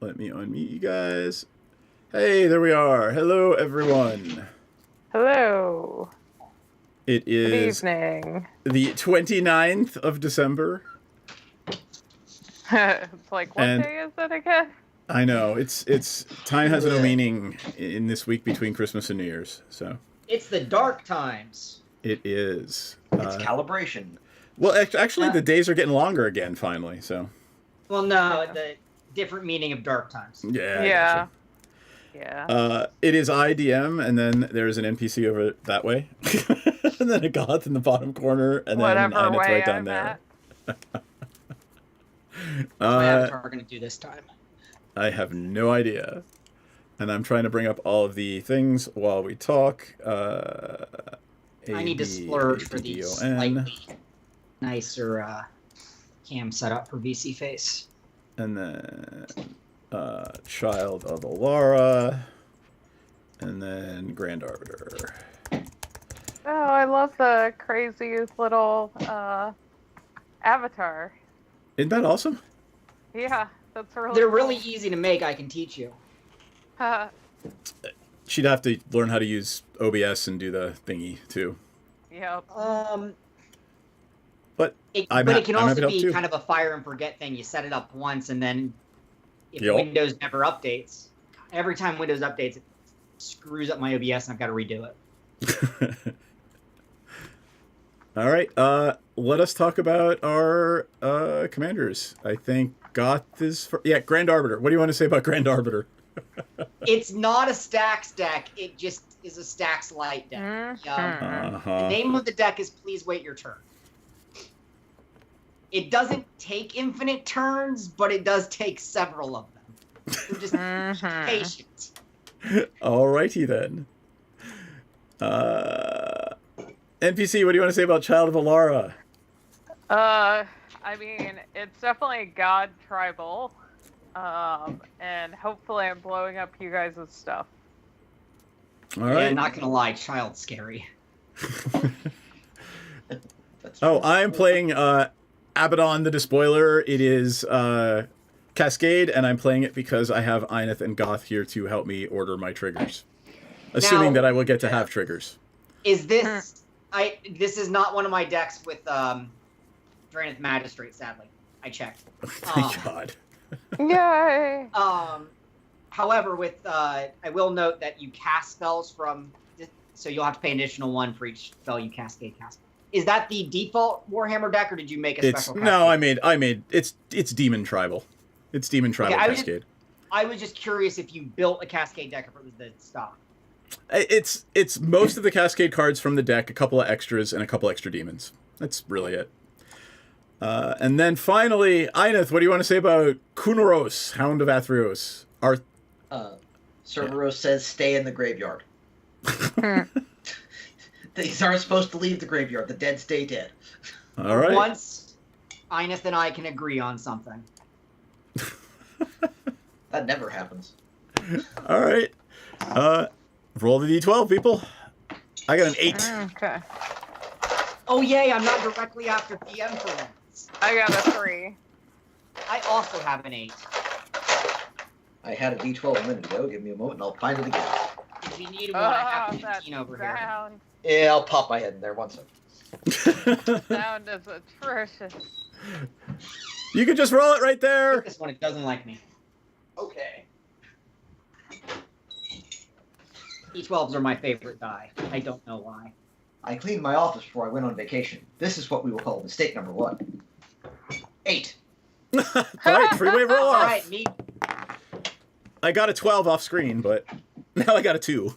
Let me unmute you guys. Hey, there we are. Hello, everyone. Hello. It is Good evening. the 29th of December, It's like, what And day is it again? I know it's time has no meaning in this week between Christmas and New Year's, so It's the dark times. it is. It's calibration. Well, actually, the days are getting longer again finally. So Well, no, the different meaning of dark times. yeah, I Yeah. gotcha. Yeah. It is IDM, and then there's an NPC over that way, and then a goth in the bottom corner, and then Whatever Inet's way right down I'm there. at. What's my avatar going to do this time? I have no idea, and I'm trying to bring up all of the things while we talk. I need to splurge for the slightly nicer cam setup for VC Face. And then Child of Alara, and then Grand Arbiter. Oh, I love the crazy little avatar. Isn't that awesome? Yeah, that's really They're cool. really easy to make, I can teach you. She'd have to learn how to use OBS and do the thingy too. Yep. But it I'm can happy also to help be too. kind of a fire and forget thing. You set it up once, and then if Yup. Windows never updates, every time Windows updates, it screws up my OBS, and I've got to redo it. All right, let us talk about our commanders. I think Goth is Grand Arbiter. What do you want to say about Grand Arbiter? It's not a stacks deck. It just is a stacks light deck. The name of the deck is Please Wait Your Turn. It doesn't take infinite turns, but it does take several of them. So just be patient. Alrighty then. NPC, what do you want to say about Child of Alara? I mean, it's definitely God tribal. And hopefully I'm blowing up you guys' stuff. All right. Yeah, not gonna lie, child's scary. I'm playing Abaddon the Despoiler. It is Cascade, and I'm playing it because I have Ineth and Goth here to help me order my triggers. Assuming that I will get to have triggers. Is this... This is not one of my decks with Draenith Magistrate, sadly. I checked. Thank God. Yay! However, with I will note that you cast spells from... So you'll have to pay an additional 1 for each spell you cascade cast. Is that the default Warhammer deck, or did you make a special cascade? No, I made it's Demon Tribal. It's Demon Tribal Cascade. I was just curious if you built a Cascade deck or if it was the stock. It's most of the Cascade cards from the deck, a couple of extras, and a couple extra demons. That's really it. And then finally, Ineth, what do you want to say about Kunoros, Hound of Athreos? Cerberus says stay in the graveyard. These aren't supposed to leave the graveyard. The dead stay dead. All right. Once Ineth and I can agree on something. That never happens. All right. Roll the d12, people. I got an 8. Okay. Oh, yay, I'm not directly after PM for once. I got a 3. I also have an 8. I had a D12 a minute ago. Give me a moment and I'll find it again. If you need one, I have 15 over here. Sound. Yeah, I'll pop my head in there. 1 second. Sound is atrocious. You can just roll it right there. This one, it doesn't like me. Okay. D12s are my favorite die. I don't know why. I cleaned my office before I went on vacation. This is what we will call mistake number 1. 8. All right, freeway roll All off. right, me. I got a 12 off screen, but now I got a 2.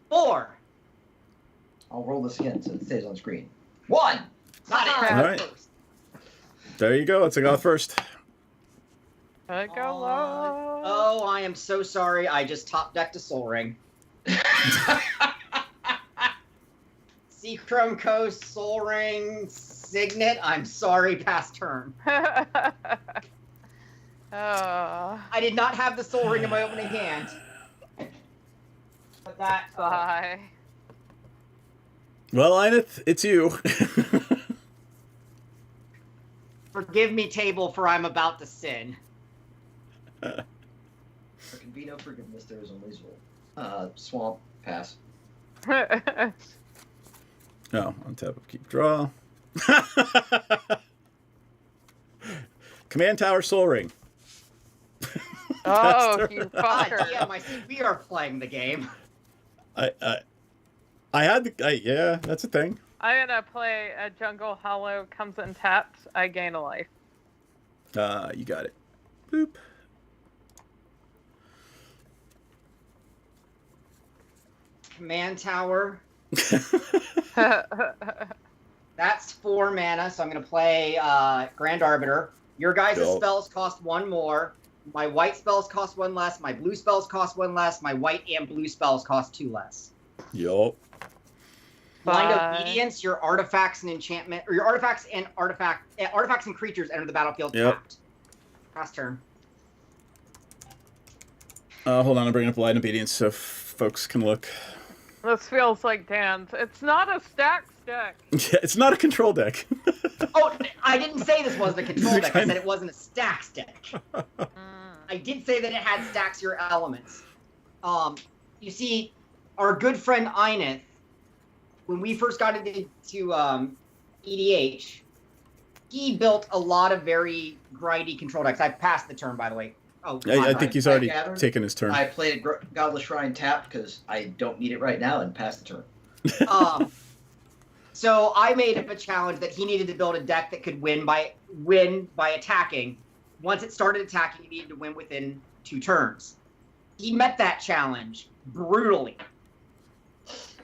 4. I'll roll this again so it stays on screen. 1! Not it. All right. First. There you go. Let's go first. I go low. Oh, I am so sorry. I just top decked a Soul Ring. Seachrome Coast, Soul Ring, Signet. I'm sorry, past turn. Oh. I did not have the Soul Ring in my opening hand. But that... Bye. Well, Ineth, it's you. Forgive me, table, for I'm about to sin. There can be no forgiveness. There is only Zul. Swamp. Pass. Oh, on tap of keep draw. Command Tower Soul Ring. Oh, That's you God fucker. damn, I see we are playing the game. I had the yeah, that's a thing. I'm gonna play a Jungle Hollow, comes in tapped, I gain a life. You got it. Boop. Command Tower. That's 4 mana, so I'm going to play Grand Arbiter. Your guys' Yup. spells cost 1 more. My white spells cost 1 less. My blue spells cost 1 less. My white and blue spells cost 2 less. Yup. Blind Bye. Obedience, your artifacts and enchantment, or your artifacts and creatures enter the battlefield Yep. tapped. Pass turn. Hold on, I'm bringing up Blind Obedience so folks can look. This feels like Dan's. It's not a stacks deck. Yeah, it's not a control deck. Oh, I didn't say this wasn't a control deck. I Kinda- said it wasn't a stacks deck. I did say that it had stacks your elements. You see, our good friend Einith, when we first got into EDH, he built a lot of very grindy control decks. I passed the turn, by the way. Oh, come on, I think he's I already gathered- taken his turn. I played a Godless Shrine tap because I don't need it right now and passed the turn. So I made him a challenge that he needed to build a deck that could win by attacking. Once it started attacking, he needed to win within 2 turns. He met that challenge brutally.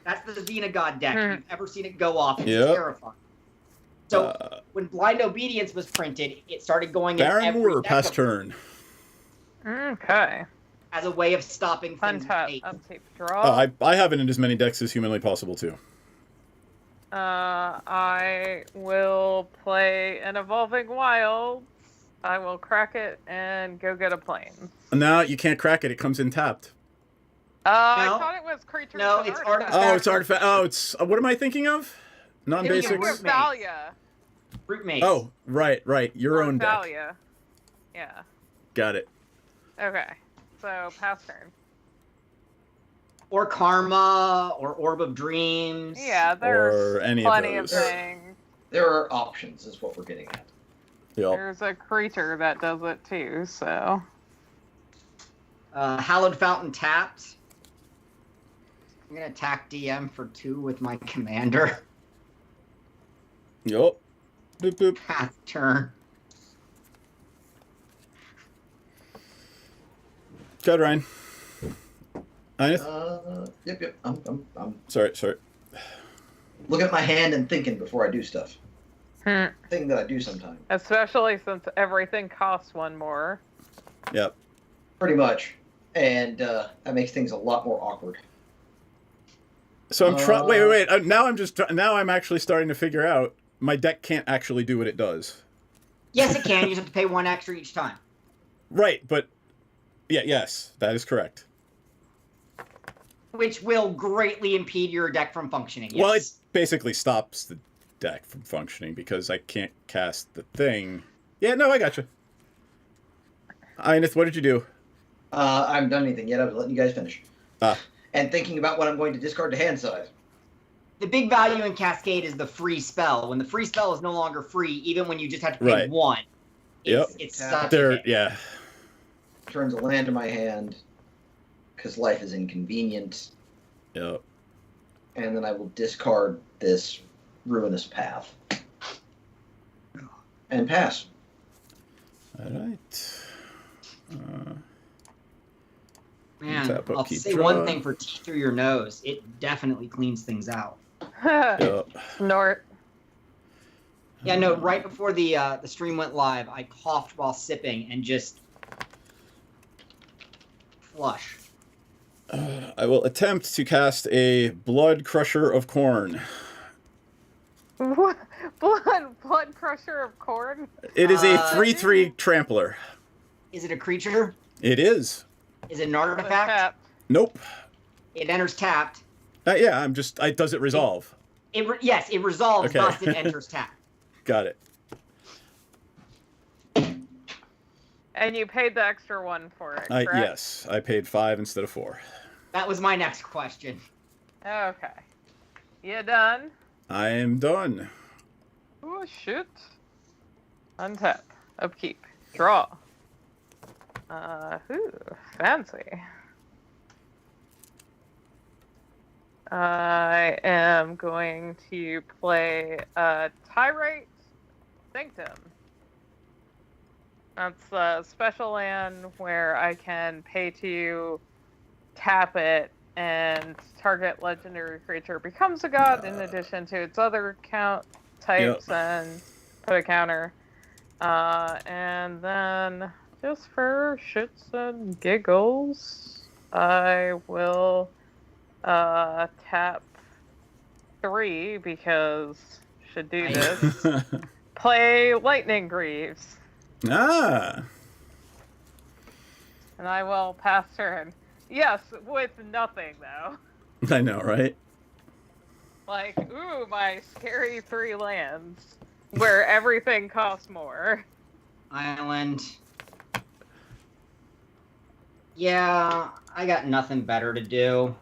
That's the Xena God deck. If you've ever seen it go off, it's Yep. terrifying. So when Blind Obedience was printed, it started going in Baron every Moore, deck pass of- turn. Okay. as a way of stopping things. Untap, with hate. upkeep, draw. I have it in as many decks as humanly possible too. I will play an Evolving Wilds. I will crack it and go get a plane. No, you can't crack it. It comes in tapped. I No. thought it was creatures. No, and it's artifacts. Oh, it's artifact. Oh, it's what am I thinking of? Thinking Basics. of Non-basics. Thalia. Root Mace. Oh, right. Your own deck. Thalia. Yeah. Got it. Okay. So pass turn. Or Karma, or Orb of Dreams. Yeah, there's Or any of plenty of those. things. There are options, is what we're getting at. Yep. There's a creature that does it too, so. Hallowed Fountain tapped. I'm gonna attack DM for 2 with my commander. Yup. Boop boop. Pass turn. Go ahead, Ryan. Einith? Yep. I'm Sorry. looking at my hand and thinking before I do stuff. Hmm. Thing that I do sometimes. Especially since everything costs 1 more. Yep. Pretty much. And that makes things a lot more awkward. So I'm trying. Wait. Now I'm actually starting to figure out my deck can't actually do what it does. Yes, it can. You just have to pay 1 extra each time. Right, but yes, that is correct. Which will greatly impede your deck from functioning. Yes. Well, it basically stops the deck from functioning because I can't cast the thing. Yeah, no, I gotcha. Einith, what did you do? I haven't done anything yet. I was letting you guys finish. Ah. And thinking about what I'm going to discard to hand size. The big value in Cascade is the free spell. When the free spell is no longer free, even when you just have to pay Right. 1, Yep. it's such a There, hit. yeah. Turns a land to my hand because life is inconvenient. Yep. And then I will discard this ruinous path. And pass. All right. Man, Tap up, I'll keep say draw. one thing for tea through your nose. It definitely cleans things out. Yep. Snort. Yeah, no, right before the stream went live, I coughed while sipping and just flush. I will attempt to cast a Blood Crusher of Corn. What? Blood crusher of corn? It is a 3/3 Uh, trampler. Is it a creature? It is. Is it an artifact? Tap. Nope. It enters tapped. Yeah, does it resolve? Yes, it resolves, Okay. thus it enters tapped. Got it. And you paid the extra 1 for it, correct? Yes, I paid 5 instead of 4. That was my next question. Okay. You done? I am done. Oh, shit. Untap. Upkeep. Draw. Fancy. I am going to play Tyrate Sanctum. That's a special land where I can pay to tap it, and target legendary creature becomes a god in addition to its other count types, and put a counter. And then, just for shits and giggles, I will tap 3 because should do this. Play Lightning Greaves. Ah. And I will pass turn. Yes, with nothing though. I know, right? Like, ooh, my scary 3 lands where everything costs more. Island. Yeah, I got nothing better to do.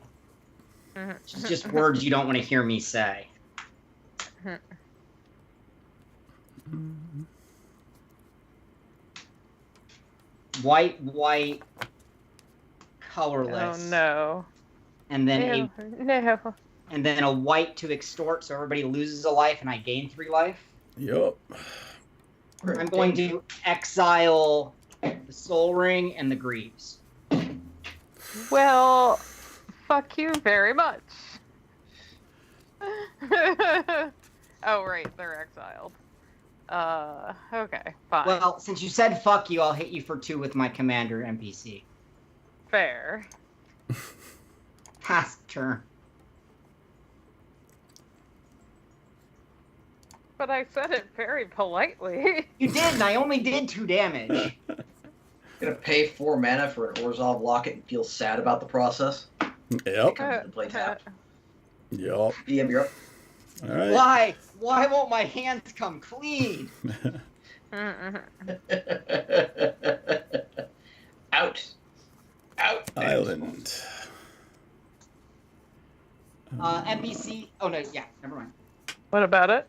It's just words you don't want to hear me say. White, colorless. Oh no. And then No. and then a white to extort, so everybody loses a life and I gain 3 life. Yup. I'm going to exile the Soul Ring and the Greaves. Well, fuck you very much. Oh right, they're exiled. Okay, fine. Well, since you said fuck you, I'll hit you for 2 with my commander NPC. Fair. Pass turn. But I said it very politely. You did, and I only did 2 damage. Gonna pay 4 mana for an Orzhov Locket and feel sad about the process. Yep. Comes into play tap. Yup. DM, you're up. All right. Why won't my hands come clean? Out. Island. NPC. Oh no, yeah, never mind. What about it?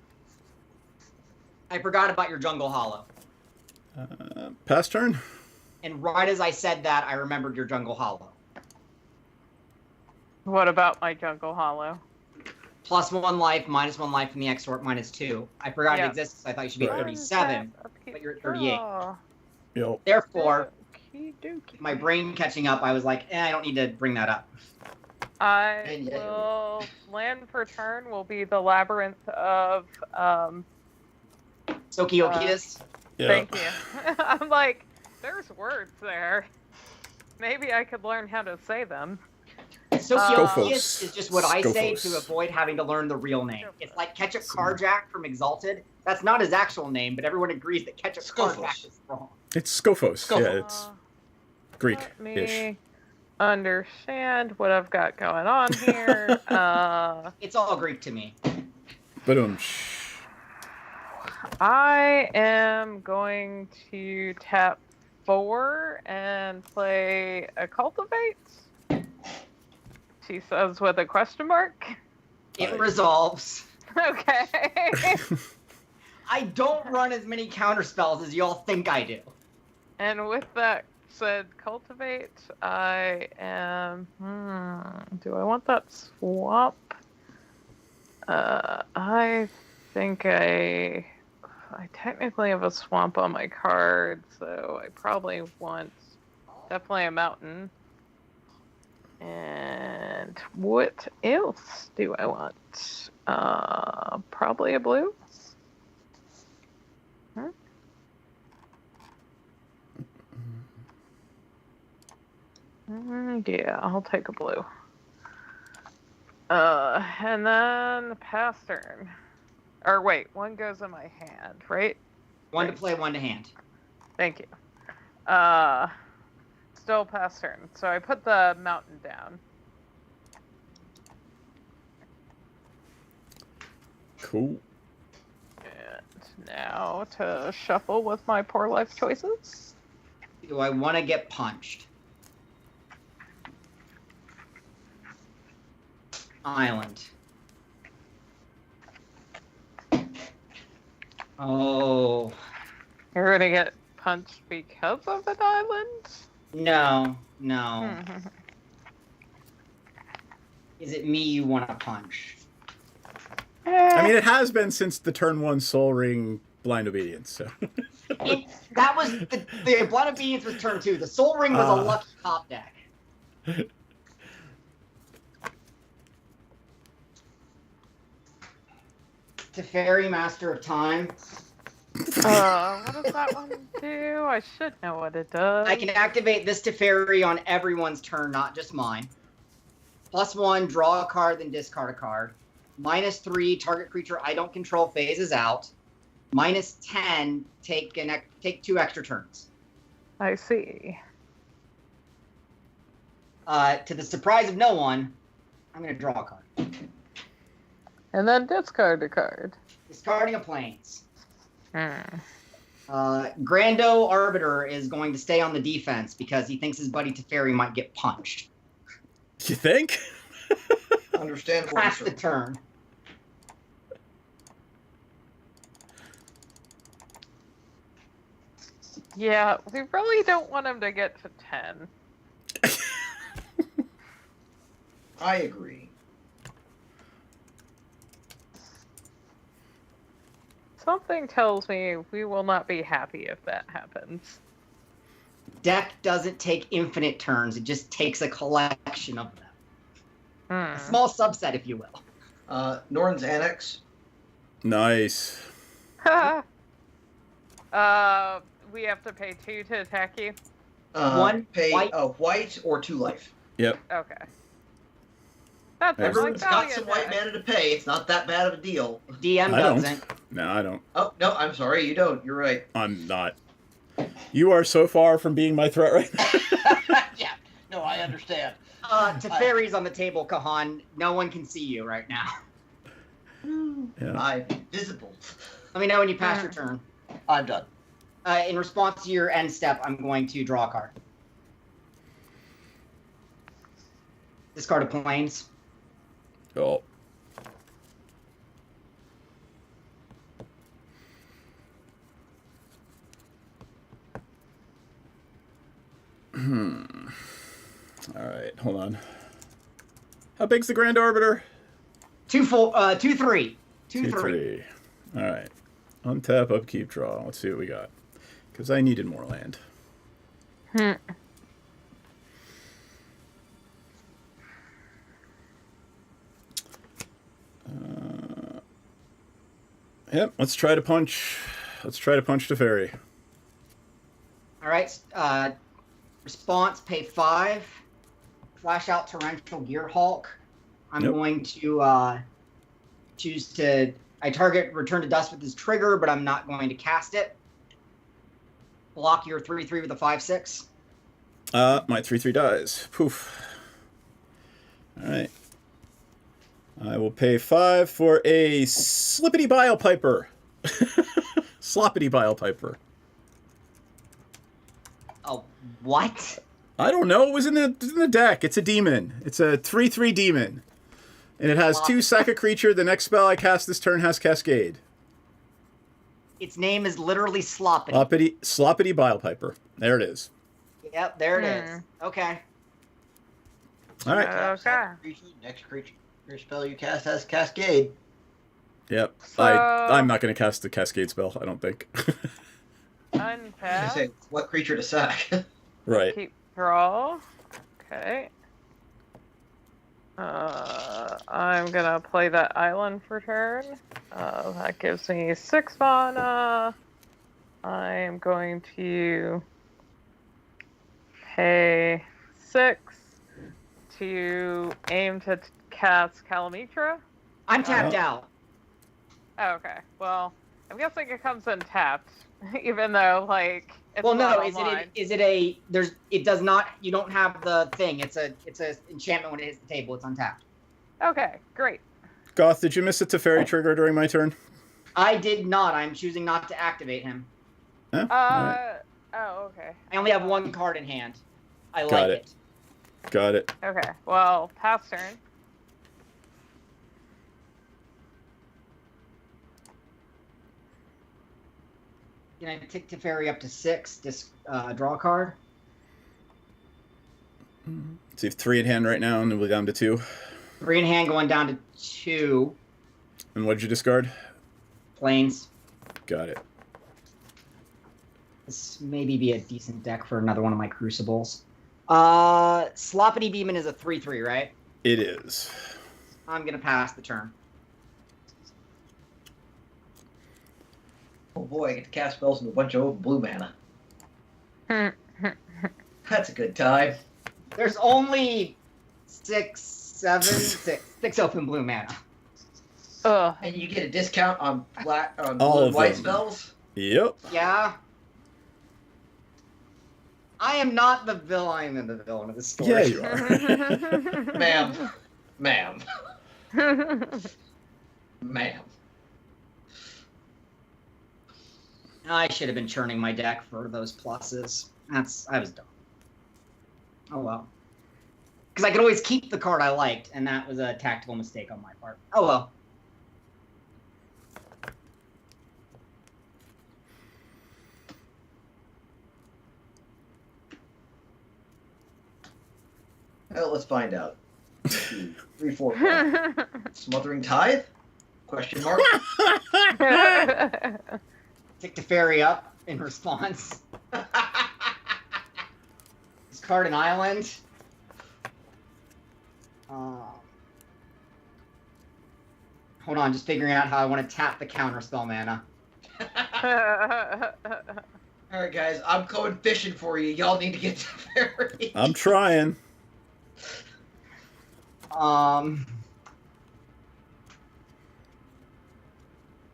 I forgot about your Jungle Hollow. Pass turn. And right as I said that, I remembered your Jungle Hollow. What about my Jungle Hollow? +1 life, -1 life from the extort, -2. I forgot it existed, so I thought you should be at Right. 37, but you're at 38. Yup. Therefore, Okey-dokey. my brain catching up, I was like, I don't need to bring that up. I will land for turn will be the labyrinth of Soki-Okitis. Thank you. I'm like, there's words there. Maybe I could learn how to say them. Soki-Okitis is just what I say Scophos. to avoid having to learn the real name. It's like Ketchup Carjack from Exalted. That's not his actual name, but everyone agrees that Ketchup Carjack is wrong. It's Scophos. Scophos. Yeah, it's Greek-ish. Let me understand what I've got going on here. It's all Greek to me. Boom. I am going to tap 4 and play a Cultivate. She says with a question mark. It resolves. Okay. I don't run as many counterspells as y'all think I do. And with that said, Cultivate, I am... do I want that swamp? I think I technically have a swamp on my card, so I probably want definitely a mountain. And what else do I want? Probably a blue. Yeah, I'll take a blue. And then pass turn. Or wait, 1 goes in my hand, right? 1 to play, 1 to hand. Thank you. Still pass turn. So I put the mountain down. Cool. And now to shuffle with my poor life choices. Do I want to get punched? Island. Oh. You're gonna get punched because of an island? No. Hmm. Is it me you want to punch? I mean, it has been since the turn 1 Soul Ring Blind Obedience, so. That was the Blind Obedience was turn 2. The Soul Ring was a lucky top deck. Teferi, Master of Time. What does that one do? I should know what it does. I can activate this Teferi on everyone's turn, not just mine. +1, draw a card, then discard a card. -3, target creature I don't control phases out. -10, take 2 extra turns. I see. To the surprise of no one, I'm going to draw a card. And then discard a card. Discarding a Plains. Grando Arbiter is going to stay on the defense because he thinks his buddy Teferi might get punched. You think? Understandable. Pass the turn. Yeah, we really don't want him to get to 10. I agree. Something tells me we will not be happy if that happens. Deck doesn't take infinite turns. It just takes a collection of them. A small subset, if you will. Norn's Annex. Nice. We have to pay 2 to attack you? One pay white. a white or 2 life. Yep. Okay. That's Everyone's like got some white mana to pay. It's not that bad of a deal. DM I don't. doesn't. No, I don't. Oh, no, I'm sorry. You don't. You're right. I'm not. You are so far from being my threat right now. Yeah. No, I understand. Teferi's on the table, Kahan. No one can see you right now. Yeah. I'm visible. Let me know when you pass your turn. I'm done. In response to your end step, I'm going to draw a card. Discard a Plains. Oh. All right, hold on. How big's the Grand Arbiter? 2-3. 2-3. All right. Untap, upkeep, draw. Let's see what we got. Because I needed more land. Yep, let's try to punch. Let's try to punch Teferi. All right. Response, pay 5. Flash out Torrential Gearhulk. I'm going to choose to... I target Return to Dust with this trigger, but I'm not going to cast it. Block your 3/3 with a 5/6. My 3/3 dies. Poof. All right. I will pay 5 for a Slippity Bile Piper. Sloppity Bile Piper. Oh, what? I don't know. It was in the deck. It's a demon. It's a 3/3 demon. And it has 2 sack a creature. The next spell I cast this turn has Cascade. Its name is literally Sloppity. Sloppity Bile Piper. There it is. Yep, there it is. Okay. All right. Okay. Next creature spell you cast has Cascade. Yep. So- I'm not going to cast the Cascade spell, I don't think. I Untap. say, what creature to sack? Right. Keep draw. Okay. I'm gonna play that island for turn. That gives me 6 mana. I am going to pay 6 to aim to cast Calamitra. I'm tapped out. Oh, okay. Well, I'm guessing it comes untapped, even though like it's Well, not no, online. it does not, you don't have the thing. It's a enchantment when it hits the table. It's untapped. Okay, great. Goth, did you miss a Teferi trigger during my turn? I did not. I'm choosing not to activate him. Huh? All right. Oh, okay. I only have 1 card in hand. I Got like it. it. Got it. Okay, well, pass turn. Gonna take Teferi up to 6. Draw a card. So you have 3 in hand right now, and then we're down to 2. 3 in hand going down to 2. And what did you discard? Planes. Got it. This maybe be a decent deck for another one of my Crucibles. Sloppity Demon is a 3/3, right? It is. I'm gonna pass the turn. Oh boy, I get to cast spells with a bunch of blue mana. That's a good time. There's only 6 open blue mana. Ugh. And you get a discount on All blue of and white them. spells. Yep. Yeah. I am not the villain in the villain of the story. Yeah, you are. Ma'am. Ma'am. Ma'am. I should have been churning my deck for those pluses. I was dumb. Oh well. Because I could always keep the card I liked, and that was a tactical mistake on my part. Oh well. Well, let's find out. 2, 3, 4, 5. Smothering Tithe? Question mark. Take Teferi up in response. Discard an island. Hold on, just figuring out how I want to tap the counterspell mana. Alright, guys, I'm going fishing for you. Y'all need to get to ferry. I'm trying.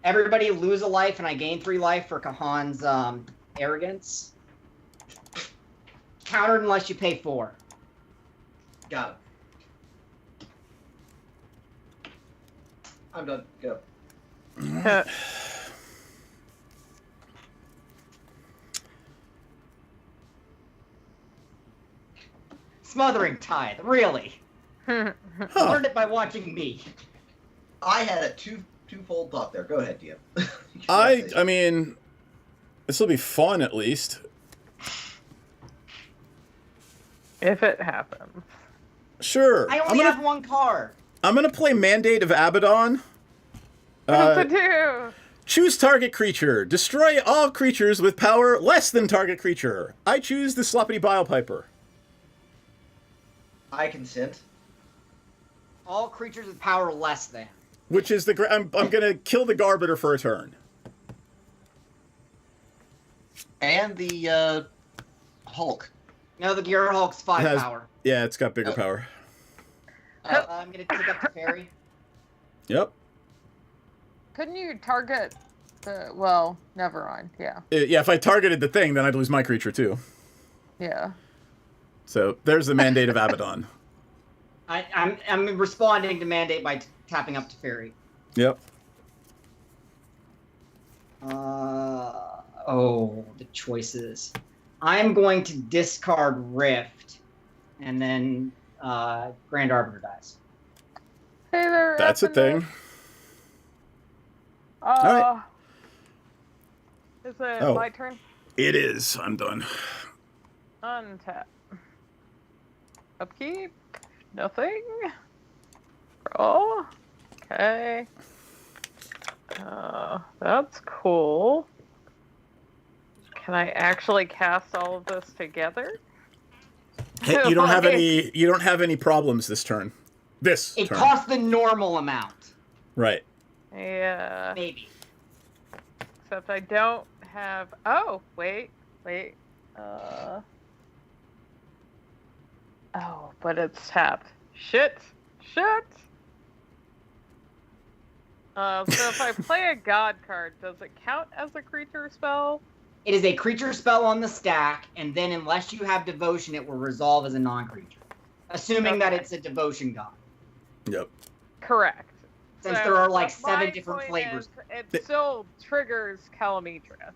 Everybody lose a life, and I gain 3 life for Kahan's arrogance. Countered unless you pay 4. Got it. I'm done. Go. Smothering Tithe, really? Huh. Learned it by watching me. I had a twofold thought there. Go ahead, DM. I mean, this will be fun at least. If it happens. Sure. I only have 1 card. I'm gonna play Mandate of Abaddon. What to do? Choose target creature. Destroy all creatures with power less than target creature. I choose the Sloppity Bilepiper. I consent. All creatures with power less than. Which is I'm gonna kill the Garbiter for a turn. And the Hulk. No, the Gear Hulk's 5 It has- power. Yeah, it's got bigger power. I'm gonna take up the fairy. Yep. Couldn't you target the... Well, never mind. Yeah. Yeah, if I targeted the thing, then I'd lose my creature too. Yeah. So there's the Mandate of Abaddon. I'm responding to Mandate by tapping up to fairy. Yep. Oh, the choices. I'm going to discard Rift, and then Grand Arbiter dies. Hey there. That's a Ethan. thing. Is it Oh. my turn? It is. I'm done. Untap. Upkeep. Nothing. Draw. Okay. That's cool. Can I actually cast all of this together? Hey, you don't have any problems this turn. This It turn. costs the normal amount. Right. Yeah. Maybe. Except I don't have... Oh, wait. Oh, but it's tapped. Shit. So if I play a god card, does it count as a creature spell? It is a creature spell on the stack, and then unless you have devotion, it will resolve as a non-creature. Assuming that Okay. it's a devotion god. Yep. Correct. Since So, there are like but my 7 different point flavors. is, it still triggers Calamitra.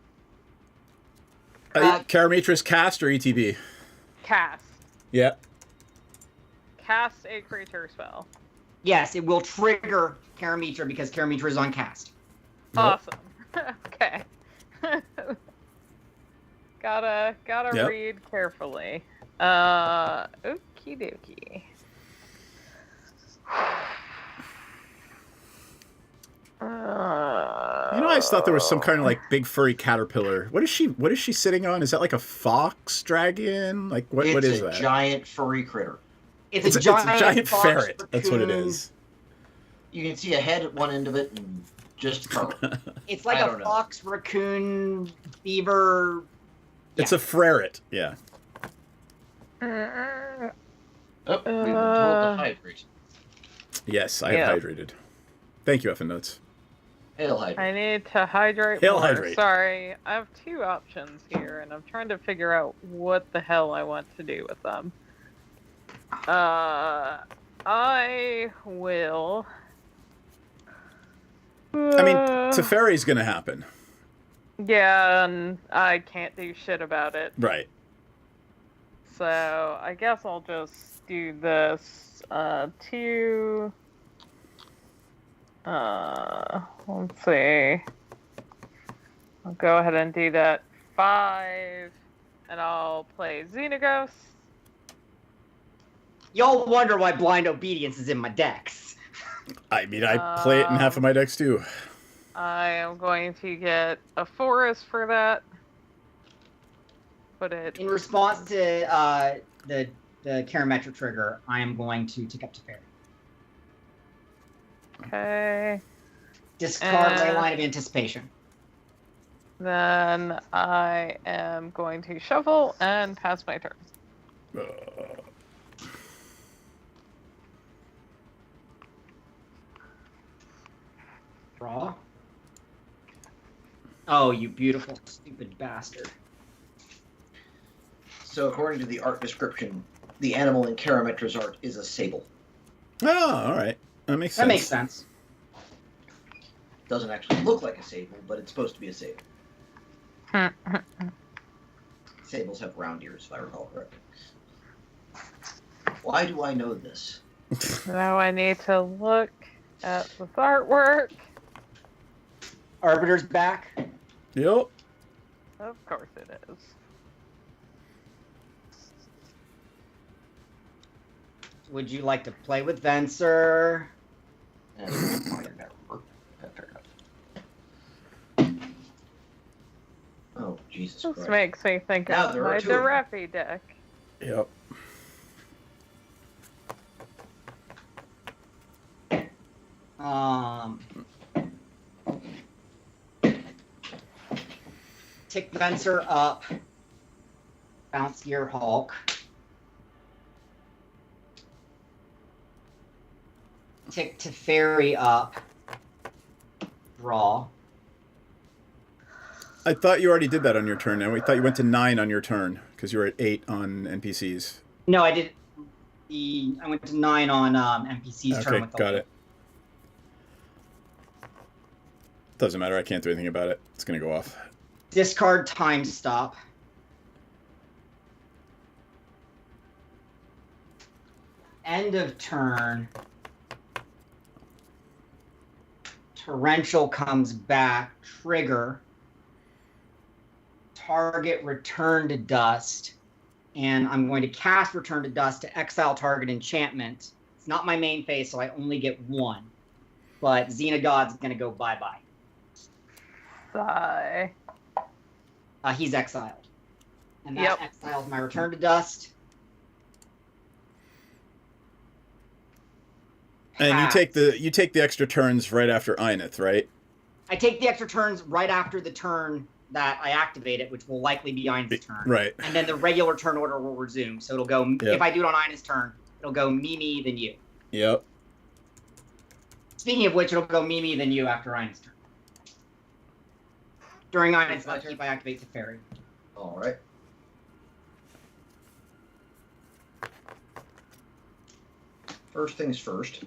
Karamitris cast or ETB? Cast. Yeah. Cast a creature spell. Yes, it will trigger Karamitra because Karamitra is on cast. Yep. Awesome. Okay. Gotta Yep. read carefully. Okie dokie. You know, I just thought there was some kind of like big furry caterpillar. What is she sitting on? Is that like a fox dragon? Like what It's is a that? giant furry critter. It's a a giant fox ferret. That's what it raccoon. is. You can see a head at one end of it and just fur. It's like I a don't know. fox, raccoon, beaver. It's a freret. Yeah. Oh, we've been told to hydrate. Yes, I have hydrated. Thank you, Effin Notes. Hail hydrate. I need to hydrate Hail more. hydrate. Sorry, I have 2 options here, and I'm trying to figure out what the hell I want to do with them. I will. I mean, Teferi's gonna happen. Yeah, and I can't do shit about it. Right. So I guess I'll just do this. 2. Let's see. I'll go ahead and do that. 5, and I'll play Xenaghost. Y'all wonder why Blind Obedience is in my decks. I mean, I play it in half of my decks too. I am going to get a forest for that. Put it In response to the Karametric trigger, I am going to tick up to Fairy. okay. Discard Leyline of Anticipation. Then I am going to shuffle and pass my turn. Draw. Oh, you beautiful, stupid bastard. So according to the art description, the animal in Karametra's art is a sable. Oh, all right. That makes sense. That makes sense. Doesn't actually look like a sable, but it's supposed to be a sable. Sables have round ears, if I recall correctly. Why do I know this? Now I need to look at this artwork. Arbiter's back. Yep. Of course it is. Would you like to play with Venser? Oh, Jesus This Christ. makes me think Now of there are my 2 of them. Darafi deck. Yep. Tick Venser up. Bounce Gear Hulk. Tick Teferi up. Draw. I thought you already did that on your turn. Now we thought you went to 9 on your turn because you were at 8 on NPCs. No, I did. I went to 9 on NPC's turn Okay, with the got it. Doesn't matter. I can't do anything about it. It's gonna go off. Discard Time Stop. End of turn. Torrential comes back. Trigger. Target Return to Dust. And I'm going to cast Return to Dust to exile target enchantment. It's not my main phase, so I only get 1. But Xenagod's going to go bye-bye. Sigh. He's exiled. And that exiles my Return to Dust. And Pass. you take the extra turns right after Einith, right? I take the extra turns right after the turn that I activate it, which will likely be Einith's turn. Right. And then the regular turn order will resume. So it'll go, if I do it on Einith's turn, it'll go me, then you. Yep. Speaking of which, it'll go me, then you after Einith's turn. During Einith's My upkeep, I activate the fairy. Alright. First things first.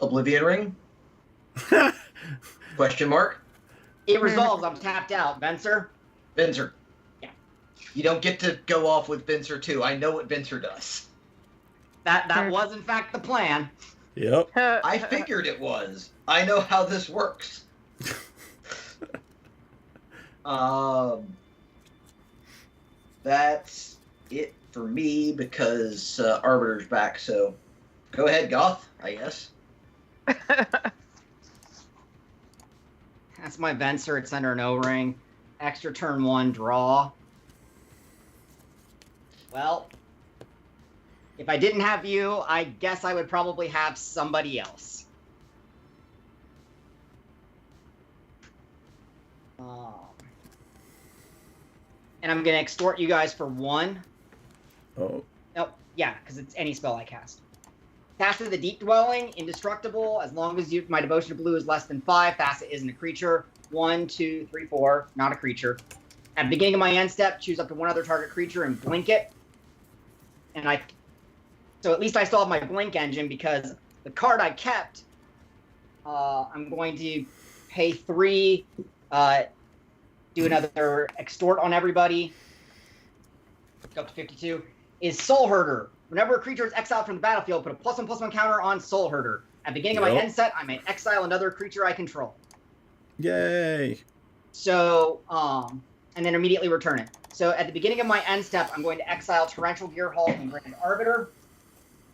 Oblivion Ring? Question mark? It resolves. I'm tapped out. Venser? Venser. Yeah. You don't get to go off with Venser too. I know what Venser does. That was, in fact, the plan. Yep. I figured it was. I know how this works. That's it for me because Arbiter's back. So go ahead, Goth, I guess. That's my Venser. It's under an O-ring. Extra turn 1, draw. Well, if I didn't have you, I guess I would probably have somebody else. And I'm going to extort you guys for 1. Oh. Nope. Yeah, because it's any spell I cast. Thassa the Deep Dwelling, indestructible. As long as my devotion to blue is less than 5, Thassa isn't a creature. 1, 2, 3, 4, not a creature. At the beginning of my end step, choose up to 1 other target creature and blink it. And so at least I still have my blink engine because the card I kept, I'm going to pay 3, do another extort on everybody, go up to 52, is Soul Herder. Whenever a creature is exiled from the battlefield, put a +1/+1 counter on Soul Herder. At the beginning of my end set, I may exile another creature I control. Yay. So, and then immediately return it. So at the beginning of my end step, I'm going to exile Torrential Gearhulk and Grand Arbiter.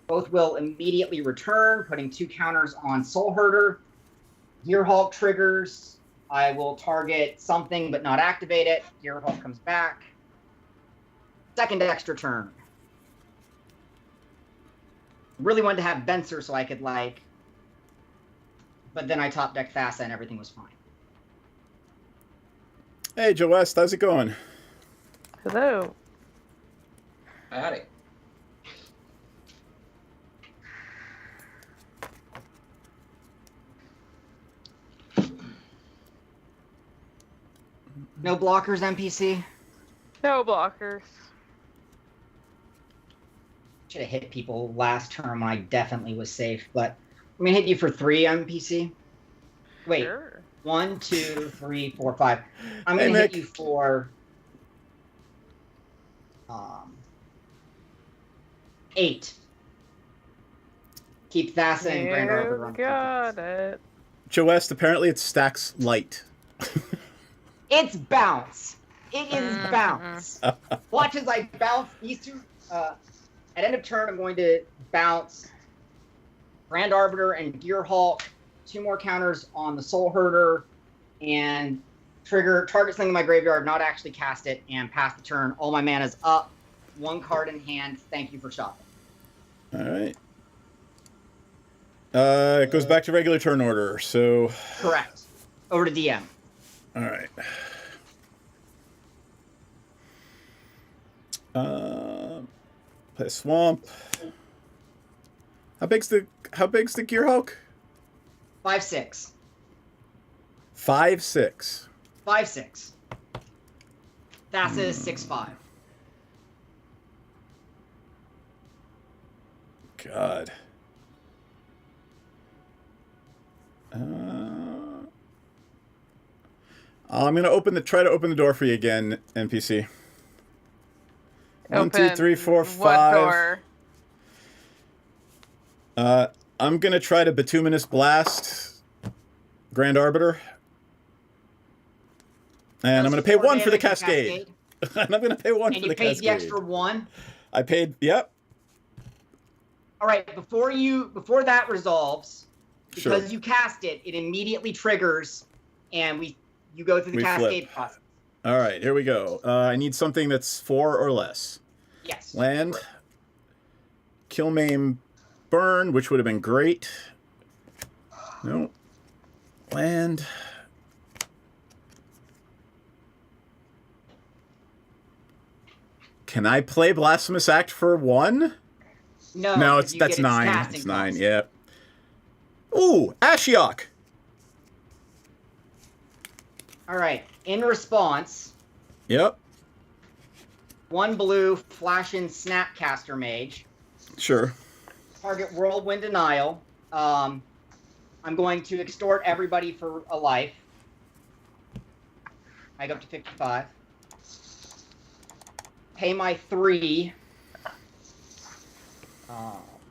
Both will immediately return, putting 2 counters on Soul Herder. Gearhulk triggers. I will target something but not activate it. Gearhulk comes back. Second extra turn. Really wanted to have Venser so I could, but then I top deck Thassa and everything was fine. Hey, Joe West, how's it going? Hello. Howdy. No blockers, NPC? No blockers. Should have hit people last turn when I definitely was safe, but I'm going to hit you for 3, NPC. Wait. Sure. 1, 2, 3, 4, 5. I'm Hey, going to hit Mick. you for 8. Keep Thassa and Grand Arbiter on. Got it. Joe West, apparently it stacks light. It's bounce. It is bounce. Watch as I bounce these 2. At end of turn, I'm going to bounce Grand Arbiter and Gearhulk. 2 more counters on the Soul Herder, and trigger target something in my graveyard, not actually cast it, and pass the turn. All my mana's up. 1 card in hand. Thank you for shopping. All right. It goes back to regular turn order, so... Correct. Over to DM. All right. Play Swamp. How big's the Gearhulk? 5/6. 5/6. 5/6. Thassa is 6/5. God. I'm gonna try to open the door for you again, NPC. 1, 2, 3, 4, 5. What door? I'm gonna try to Bituminous Blast Grand Arbiter. And I'm gonna pay 1 for the Cascade. And I'm gonna pay 1 And for you the paid Cascade. the extra 1. I paid, yep. All right, before that resolves, because Sure. you cast it, it immediately triggers, and you go through the We cascade flip. process. All right, here we go. I need something that's 4 or less. Yes. Land. Kill, maim, burn, which would have been great. No. Land. Can I play Blasphemous Act for 1? No, No, 'cause you that's get its 9. casting It's 9, cost. yeah. Ooh, Ashiok. All right. In response, Yep, 1 blue, flash in Snapcaster Mage. sure. Target Whirlwind Denial. I'm going to extort everybody for a life. I go up to 55. Pay my 3.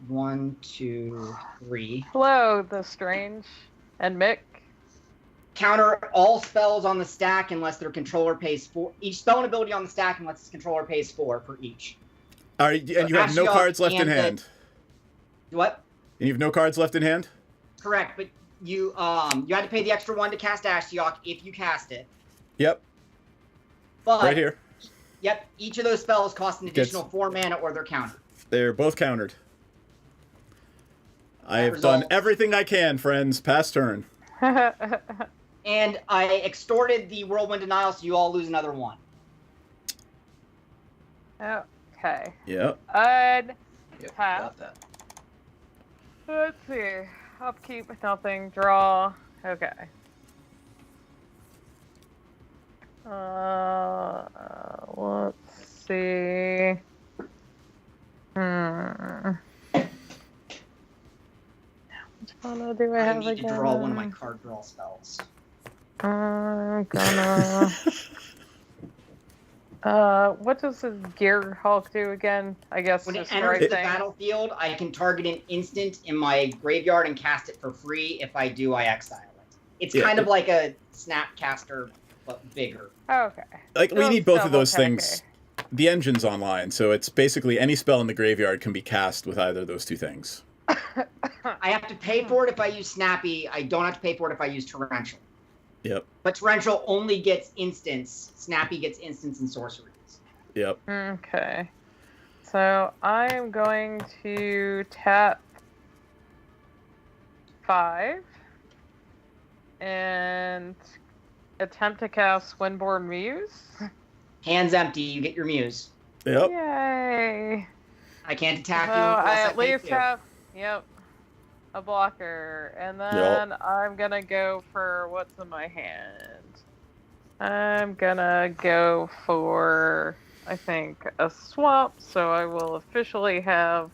1, 2, 3. Hello, the Strange and Mick. Counter all spells on the stack unless their controller pays 4. Each spell and ability on the stack unless its controller pays 4 for each. All right, and you have no Ashiok cards left in and hand. What? And you have no cards left in hand? Correct, but you had to pay the extra 1 to cast Ashiok if you cast it. Yep, But right here. Yep, each of those spells cost an additional Gets- 4 mana or they're countered. They're both countered. I have result- done everything I can, friends. Pass turn. And I extorted the Whirlwind Denial, so you all lose another 1. Okay. Yep. And Yep, Pass. got that. let's see. Upkeep, nothing. Draw. Okay. Let's see. Which one do I I have need again? to draw one of my card draw spells. I'm gonna. What does this Gear Hulk do again? I guess When it just enters right the thing. battlefield, I can target an instant in my graveyard and cast it for free. If I do, I exile it. It's Yeah, kind of like a Snapcaster, but bigger. Okay. Like, we Just need both of double those checking. things. The engine's online, so it's basically any spell in the graveyard can be cast with either of those two things. I have to pay for it if I use Snappy. I don't have to pay for it if I use Torrential. Yep. But Torrential only gets instants. Snappy gets instants and sorceries. Yep. Okay. So I am going to tap 5 and attempt to cast Windborne Muse. Hands empty, you get your Muse. Yep. Yay! I can't attack So you unless I I at pay least you. have, a blocker. And then I'm gonna go for what's in my hand. I'm gonna go for, I think, a swamp, so I will officially have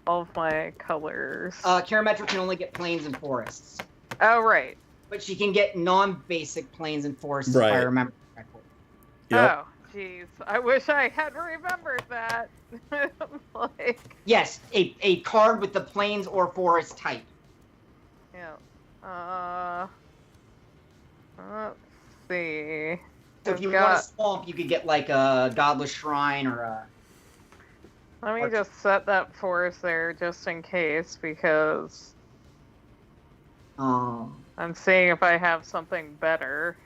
all of my colors. Karametra can only get plains and forests. Oh, right. But she can get non-basic plains and forests if I Right. remember correctly. Yep. Oh, jeez. I wish I had remembered that. Like, Yes, a card with the plains or forest type. yeah. Let's see. So if I've you want a got- swamp, you could get like a Godless Shrine or a... Let me just set that forest there just in case, because I'm seeing if I have something better.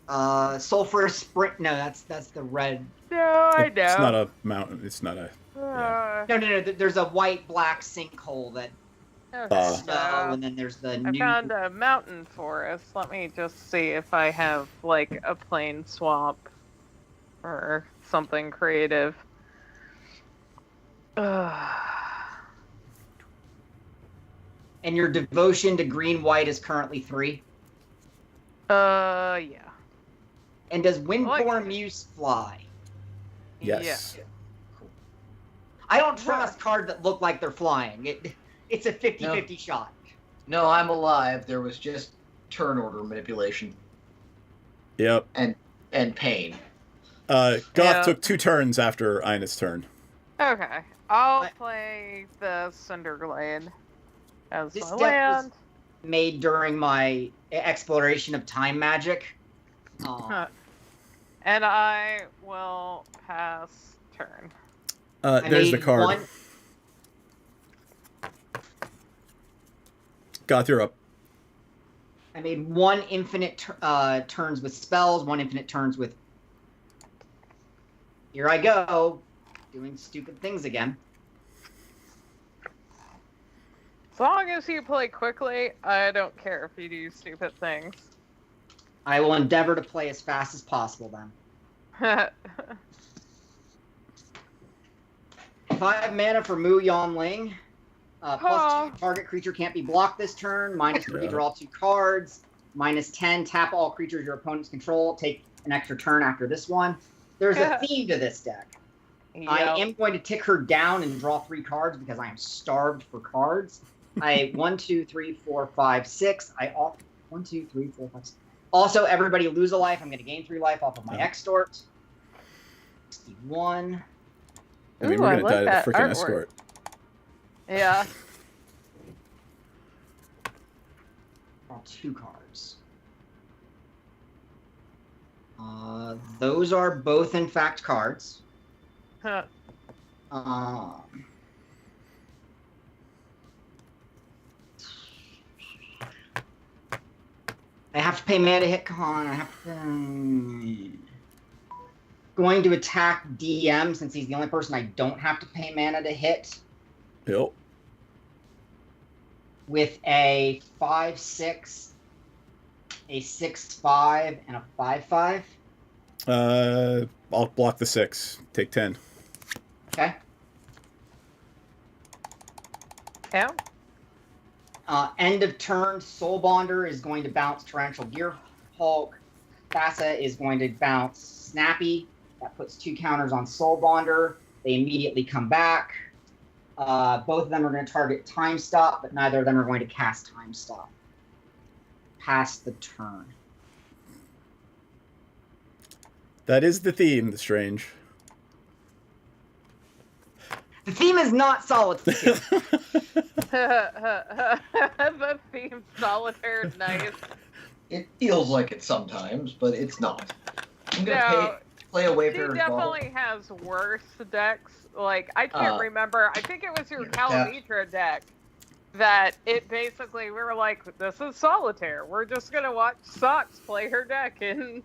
Sulfur Sprint. No, that's the red. No, I know. It's not a mountain. It's not a... No. There's a white-black sinkhole that Okay, snow, so and then there's the I new... found a mountain forest. Let me just see if I have, like, a plain swamp or something creative. And your devotion to green-white is currently 3. Yeah. And does Windborne Like- Muse fly? Yes. Yeah. I don't trust cards that look like they're flying. It's a 50-50 shot. No, I'm alive. There was just turn order manipulation Yep. and pain. Goth Yeah. took 2 turns after Ina's turn. Okay. I'll But- play the Cinderglade as This my deck land. was made during my exploration of time magic. And I will pass turn. I There's the made card. one- Goth, you're up. I made 1 infinite turns with spells, 1 infinite turns with... Here I go, doing stupid things again. As long as you play quickly, I don't care if you do stupid things. I will endeavor to play as fast as possible then. 5 mana for Mu Yanling. Plus 2, target creature can't be blocked this turn. -3, Yeah. draw 2 cards. -10, tap all creatures your opponents control. Take an extra turn after this one. There's a theme to this deck. I Yep. am going to tick her down and draw 3 cards because I am starved for cards. 1, 2, 3, 4, 5, 6. 1, 2, 3, 4, 5, 6. Also, everybody lose a life. I'm going to gain 3 life off of my extort. 61. I mean, Ooh, we're I gonna like die to that the freaking artwork. escort. Yeah. Draw 2 cards. Those are both, in fact, cards. Huh. I have to pay mana to hit Khan. I have to... Going to attack DM since he's the only person I don't have to pay mana to hit. Yep. With a 5/6, a 6/5, and a 5/5. I'll block the 6. Take 10. Okay. Yeah. End of turn, Soulbonder is going to bounce Torrential Gear Hulk. Thassa is going to bounce Snappy. That puts 2 counters on Soulbonder. They immediately come back. Both of them are going to target Time Stop, but neither of them are going to cast Time Stop. Pass the turn. That is the theme, the Strange. The theme is not Solitaire. The theme solitaire, nice. It feels like it sometimes, but it's not. I'm gonna play a She Wayfarer's Bauble. definitely has worse decks. Like, I can't remember. I think it was your Calamitra deck that it basically, we were like, this is solitaire. We're just going to watch Socks play her deck and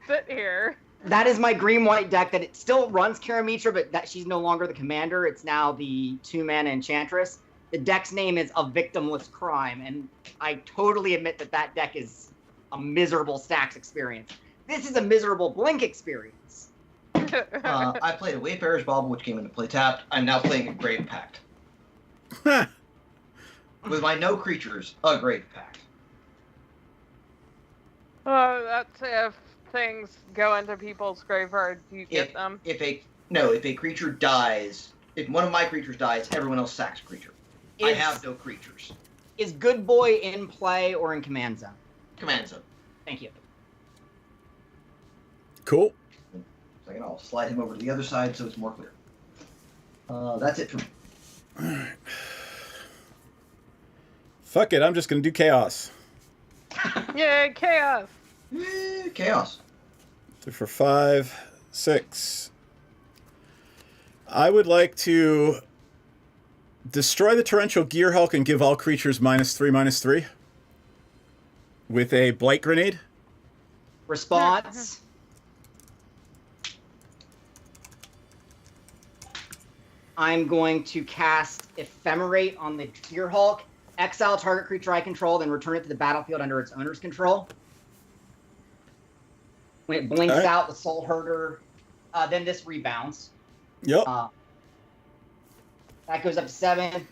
sit here. That is my green-white deck that it still runs Karamitra, but that she's no longer the commander. It's now the 2-mana Enchantress. The deck's name is A Victimless Crime, and I totally admit that that deck is a miserable stacks experience. This is a miserable Blink experience. I played a Wayfarer's Bauble, which came into play tapped. I'm now playing a Grave Pact. With my no creatures, a Grave Pact. Oh, that's if things go into people's graveyard, you get them. If a creature dies, if one of my creatures dies, everyone else sacks a creature. I have no creatures. Is Good Boy in play or in Command Zone? Command Zone. Thank you. Cool. Second, I'll slide him over to the other side so it's more clear. That's it for me. Alright. Fuck it, I'm just gonna do chaos. Yay, chaos! Chaos. 2 for 5, 6. I would like to destroy the Torrential Gear Hulk and give all creatures -3/-3 with a Blight Grenade. Response. I'm going to cast Ephemerate on the Gear Hulk. Exile target creature I control, then return it to the battlefield under its owner's control. When it blinks out, the Soul Herder, then this rebounds. Yep. That goes up to 7.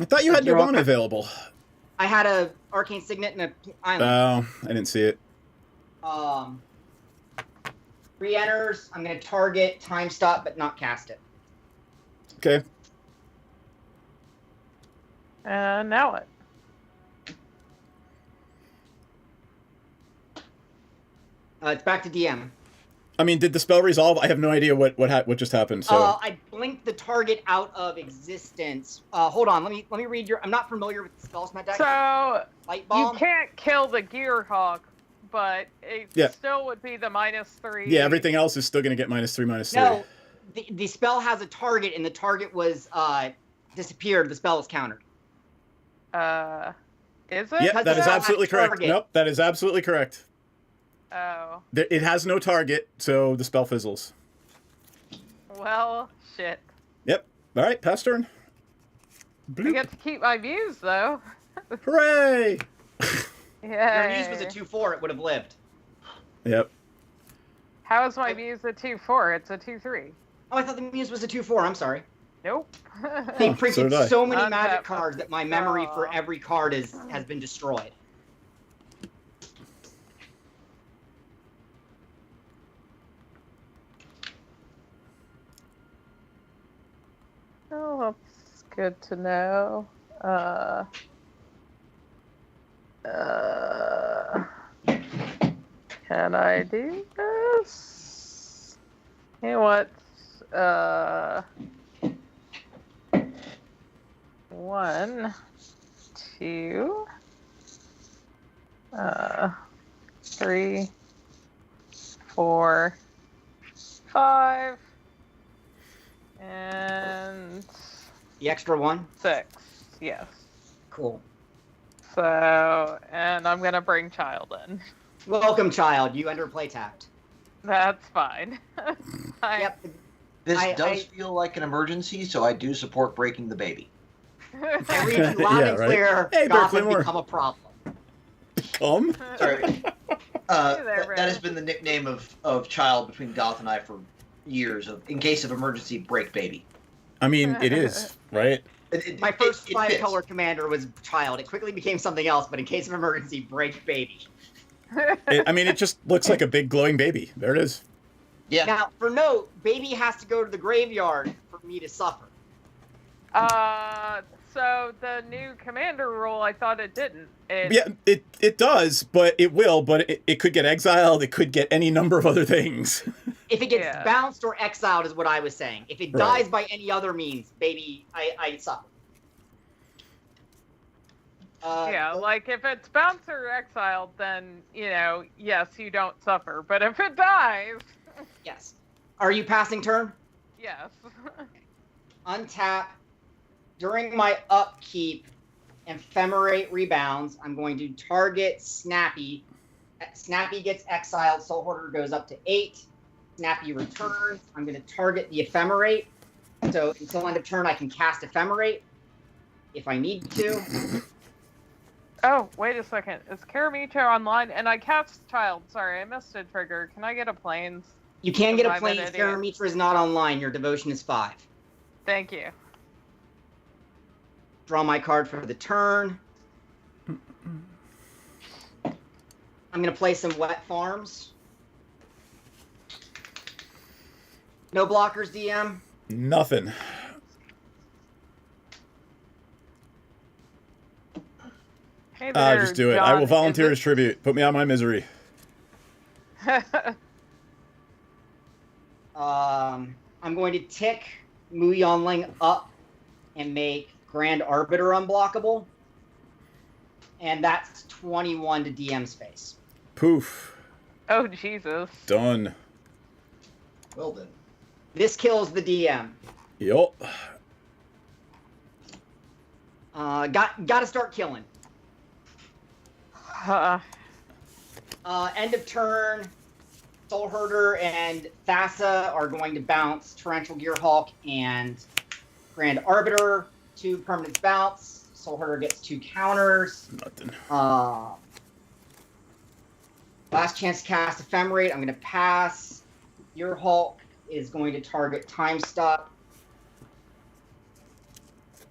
I thought you had Nirvana available. I had a Arcane Signet and a Island. Oh, I didn't see it. Re-enters. I'm going to target Time Stop, but not cast it. Okay. Now what? It's back to DM. I mean, did the spell resolve? I have no idea what just happened. So I blinked the target out of existence. Hold on, let me read your. I'm not familiar with the spells deck. So Light Bomb. You can't kill the Gear Hawk, but it still would be the -3. Yeah, everything else is still going to get -3/-3. No, the spell has a target, and the target was disappeared. The spell was countered. Is it? Yeah, that is absolutely correct. Nope, that is absolutely correct. Oh. It has no target, so the spell fizzles. Well, shit. Yep. All right, pass turn. I get to keep my views, though. Hooray! Yeah. Your muse was a 2/4. It would have lived. Yep. How is my muse a 2/4? It's a 2/3. Oh, I thought the muse was a 2/4. I'm sorry. Nope. They printed so many Untap magic cards that my memory for every card has been destroyed. Oh, that's good to know. Can I do this? You know what? 1, 2, 3, 4, 5 and The extra one? 6. Yes. Cool. So, and I'm gonna bring child in. Welcome, child. You enter play tapped. That's fine. Yep. This I- does feel like an emergency, so I do support breaking the baby. I read you loud Yeah, and right. clear. Hey, Goth Berkeley has Moore. become a problem. Come. Sorry. Hey there, That has been the nickname of child between Goth and I for years. Of in case of emergency, break baby. I mean, it is, right? My first it fits. 5-color commander was child. It quickly became something else, but in case of emergency, break baby. I mean, it just looks like a big glowing baby. There it is. Yeah. Now, for note, baby has to go to the graveyard for me to suffer. So the new commander rule, I thought it didn't. Yeah, it does, but it will. But it could get exiled. It could get any number of other things. If it gets Yeah. bounced or exiled is what I was saying. If it Right. dies by any other means, baby, I suffer. Yeah, like if it's bounced or exiled, then, yes, you don't suffer. But if it dies, Yes. Are you passing turn? yes. Untap. During my upkeep, Ephemerate rebounds. I'm going to target Snappy. Snappy gets exiled. Soul Hoarder goes up to 8. Snappy returns. I'm going to target the Ephemerate. So until end of turn, I can cast Ephemerate if I need to. Oh, wait a second. Is Karamicho online? And I cast child. Sorry, I missed a trigger. Can I get a planes? You can get a I'm an Plains. idiot. Karamitra is not online. Your devotion is 5. Thank you. Draw my card for the turn. I'm going to play some Wet Farms. No blockers, DM. Nothing. Hey there, Just do it. John. I will volunteer Is as tribute. Put me on my misery. it- I'm going to tick Mu Yonling up and make Grand Arbiter unblockable. And that's 21 to DM space. Poof. Oh, Jesus. Done. Well then. This kills the DM. Yup. Got to start killing. End of turn. Soul Herder and Thassa are going to bounce Torrential Gearhulk and Grand Arbiter. 2 permanents bounce. Soul Herder gets 2 counters. Nothing. Last chance to cast Ephemerate. I'm going to pass. Gearhulk is going to target Time Stop.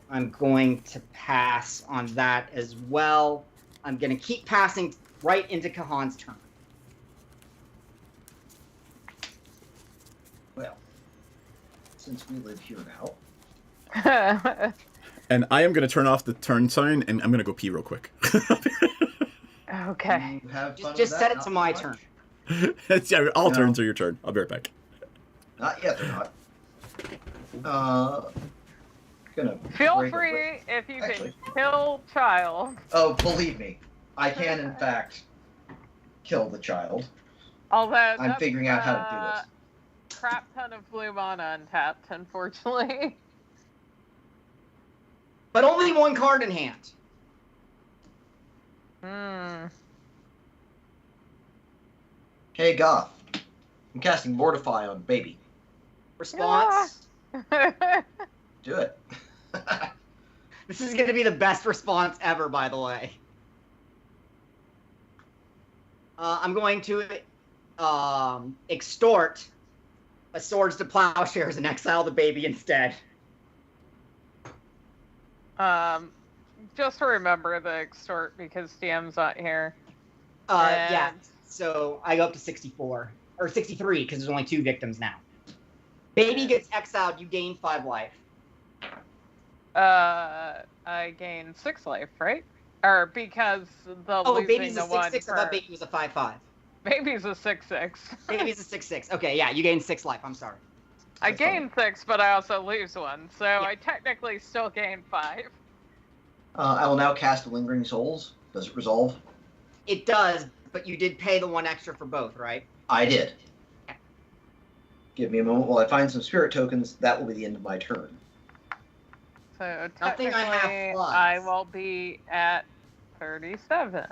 I'm going to pass on that as well. I'm going to keep passing right into Kahan's turn. Well, since we live here now, And I am going to turn off the turn sign, and I'm going to go pee real quick. Okay. you have fun Just with set that, it to not my too turn. It's, yeah, all No. turns are your turn. I'll be right back. Not yet, they're not. Gonna Feel break a free quick- if you Actually. can kill child. Oh, believe me, I can in fact kill the child. Although I'm that's, figuring out how to do it. Crap ton of blue mana untapped, unfortunately. But only 1 card in hand. Hey, Goth. I'm casting Mortify on baby. Response. Do it. This is going to be the best response ever, by the way. I'm going to extort a Swords to Plowshares and exile the baby instead. Just remember the extort because DM's not here. Yeah, And- so I go up to 64. Or 63, because there's only 2 victims now. Baby gets exiled, you gain 5 life. I gain 6 life, right? Or because the Oh, losing baby's the a one 6-6. I for... thought baby was a 5-5. Baby's a 6-6. Baby's a 6-6. Okay, yeah, you gain 6 life. I'm sorry. I That's gain 6, but I also lose 1, so I technically still gain 5. I will now cast Lingering Souls. Does it resolve? It does, but you did pay the 1 extra for both, right? I did. Give me a moment while I find some spirit tokens. That will be the end of my turn. So Nothing I have technically, flies. I will be at 37.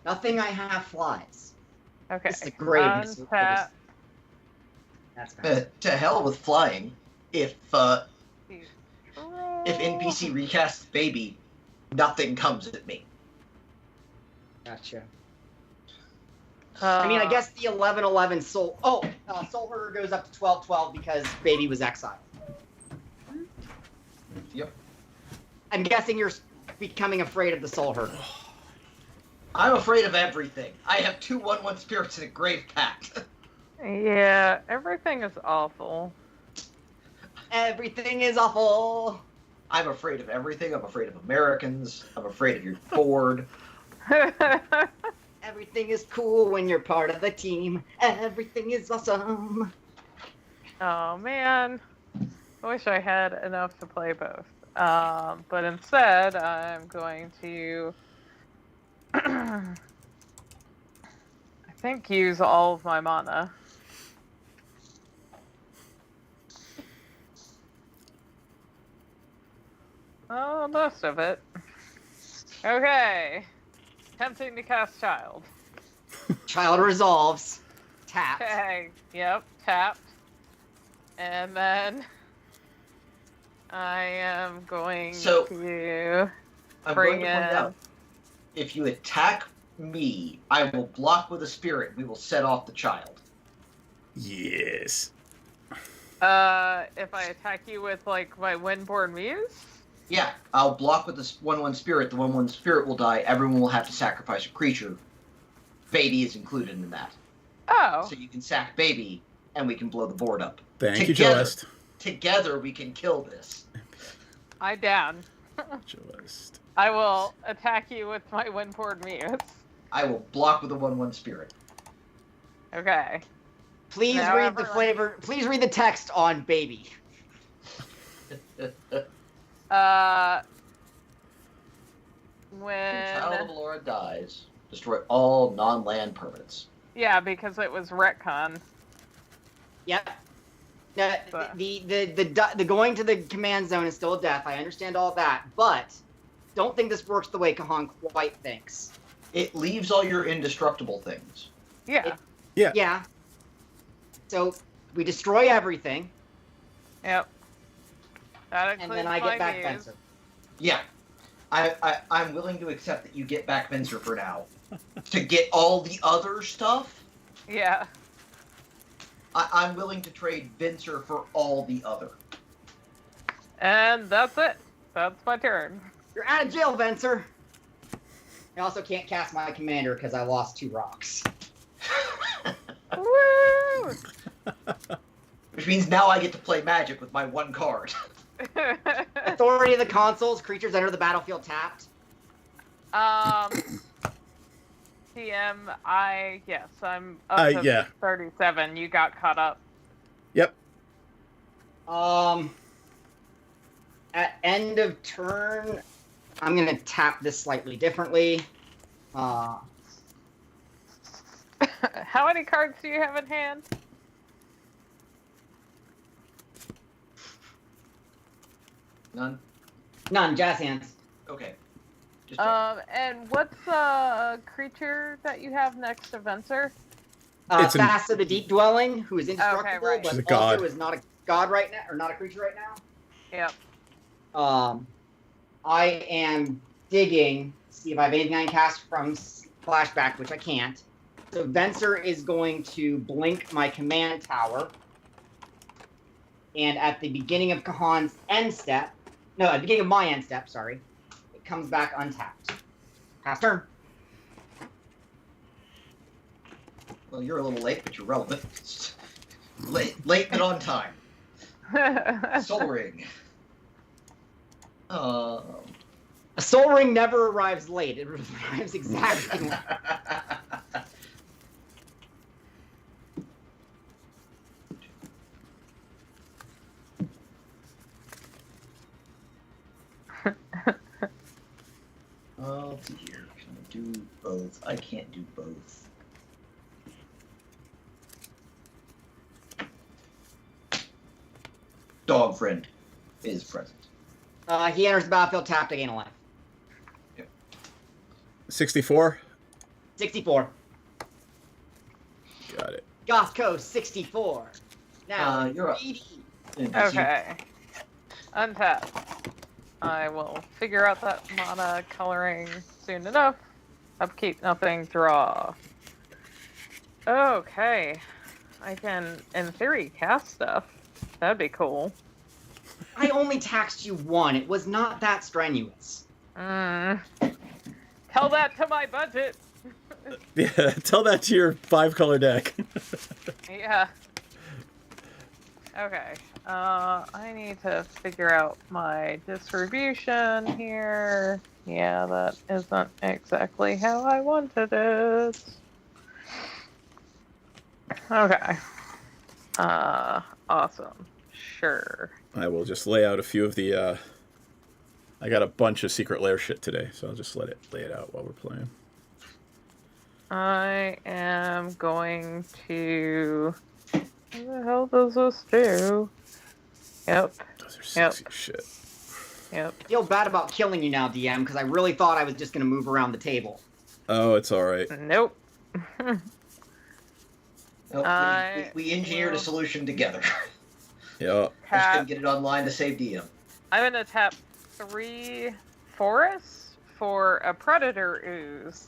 Nothing I have flies. Okay. This is great. Because Untap. that's fast. To hell with flying. If Control. NPC recasts baby, nothing comes at me. Gotcha. I mean, I guess the 11/11 soul. Oh, Soul Herder goes up to 12/12 because baby was exiled. Yep. I'm guessing you're becoming afraid of the Soul Herder. I'm afraid of everything. I have 2 1/1 spirits in a grave pact. Yeah, everything is awful. Everything is awful. I'm afraid of everything. I'm afraid of Americans. I'm afraid of your board. Everything is cool when you're part of the team. Everything is awesome. Oh man, I wish I had enough to play both. But instead, I'm going to, I think, use all of my mana. Oh, most of it. Okay. Attempting to cast Child. Child resolves. Tap. Okay. Yep. Tapped. And then I am going So, to I'm bring going to point in. out, if you attack me, I will block with a spirit. We will set off the child. Yes. If I attack you with like my Windborn Muse. Yeah, I'll block with this 1/1 spirit. The 1/1 spirit will die. Everyone will have to sacrifice a creature. Baby is included in that. Oh. So you can sack baby, and we can blow the board up. Thank you, Joest. Together we can kill this. I down. Joest. I will attack you with my Windborn Muse. I will block with a 1/1 spirit. Okay. Please Now read the everyone- flavor. Please read the text on baby. When Child of Laura dies, destroy all non-land permanents. yeah, because it was retcon. Yep. No, But- the going to the command zone is still a death. I understand all that, but don't think this works the way Kahan quite thinks. It leaves all your indestructible things. Yeah. Yeah. So we destroy everything, Yep. That and includes then I my get back Muse. Fencer. Yeah. I'm willing to accept that you get back Venser for now. To get all the other stuff, Yeah. I'm willing to trade Venser for all the other. And that's it. That's my turn. You're out of jail, Vencer. I also can't cast my commander because I lost 2 rocks. Woo! Which means now I get to play Magic with my 1 card. Authority of the consoles. Creatures enter the battlefield tapped. TM, yes, I'm up to Yeah. 37. You got caught up. Yep. At end of turn, I'm gonna tap this slightly differently. How many cards do you have in hand? None? None, jazz hands. Okay. Just check. And what's a creature that you have next to Venser? It's Fast of the Deep Dwelling, who is indestructible, right. She's a but god. also is not a god right now, or not a creature right now. Yep. I am digging, see if I have anything I can cast from Flashback, which I can't. So Venser is going to blink my command tower. And at the beginning of Kahan's end step, no, at the beginning of my end step, sorry, it comes back untapped. Pass turn. Well, you're a little late, but you're relevant. Late but on time. Soul Ring. A Soul Ring never arrives late. It arrives exactly when. Let's see here. Can I do both? I can't do both. dog friend is present. He enters the battlefield tapped to gain a life. 64. 64. Got it. Gothco 64. Now You're up. ED. Okay. Untap. I will figure out that mana coloring soon enough. Upkeep, nothing, draw. Okay. I can, in theory, cast stuff. That'd be cool. I only taxed you one. It was not that strenuous. Tell that to my budget. Yeah, tell that to your 5-color deck. Yeah. Okay. I need to figure out my distribution here. Yeah, that isn't exactly how I wanted it. Okay. Awesome. Sure. I will just lay out a few of the, I got a bunch of secret lair shit today, so I'll just lay it out while we're playing. I am going to... What the hell does this do? Yep. Those are sexy shit. Yep. I feel bad about killing you now, DM, because I really thought I was just going to move around the table. Oh, it's alright. Nope. Nope, we engineered a solution together. Yeah. Just couldn't get it online to save DM. I'm gonna tap 3 forests for a predator ooze.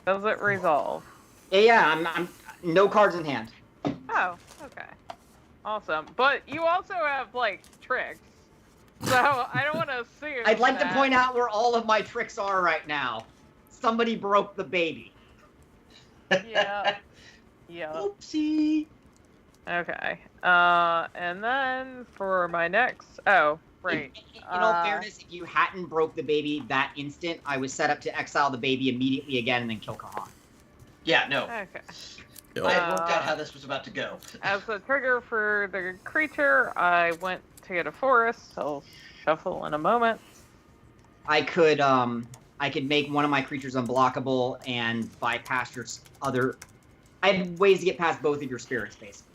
Does it resolve? Yeah, I'm no cards in hand. Oh, okay. Awesome. But you also have, like, tricks. So I don't want to assume I'd like to that- point out where all of my tricks are right now. Somebody broke the baby. Yeah. Yeah. Oopsie. Okay. And then for my next... Oh, right. In all fairness, if you hadn't broke the baby that instant, I was set up to exile the baby immediately again and then kill Kahan. Yeah, no. Okay. Yep. I had worked out how this was about to go. As a trigger for the creature, I went to get a forest. I'll shuffle in a moment. I could make one of my creatures unblockable and bypass your other... I had ways to get past both of your spirits, basically.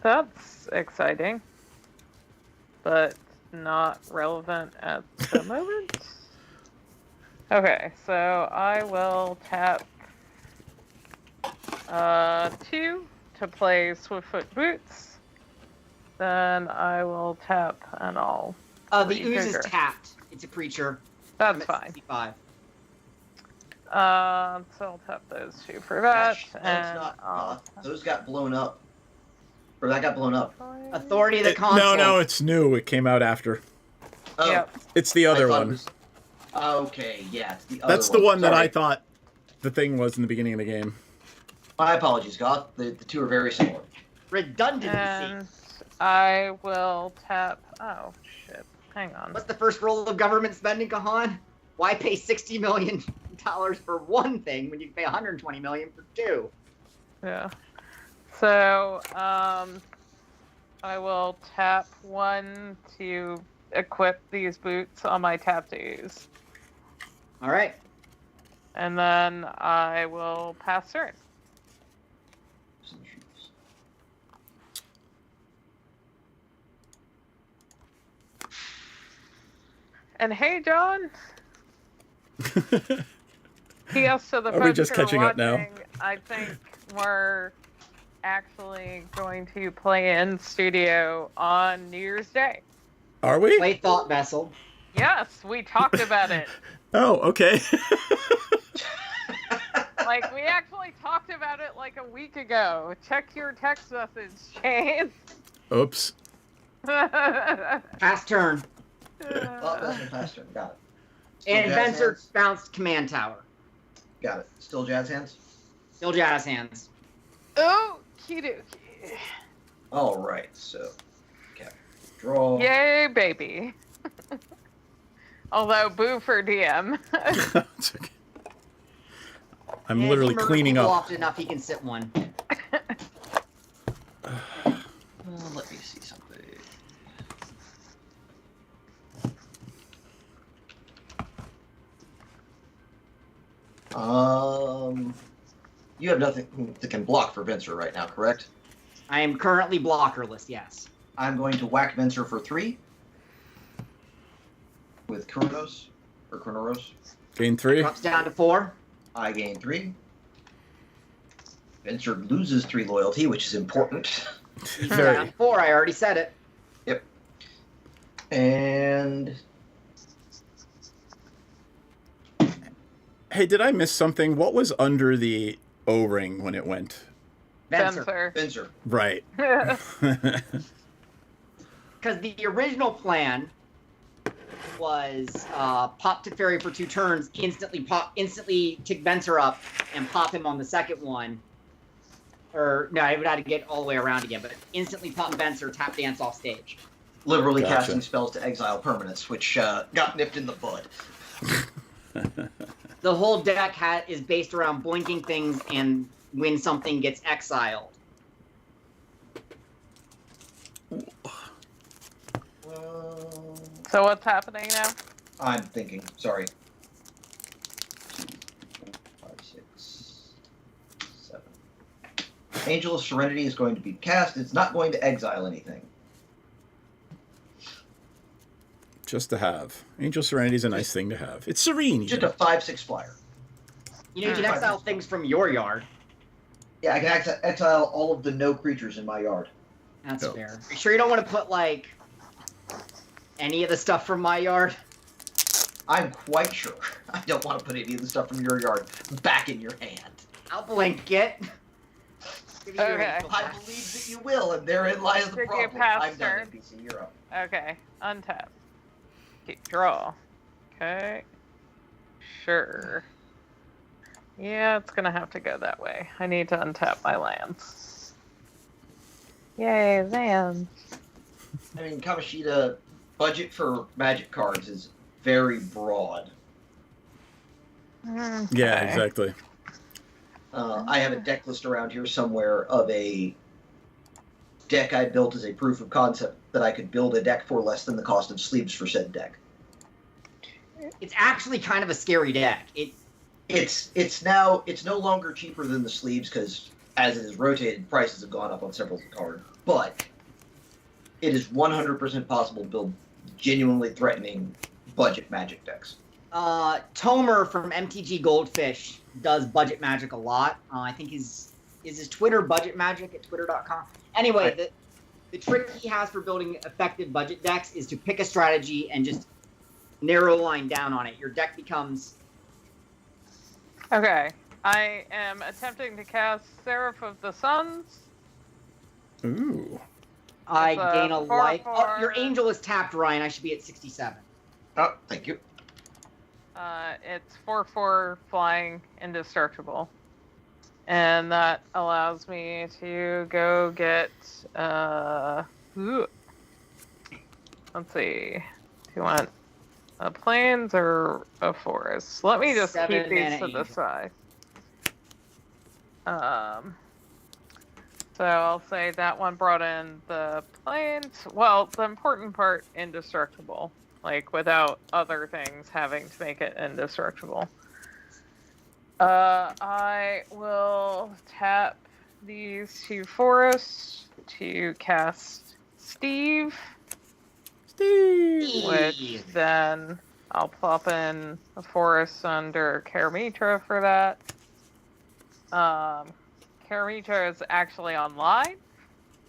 That's exciting. But not relevant at the moment. Okay, so I will tap 2 to play Swiftfoot Boots. Then I will tap and I'll... The ooze is trigger. tapped. It's a creature. That's I'm at fine. 65. So I'll tap those 2 for that. Gosh, no, it's And not. I'll... Those got blown up. Or that got blown up. Authority of the console. No, it's new. It came out after. Oh, Yep. It's the other I thought it one. was- Okay, yeah, it's the other That's the one that I Sorry. thought the thing was in the beginning of the game. My apologies, Goth. The two are very similar. Redundancy. And I will tap... Oh, shit. Hang on. What's the first rule of government spending, Kahan? Why pay $60 million for one thing when you can pay $120 million for 2? Yeah. So, I will tap 1 to equip these boots on my tapped ooze. All right. And then I will pass turn. And hey, John. P.S. to the Are we folks just who are catching up now? watching, I think we're actually going to play in studio on New Year's Day. Are we? Play Thought Vessel. Yes, we talked about it. Oh, okay. Like, we actually talked about it like a week ago. Check your text message chain. Oops. Pass turn. Oh, that's a faster. Got it. Still And jazz Venser hands? bounced command tower. Got it. Still jazz hands? Still jazz hands. Oh, dokie. All right, so. Okay. Draw. Yay, baby. Although, boo for DM. It's okay. I'm Yeah, literally he murders cleaning people up. often enough he can sit one. Let me see something. You have nothing that can block for Venser right now, correct? I am currently blockerless, yes. I'm going to whack Venser for 3 with Kronos, or Kronoros. Gain 3. Drops down to 4. I gain 3. Venser loses 3 loyalty, which is important. He's Very. down to 4, I already said it. Yep. And Hey, did I miss something? What was under the O-ring when it went? Venser. Venser. Right. Because the original plan was pop to fairy for 2 turns, instantly tick Venser up, and pop him on the second one. Or, no, I would have to get all the way around again, but instantly pop Venser, tap dance off stage. Literally Gotcha. casting spells to exile permanents, which got nipped in the bud. The whole deck is based around blinking things and when something gets exiled. So what's happening now? I'm thinking. Sorry. 2, 4, 5, 6, 7. Angel of Serenity is going to be cast. It's not going to exile anything. Just to have. Angel Serenity is a nice thing to have. It's serene. It's just a 5/6 flyer. You know, you can exile things from your yard. Yeah, I can exile all of the no creatures in my yard. That's Oh. fair. Are you sure you don't want to put, like, any of the stuff from my yard? I'm quite sure. I don't want to put any of the stuff from your yard back in your hand. I'll blink it. Give you your Okay. angel I back. believe that you will, and therein lies the Take a problem. pass I'm done, turn. NPC. You're up. Okay, untap. Okay, draw. Okay. Sure. Yeah, it's gonna have to go that way. I need to untap my lands. Yay, lands. I mean, Kamishita, budget for magic cards is very broad. Yeah, Okay. exactly. I have a deck list around here somewhere of a deck I built as a proof of concept that I could build a deck for less than the cost of sleeves for said deck. It's actually kind of a scary deck. It's no longer cheaper than the sleeves because as it is rotated, prices have gone up on several cards. But it is 100% possible to build genuinely threatening budget magic decks. Tomer from MTG Goldfish does budget magic a lot. I think his Twitter budget magic at twitter.com. Anyway, Right. the trick he has for building effective budget decks is to pick a strategy and just narrow line down on it. Your deck becomes Okay. I am attempting to cast Seraph of the Suns. Ooh. I It's a gain a life. Oh, 4/4. your angel is tapped, Ryan. I should be at 67. Oh, thank you. It's 4/4 flying indestructible. And that allows me to go get ooh. Let's see. Do you want a plains or a forest? Let me just 7 keep these mana to the angel. side. So I'll say that one brought in the plains. Well, the important part, indestructible. Like, without other things having to make it indestructible. I will tap these 2 forests to cast Steve, which then I'll plop in a forest under Karamitra for that. Karamitra is actually online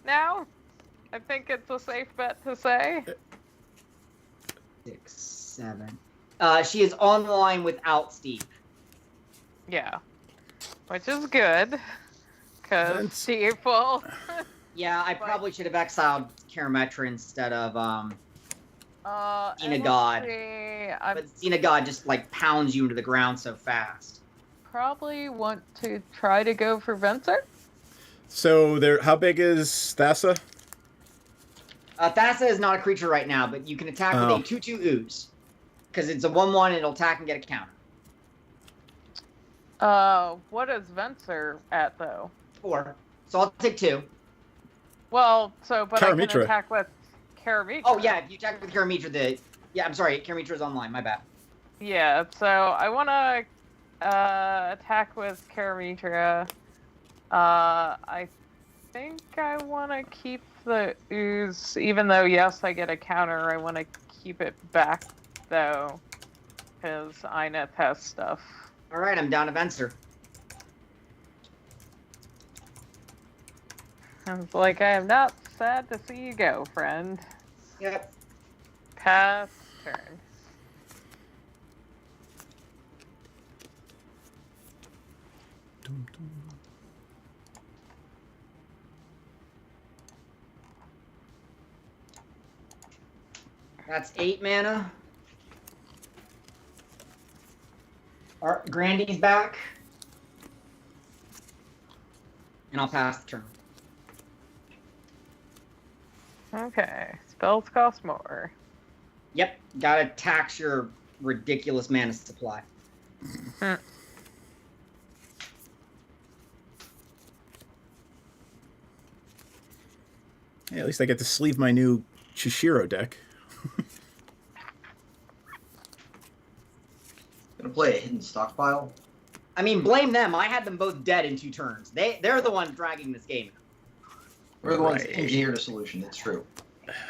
now. I think it's a safe bet to say. 6, 7. She is online without Steve. Yeah. Which is good. Because That's- Steve will... Yeah, I probably should have exiled Karametra instead of and Xena let's God. see, I but Xena God just like pounds you into the ground so fast. probably want to try to go for Venser. So there, how big is Thassa? Thassa is not a creature right now, but you can attack with Oh. a 2/2 ooze. Because it's a 1/1 and it'll attack and get a counter. What is Venser at, though? 4. So I'll take 2. Well, so, but I can Karamitra. attack with Karamitra. Oh yeah, if you attack with Karamitra, I'm sorry, Karamitra is online, my bad. Yeah, so I want to attack with Karamitra. I think I want to keep the ooze, even though, yes, I get a counter. I want to keep it back, though, because Ineth has stuff. All right, I'm down to Venser. I was like, I am not sad to see you go, friend. Yep. Pass turn. Dum, dum. That's 8 mana. Grandy's back. And I'll pass the turn. Okay, spells cost more. Yep, gotta tax your ridiculous mana supply. Hmm. Yeah, at least I get to sleeve my new Chishiro deck. Gonna play a hidden stockpile. I mean, blame them. I had them both dead in 2 turns. They're the ones dragging this game. We're the ones that Right. engineered a solution. It's true.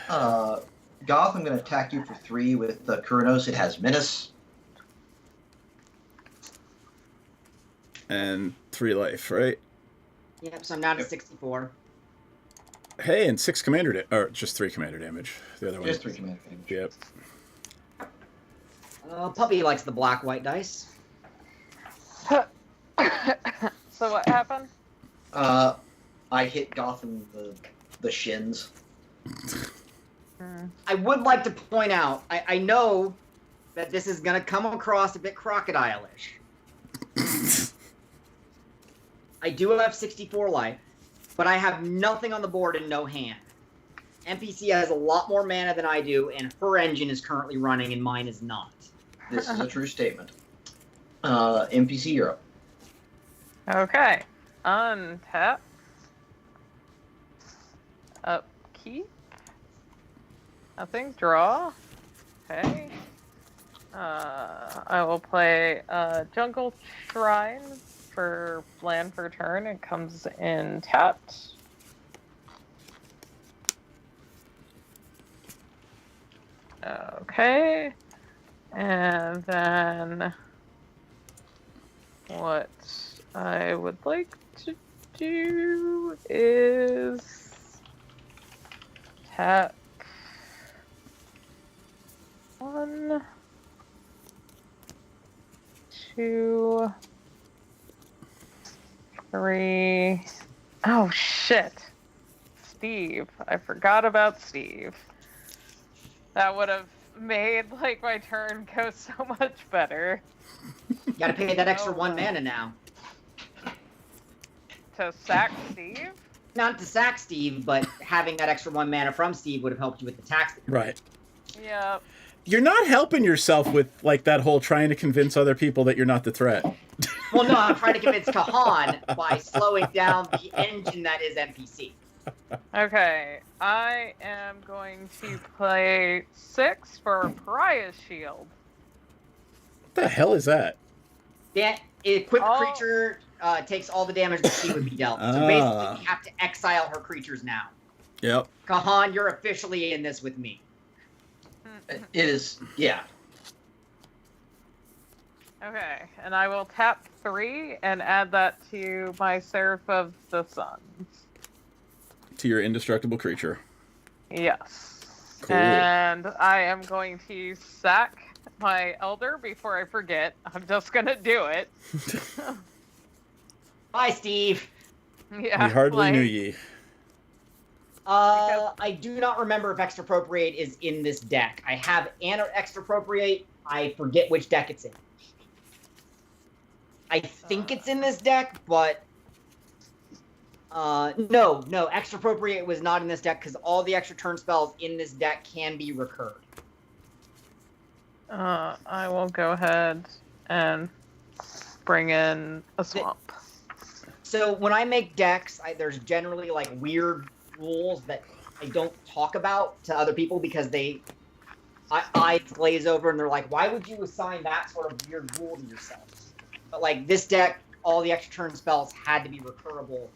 Goth, I'm going to attack you for 3 with Kurinos. It has Menace. And 3 life, right? Yep, so I'm down to 64. Hey, and 6 commander or just 3 commander damage. The other one. Just 3 commander damage. Yep. Puppy likes the black-white dice. So what happened? I hit Goth in the shins. I would like to point out, I know that this is going to come across a bit crocodile-ish. I do have 64 life, but I have nothing on the board and no hand. NPC has a lot more mana than I do, and her engine is currently running and mine is not. This is a true statement. NPC, you're up. Okay. Untap. Upkeep. Nothing. Draw. Okay. I will play Jungle Shrine for land for turn. It comes in tapped. Okay. And then what I would like to do is tap 1, 2, 3. Oh shit. Steve. I forgot about Steve. That would have made like my turn go so much better. You gotta pay that extra Oh, 1 wow. mana now. To sack Steve? Not to sack Steve, but having that extra 1 mana from Steve would have helped you with the tax. Right. Yep. You're not helping yourself with like that whole trying to convince other people that you're not the threat. Well, no, I'm trying to convince Kahan by slowing down the engine that is NPC. Okay, I am going to play 6 for Pariah's Shield. What the hell is that? That equipped Oh. creature takes all the damage that she would be dealt. So Ah. basically, we have to exile her creatures now. Yep. Kahan, you're officially in this with me. It is, yeah. Okay, and I will tap 3 and add that to my Seraph of the Suns. To your indestructible creature. Yes. Cool. And I am going to sack my Elder before I forget. I'm just gonna do it. Bye, Steve. Yeah. We hardly like, knew ye. I do not remember if Expropriate is in this deck. I have an Expropriate. I forget which deck it's in. I think it's in this deck, but no, Expropriate was not in this deck because all the extra turn spells in this deck can be recurred. I will go ahead and bring in a swamp. So when I make decks, there's generally like weird rules that I don't talk about to other people because eyes glaze over and they're like, why would you assign that sort of weird rule to yourself? But like this deck, all the extra turn spells had to be recurable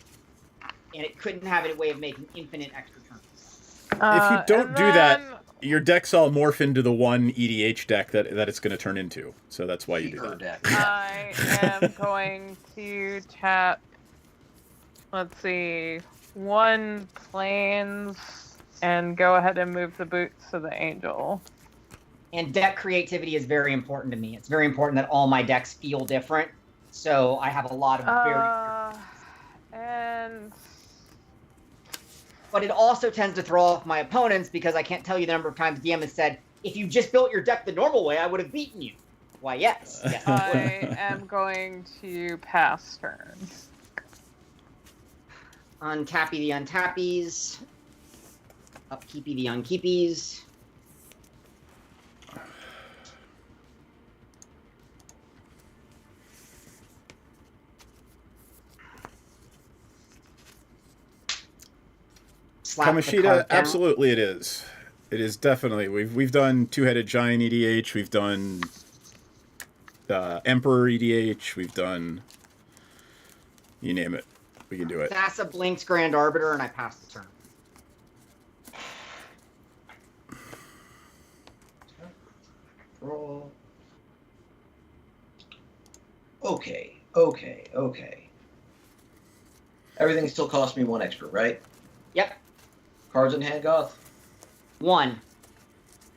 and it couldn't have a way of making infinite extra turns. If you don't and do that, then- your decks all morph into the one EDH deck that it's going to turn into. So that's why you do Cheaper that. deck. I am going to tap, let's see, 1 planes and go ahead and move the boots to the angel. And deck creativity is very important to me. It's very important that all my decks feel different. So I have a lot of And But it also tends to throw off my opponents because I can't tell you the number of times DM has said, if you just built your deck the normal way, I would have beaten you. Why, yes. Yes, I would. I am going to pass turn. Untappy the untappies. Upkeepy the unkeepies. Slap the Kamoshida, card down. absolutely it is. It is definitely. We've done two-headed giant EDH. We've done Emperor EDH. We've done, you name it. We can do it. Thassa blinks Grand Arbiter, and I pass the turn. Roll. Okay. Everything still costs me 1 extra, right? Yep. Cards in hand, Goth? 1.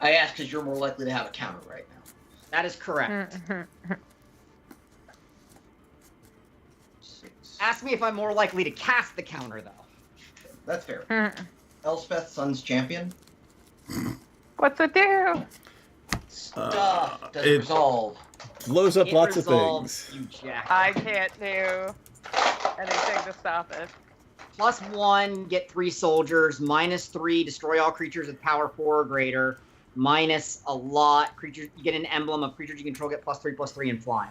I ask because you're more likely to have a counter right now. That is correct. 6. Ask me if I'm more likely to cast the counter, though. That's fair. Elspeth, Sun's Champion. What's it do? Stuff doesn't it- resolve. Blows up It lots of resolves, things. You jack. I can't do anything to stop it. +1, get 3 soldiers. -3, destroy all creatures with power 4 or greater. Minus a lot. Creatures, you get an emblem of creatures you control get +3/+3 in flying.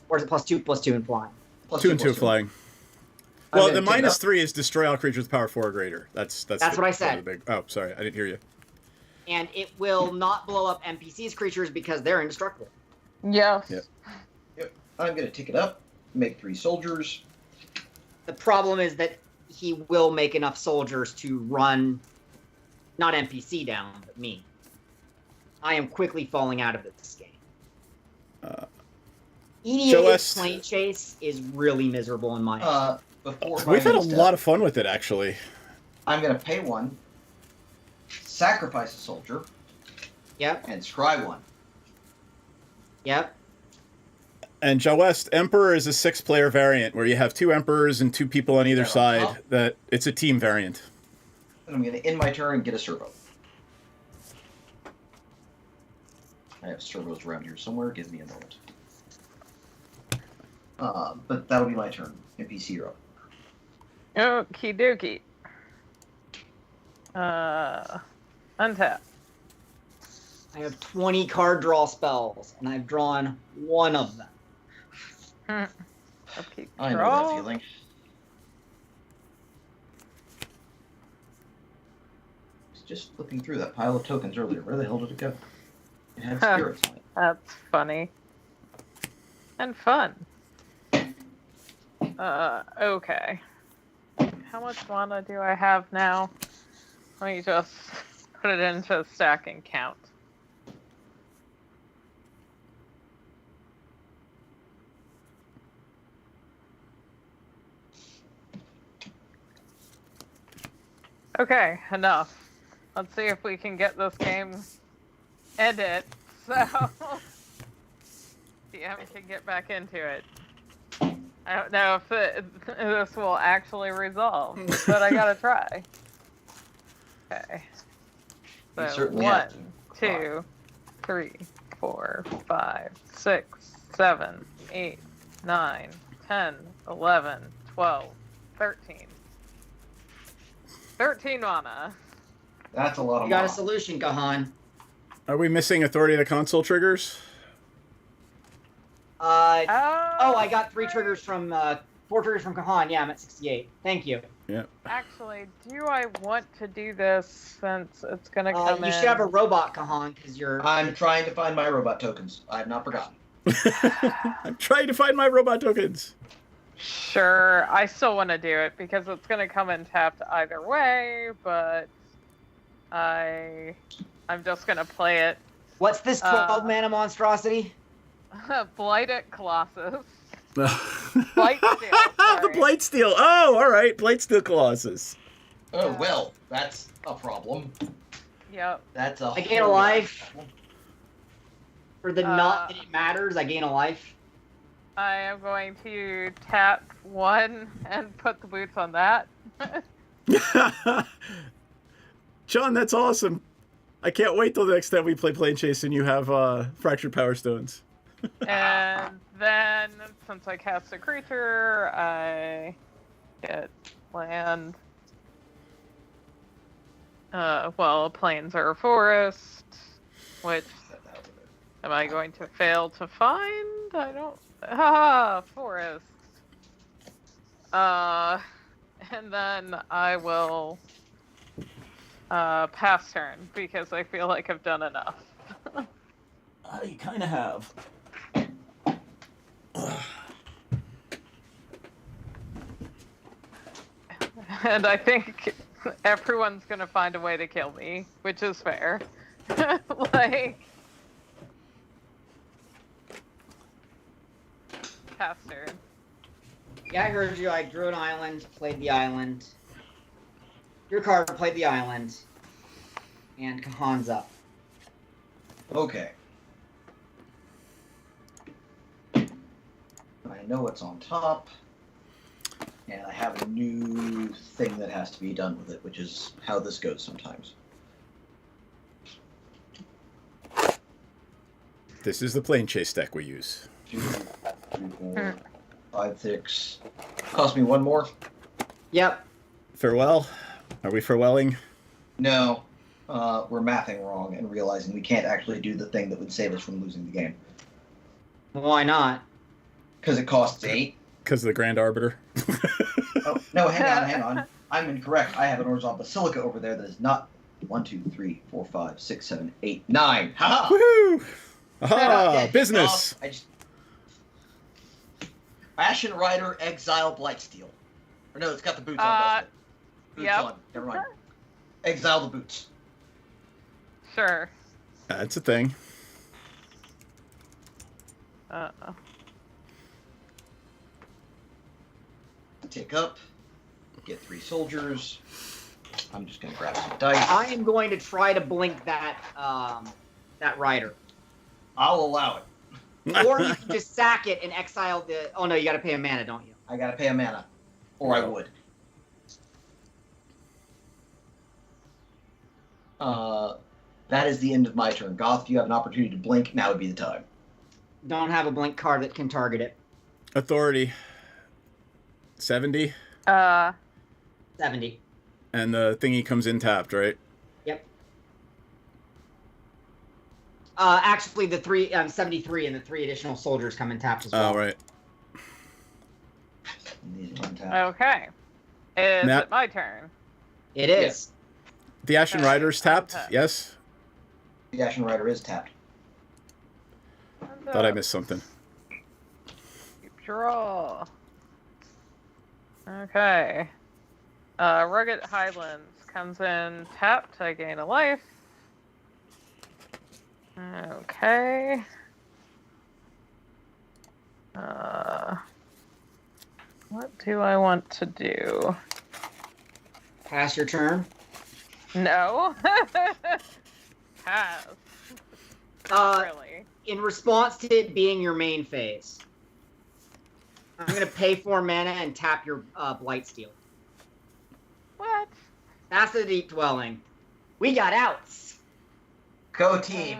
Or is it +2/+2 in flying? Plus 2 and 2 plus flying. I'm Well, gonna the take it up. -3 is destroy all creatures with power 4 or greater. That's what I said. the big. Oh, sorry, I didn't hear you. And it will not blow up NPCs creatures because they're indestructible. Yes. Yep. I'm going to take it up, make 3 soldiers. The problem is that he will make enough soldiers to run, not NPC down, but me. I am quickly falling out of this game. EDH Joest- Plane Chase is really miserable in my opinion. Before We've had a step, lot of fun with it, actually. I'm going to pay 1, sacrifice a soldier, Yep, and scry 1. yep. And Joest, Emperor is a 6-player variant where you have 2 Emperors and 2 people on either Yeah, side. well. That it's a team variant. And I'm going to end my turn and get a servo. I have servos around here somewhere. Give me a moment. But that'll be my turn. NPC, you're up. Okie dokie. Untap. I have 20 card draw spells, and I've drawn 1 of them. Upkeep I know draw. that feeling. I was just flipping through that pile of tokens earlier. Where the hell did it go? It had spirits on it. That's funny. And fun. Okay. How much mana do I have now? Let me just put it into a stack and count. Okay, enough. Let's see if we can get this game ended. So, DM can get back into it. I don't know if this will actually resolve, but I gotta try. Okay. You So certainly 1, have to. 2, 3, 4, 5, 6, 7, 8, 9, 10, 11, 12, 13. 13 mana. That's a lot of You got a mana. solution, Gahan. Are we missing Authority of the Console triggers? I got 3 triggers from 4 triggers from Kahan. Yeah, I'm at 68. Thank you. Yeah. Actually, do I want to do this since it's gonna come in? You should have a robot, Kahan, because you're. I'm trying to find my robot tokens. I have not forgotten. I'm trying to find my robot tokens. Sure, I still want to do it because it's going to come in tapped either way, but I'm just going to play it. What's this 12 mana monstrosity? Blighted Colossus. The Blightsteel. Blightsteel. Oh, all right. Blightsteel Colossus. Oh, well, that's a problem. Yep. That's a I gain a whole life. problem. For the not that it matters, I gain a life. I am going to tap 1 and put the boots on that. John, that's awesome. I can't wait till the next time we play Plane Chase and you have Fractured Power Stones. And then, since I cast a creature, I get land. Plains or a forest, which am I going to fail to find? I don't. Forest. And then I will pass turn because I feel like I've done enough. You kind of have. And I think everyone's gonna find a way to kill me, which is fair. Like, pass turn. Yeah, I heard you. I drew an island, played the island. Your card played the island. And Kahan's up. Okay. I know what's on top. And I have a new thing that has to be done with it, which is how this goes sometimes. This is the Plane Chase deck we use. 2, 3, 4, 5, 6. Cost me 1 more? Yep. Farewell? Are we farewelling? No. We're mathing wrong and realizing we can't actually do the thing that would save us from losing the game. Why not? Because it costs 8. Because of the Grand Arbiter. Oh, no, hang on. I'm incorrect. I have an Orzhov Basilica over there that is not 1, 2, 3, 4, 5, 6, 7, 8, 9. Ha! Woohoo! Aha! Okay, Business! Ashen Rider, Exile, Blightsteel. Or no, it's got the boots on, doesn't it? Boots yep. on. Never mind. Exile the boots. Sure. That's a thing. Take up. Get 3 soldiers. I'm just going to grab some dice. I am going to try to blink that that rider. I'll allow it. Or you can just sack it and exile the... Oh no, you gotta pay a mana, don't you? I got to pay a mana. Or I would. That is the end of my turn. Goth, you have an opportunity to blink. Now would be the time. Don't have a blink card that can target it. Authority. 70. 70. And the thingy comes in tapped, right? Yep. Actually, the 73 and the 3 additional soldiers come in tapped as well. Oh, right. These are untapped. Okay. Is Matt? it my turn? It is. The Ashen Okay, Rider's tapped? untapped. Yes? The Ashen Rider is tapped. Thought I missed something. Draw. Okay. Rugged Highlands comes in tapped. I gain a life. Okay. What do I want to do? Pass your turn. No. Pass. Really. In response to it being your main phase, I'm gonna pay 4 mana and tap your Blightsteel. What? That's the Deep Dwelling. We got outs. Go team.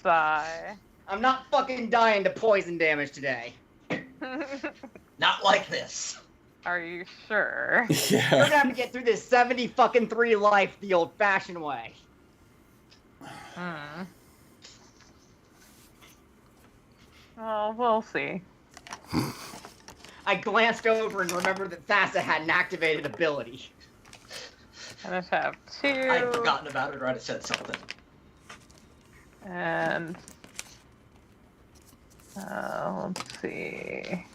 Sigh. I'm not fucking dying to poison damage today. Not like this. Are you sure? We're Yeah. gonna have to get through this 73 life the old-fashioned way. Well, we'll see. I glanced over and remembered that Thassa had an activated ability. And I have 2. I'd forgotten about it or I'd have said something. And let's see.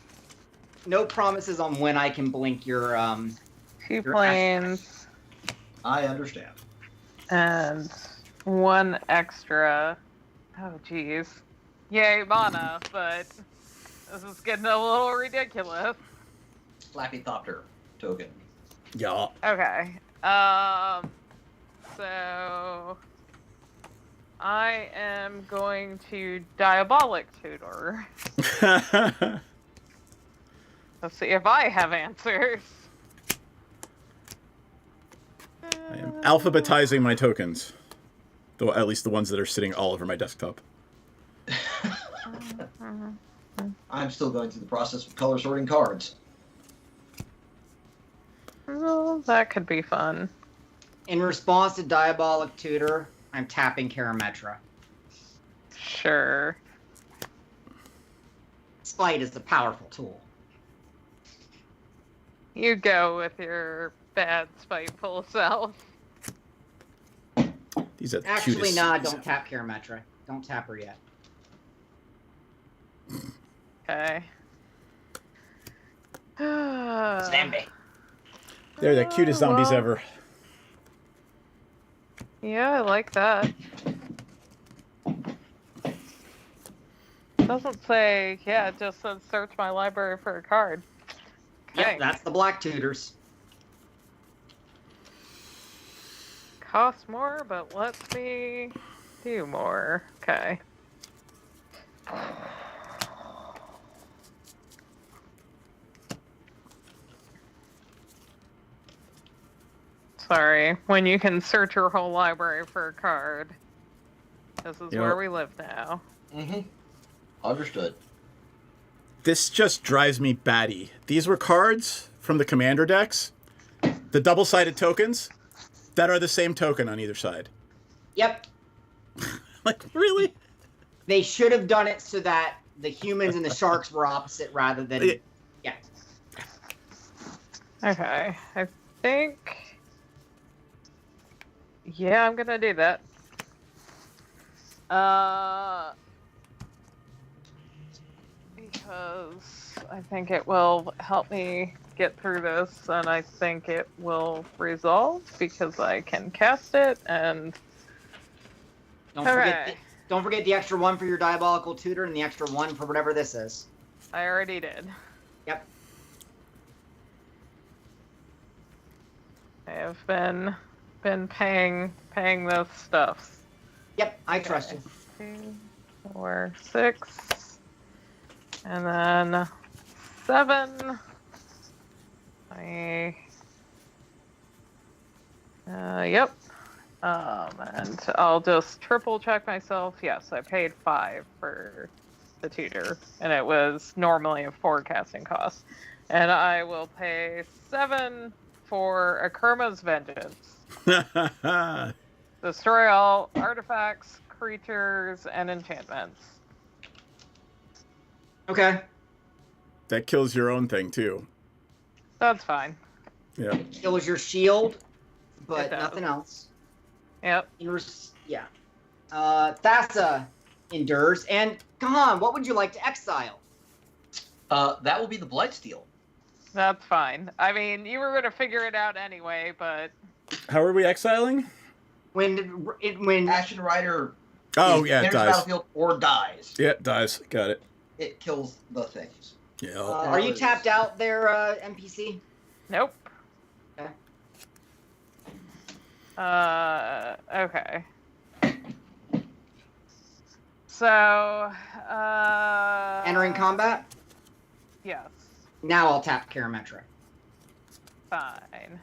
no promises on when I can blink your 2 Your planes I understand. and 1 extra. Oh, geez. Yay, mana, but this is getting a little ridiculous. Flappy-thopter token. Yeah. Okay. So I am going to Diabolic Tutor. Let's see if I have answers. I am alphabetizing my tokens. Though at least the ones that are sitting all over my desktop. I'm still going through the process of color sorting cards. Well, that could be fun. In response to Diabolic Tutor, I'm tapping Karametra. Sure. Spite is a powerful tool. You go with your bad, spiteful self. These are the Actually, cutest nah, cities don't tap Karametra. Don't tap her yet. Okay. Snamby. They're the cutest zombies Well, ever. Yeah, I like that. Doesn't say, yeah, it just says search my library for a card. Yep, Okay. that's the Black Tutors. Costs more, but lets me do more. Okay. Sorry, when you can search your whole library for a card. This is Yep. where we live now. Mm-hmm. Understood. This just drives me batty. These were cards from the commander decks. The double-sided tokens that are the same token on either side. Yep. Like, really? They should have done it so that the humans and the sharks were opposite rather than... Yeah. Yeah. Okay, I think... Yeah, I'm gonna do that. Because I think it will help me get through this, and I think it will resolve because I can cast it, and Don't forget the extra 1 for your Diabolical Tutor and the extra 1 for whatever this is. I already did. Yep. I have been paying this stuff. Yep, I trust you. 2, 4, 6, and then 7. Yep. And I'll just triple check myself. Yes, I paid 5 for the tutor, and it was normally a 4 casting cost. And I will pay 7 for Akurma's Vengeance. Destroy all artifacts, creatures, and enchantments. Okay. That kills your own thing, too. That's fine. Yeah. It was your shield, but It does. nothing else. Yep. Yeah. Thassa endures. And, Kahan, what would you like to exile? That will be the Blightsteel. That's fine. I mean, you were going to figure it out anyway, but... How are we exiling? When Ashen Rider Oh, either yeah, it enters the dies. battlefield or dies. Yeah, it dies. Got it. It kills the things. Yeah. are you tapped out there, NPC? Nope. Okay. Okay. So, Entering combat? Yes. Now I'll tap Karametra. Fine.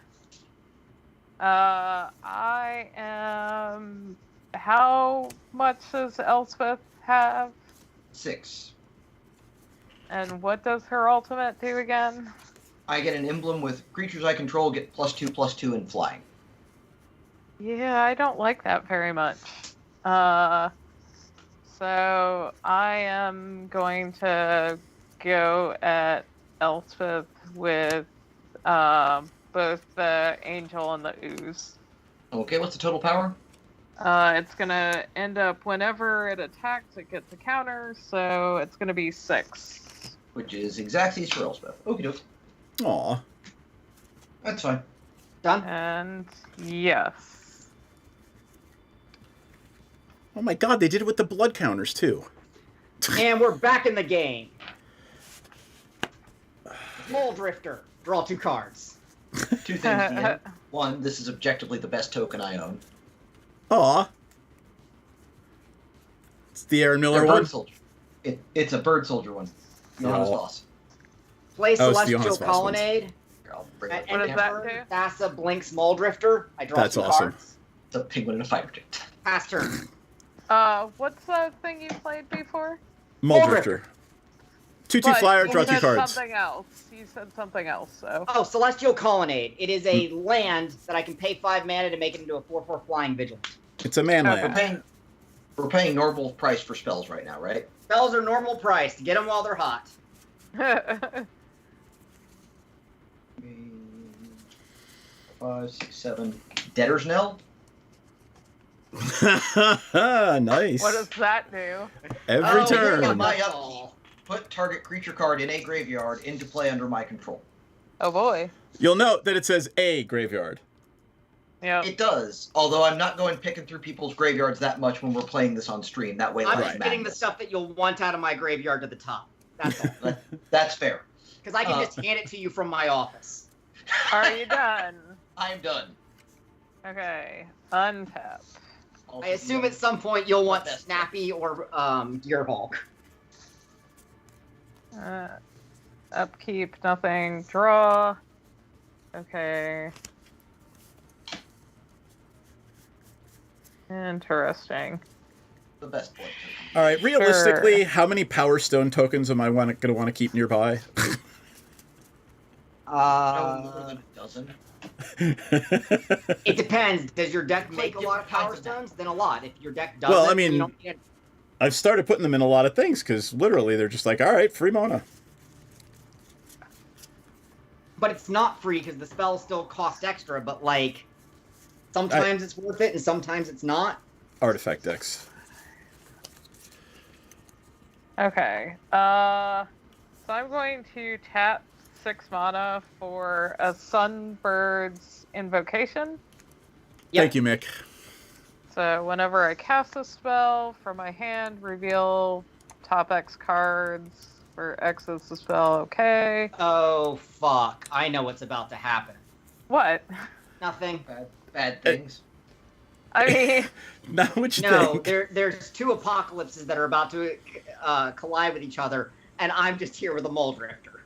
I am... How much does Elspeth have? 6. And what does her ultimate do again? I get an emblem with creatures I control get +2/+2 in flying. Yeah, I don't like that very much. So I am going to go at Elspeth with both the Angel and the Ooze. Okay, what's the total power? It's gonna end up whenever it attacks, it gets a counter, so it's gonna be 6. which is Xaxes for Elspeth. Okie doke. Aw. That's fine. Done. And yes. Oh my god, they did it with the blood counters too. And we're back in the game. Mole Drifter. Draw 2 cards. 2 things, DM. 1, this is objectively the best token I own. Aw. It's the Aaron Miller They're one. Bird Soldier. It's a Bird Soldier one. Johannes Yeah. Voss. Play Oh, it's the Celestial Johannes Voss Colonnade. Here, I'll bring At it What end does of that turn, do? Thassa blinks Mole Drifter. I draw That's 2 awesome. cards. It's a penguin and a fighter jet. Pass turn. What's the thing you played before? Mole Mole Drifter. 2/2 But flyer, you draw 2 said cards. something else. You said something else, so. Oh, Celestial Colonnade. It is a land that I can pay 5 mana to make it into a 4/4 flying vigilance. It's a man Okay. land. We're paying normal price for spells right now, right? Spells are normal price. Get them while they're hot. 5, 6, 7. Debtor's Knell? Nice. What does that do? Every Oh, turn. yeah, My that's upkeep. all. Put target creature card in a graveyard into play under my control. Oh boy. You'll note that it says a graveyard. Yep. It does, although I'm not going picking through people's graveyards that much when we're playing this on stream. That way, I'm less just getting the madness. stuff that you'll want out of my graveyard to the top. That's all. That's fair. Because I can just hand it to you from my office. Are you done? I'm done. Okay. Untap. Also, I assume at some point you'll want Best. Snappy or Gearhulk. Upkeep, nothing. Draw. Okay. Interesting. the best blood token. All right, realistically, how many Power Stone tokens am I going to want to keep nearby? No more than a dozen. It depends. Does your deck Play make a lot of different power kinds of stones? Then a lot. If your deck doesn't, Well, I mean- you don't need I've started putting them in a lot of things because literally they're just like, all right, free mana. but it's not free because the spells still cost extra. But like, sometimes it's worth it and sometimes it's not. Artifact decks. Okay. So I'm going to tap 6 mana for a Sunbird's Invocation. Yep. Thank you, Mick. So whenever I cast a spell from my hand, reveal top X cards. For X is the spell, okay. Oh fuck! I know what's about to happen. What? Nothing. Bad things. I mean, Not what you No, think. there's two apocalypses that are about to collide with each other, and I'm just here with a mole drifter.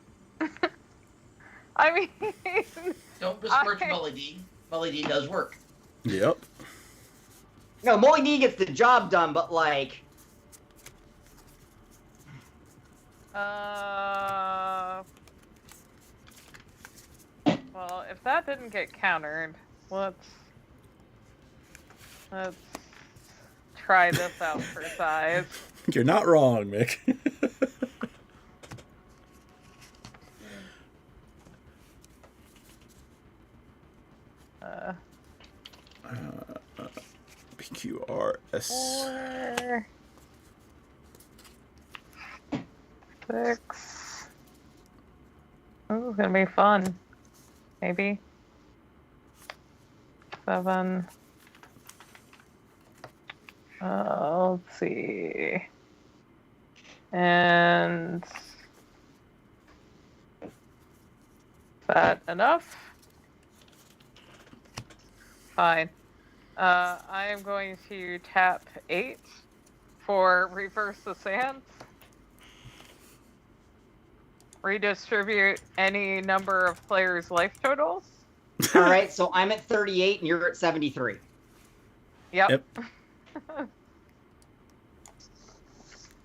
I mean, Don't besmirch I- Melody. Melody does work. Yep. No, Molly D gets the job done, but like, well, if that didn't get countered, let's try this out for size. You're not wrong, Mick. PQRS. 4, 6. Ooh, gonna be fun. Maybe. 7. Let's see. And is that enough? Fine. I am going to tap 8 for Reverse the Sands. Redistribute any number of players' life totals. all right. So I'm at 38 and you're at 73. Yep.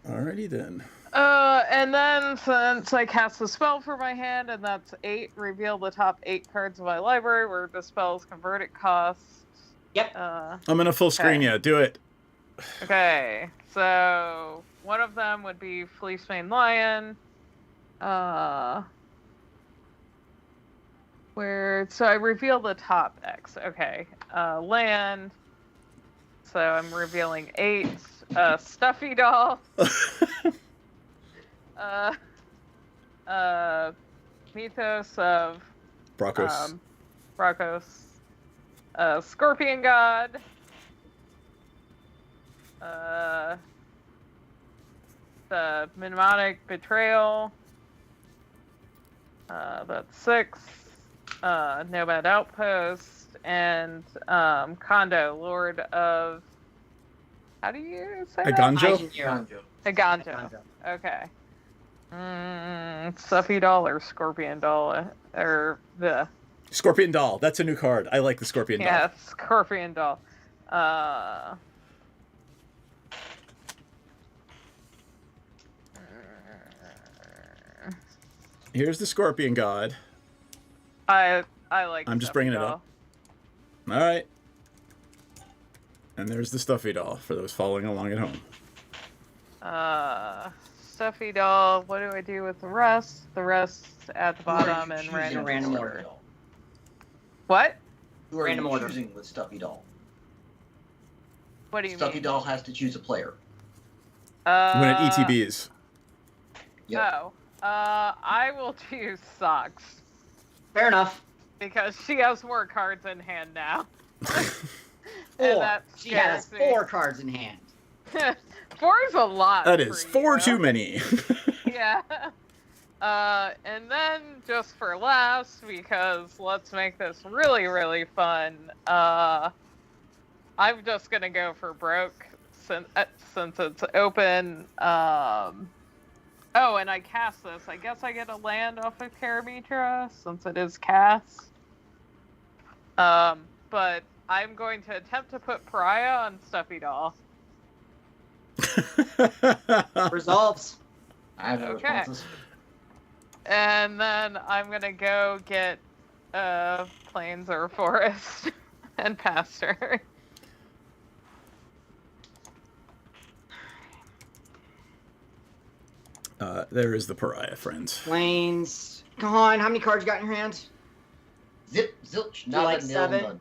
Alrighty then. And then since I cast a spell for my hand, and that's 8, reveal the top 8 cards of my library where the spell's converted cost. Yep. I'm in a full screen, Okay. yeah. Do it. Okay, so one of them would be Fleecemane Lion. So I reveal the top X. Okay. Land. So I'm revealing 8. Stuffy Doll. Mythos of Bracos. Brakos, Scorpion God, the Mnemonic Betrayal, that's 6, Nomad Outpost, and Kondo, Lord of... How do you say that? Aganjo? Aganjo. Okay. Stuffy Doll or Scorpion Doll, or the... Scorpion Doll. That's a new card. I like the Scorpion Doll. Yeah, Scorpion Doll. Here's the Scorpion God. I like. I'm just Stuffy bringing it Doll. up. All right. And there's the Stuffy Doll for those following along at home. Stuffy Doll. What do I do with the rest? The rest at the bottom and Choosing random Stuffy order. Doll. What? Who are Random you order. choosing with Stuffy Doll? What do you Stuffy mean? Doll has to choose a player. When it ETBs. Yep. Oh. I will choose Socks Fair enough. because she has more cards in hand now. And 4. that She has scares me. 4 cards in hand. 4 is a lot. That is for 4 you. too many. Yeah. And then just for laughs, because let's make this really, really fun. I'm just gonna go for broke since it's open. Oh, and I cast this. I guess I get a land off of Karamitra since it is cast. But I'm going to attempt to put Pariah on Stuffy Doll. Resolves. I have no Okay. responses. And then I'm gonna go get plains or forest and pasture. There is the Pariah, friends. Plains. Come on, how many cards you got in your hand? Zip, zilch, you nada, like nil, 7? none.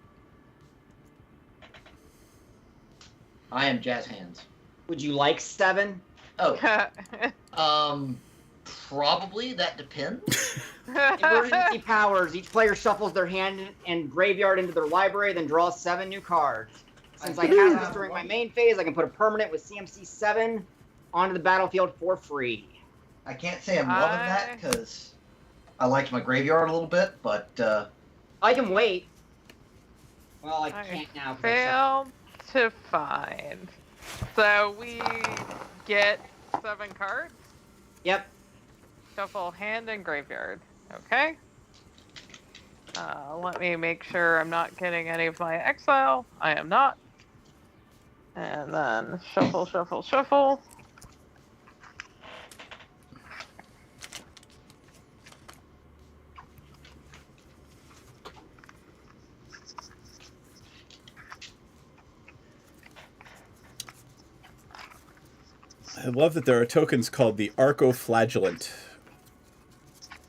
I am Jazz Hands. Would you like 7? Oh, probably. That depends. Emergency powers. Each player shuffles their hand and graveyard into their library, then draws 7 new cards. Since I cast this during my main phase, I can put a permanent with CMC 7 onto the battlefield for free. I can't say I'm loving that because I liked my graveyard a little bit, but I can wait. Well, I can't now. 'cause I Failed to find. So we get 7 cards. Yep. Shuffle hand and graveyard. Okay. Let me make sure I'm not getting any of my exile. I am not. And then shuffle, shuffle, shuffle. I love that there are tokens called the Arcoflagellant.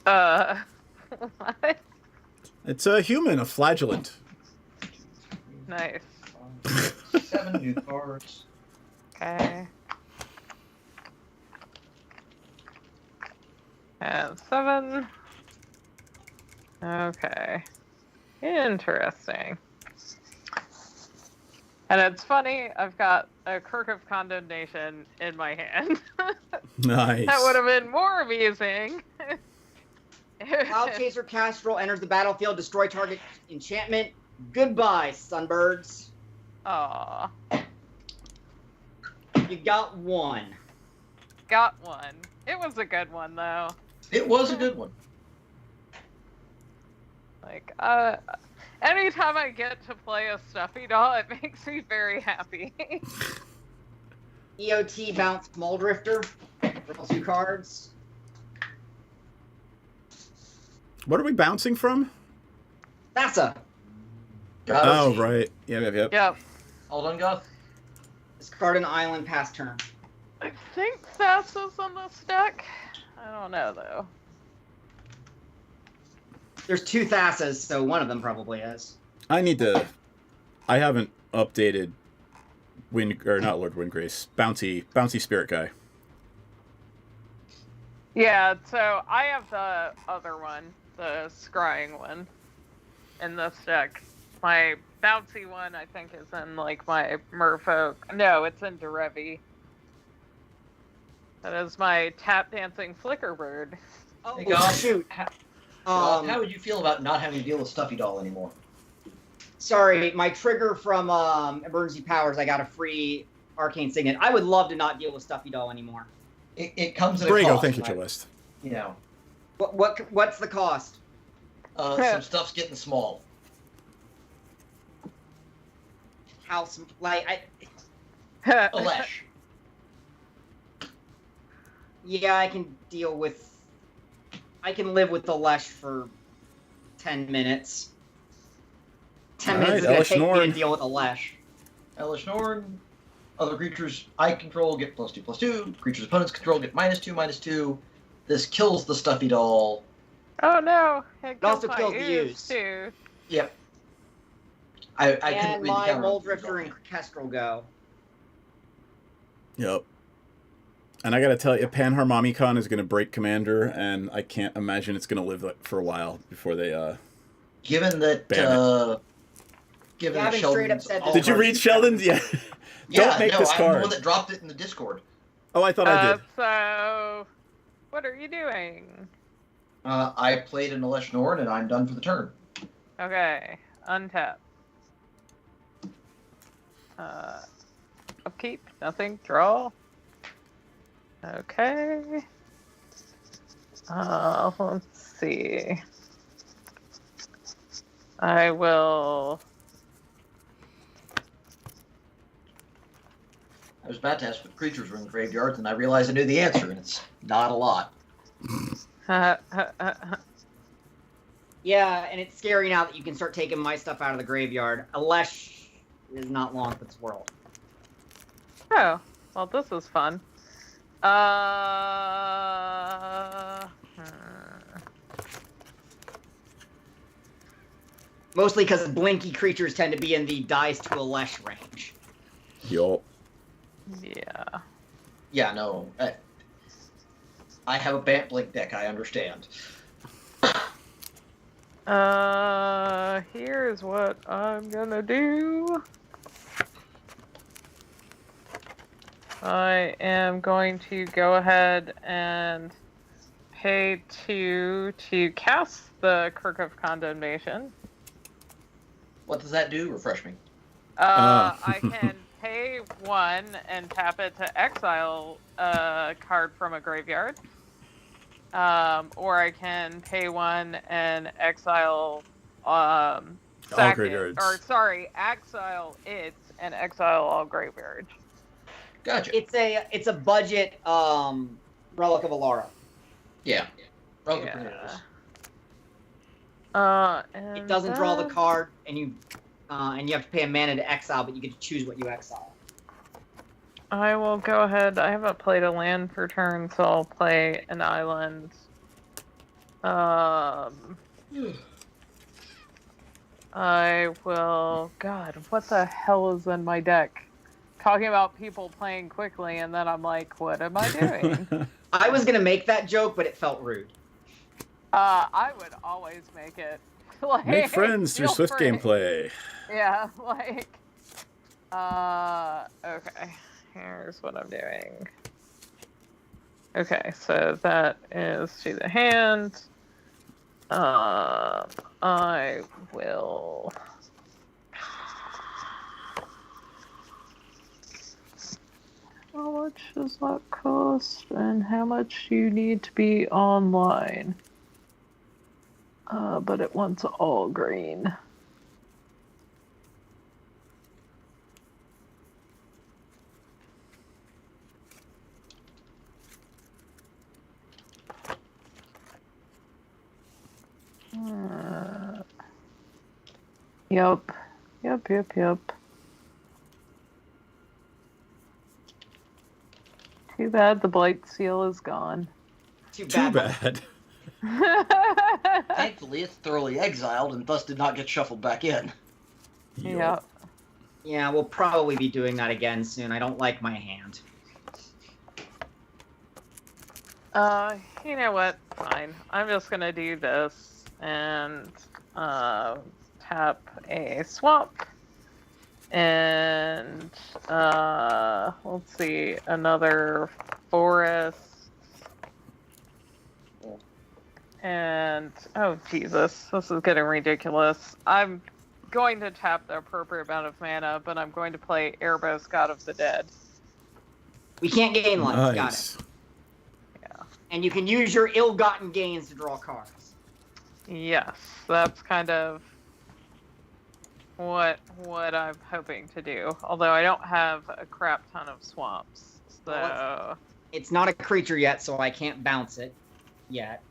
What? It's a human, a flagellant. Nice. 7 new cards. Okay. And 7. Okay. Interesting. And it's funny, I've got a Kirk of Condemnation in my hand. Nice. That would have been more amusing. Cloud Chaser Castrol enters the battlefield, destroy target enchantment. Goodbye, Sunbirds. Aw. You got 1. Got one. It was a good one, though. It was a good one. Like, anytime I get to play a Stuffy Doll, it makes me very happy. EOT Bounce Moldrifter. Draw 2 cards. What are we bouncing from? Thassa. Oh, right. Yep. Yep. Hold on, Goth. Discard an island past turn. I think Thassa's on this deck. I don't know, though. There's 2 Thassas, so one of them probably is. I haven't updated not Lord Windgrace. Bouncy Spirit Guy. Yeah, so I have the other one, the scrying one, in this deck. My bouncy one, I think, is in like my Merfolk. No, it's in Derevi. That is my tap dancing flickerbird. Oh Hey, Goth, shoot! Goth, how would you feel about not having to deal with Stuffy Doll anymore? Sorry, my trigger from Emergency Powers. I got a free Arcane Signet. I would love to not deal with Stuffy Doll anymore. It comes at a Brago, cost. thank you, Celeste. You know, What's the cost? some stuff's getting small. How like A Lesh. Yeah, I can deal with. I can live with the Lesh for 10 minutes. 10 All minutes right, is gonna take me Norn. to deal with a Lesh. Elish Norn. Other creatures I control get +2/+2. Creatures opponents control get -2/-2. This kills the Stuffy Doll. Oh no! It also my kills the ooze, ooze. too. Yep. I couldn't And read the my counter. Mole Drifter and Kestrel go. Yep. And I gotta tell you, Panharmomicon is gonna break Commander, and I can't imagine it's gonna live for a while before they Given that, Ban given Gavin that straight up Sheldon's said all Did you cards- read Sheldon's? Yeah. Yeah, Don't make no, this I'm the card. one that dropped it in the Discord. Oh, I thought I did. So, what are you doing? I played an Elish Norn, and I'm done for the turn. Okay, untap. Upkeep, nothing, draw. Okay. Let's see. I will. I was about to ask what creatures were in the graveyards, and I realized I knew the answer, and it's not a lot. Yeah, and it's scary now that you can start taking my stuff out of the graveyard. A Lesh is not long for this world. Oh, well, this is fun. Mostly because blinky creatures tend to be in the dies to a Lesh range. Yup. Yeah. Yeah, no. I have a Bant Blink deck, I understand. Here's what I'm gonna do. I am going to go ahead and pay 2 to cast the Kirk of Condemnation. What does that do? Refresh me. I can pay 1 and tap it to exile a card from a graveyard. Or I can pay 1 and exile sack graveyards. it, or sorry, exile it and exile all graveyards. Gotcha. It's a budget Relic of Alara. Yeah. Relic of Yeah. Pernicious. And It doesn't draw the then card, and you have to pay a mana to exile, but you get to choose what you exile. I will go ahead. I haven't played a land for turn, so I'll play an island. I will. God, what the hell is in my deck? Talking about people playing quickly, and then I'm like, what am I doing? I was gonna make that joke, but it felt rude. I would always make it. Like, Make friends through feel Swift free. gameplay. Yeah, like. Okay. Here's what I'm doing. Okay, so that is to the hand. I will. How much does that cost, and how much do you need to be online? But it wants all green. Yep. Too bad the blight seal is gone. Too Too bad. bad. Thankfully, it's thoroughly exiled and thus did not get shuffled back in. Yep. Yeah, we'll probably be doing that again soon. I don't like my hand. You know what? Fine. I'm just gonna do this and tap a swamp. And let's see, another forest. And oh Jesus, this is getting ridiculous. I'm going to tap the appropriate amount of mana, but I'm going to play Erebos, God of the Dead. We can't gain life. Got it. Nice. Yeah. And you can use your ill-gotten gains to draw cards. Yes, that's kind of what I'm hoping to do. Although I don't have a crap ton of swamps, so Well, it's not a creature yet, so I can't bounce it yet.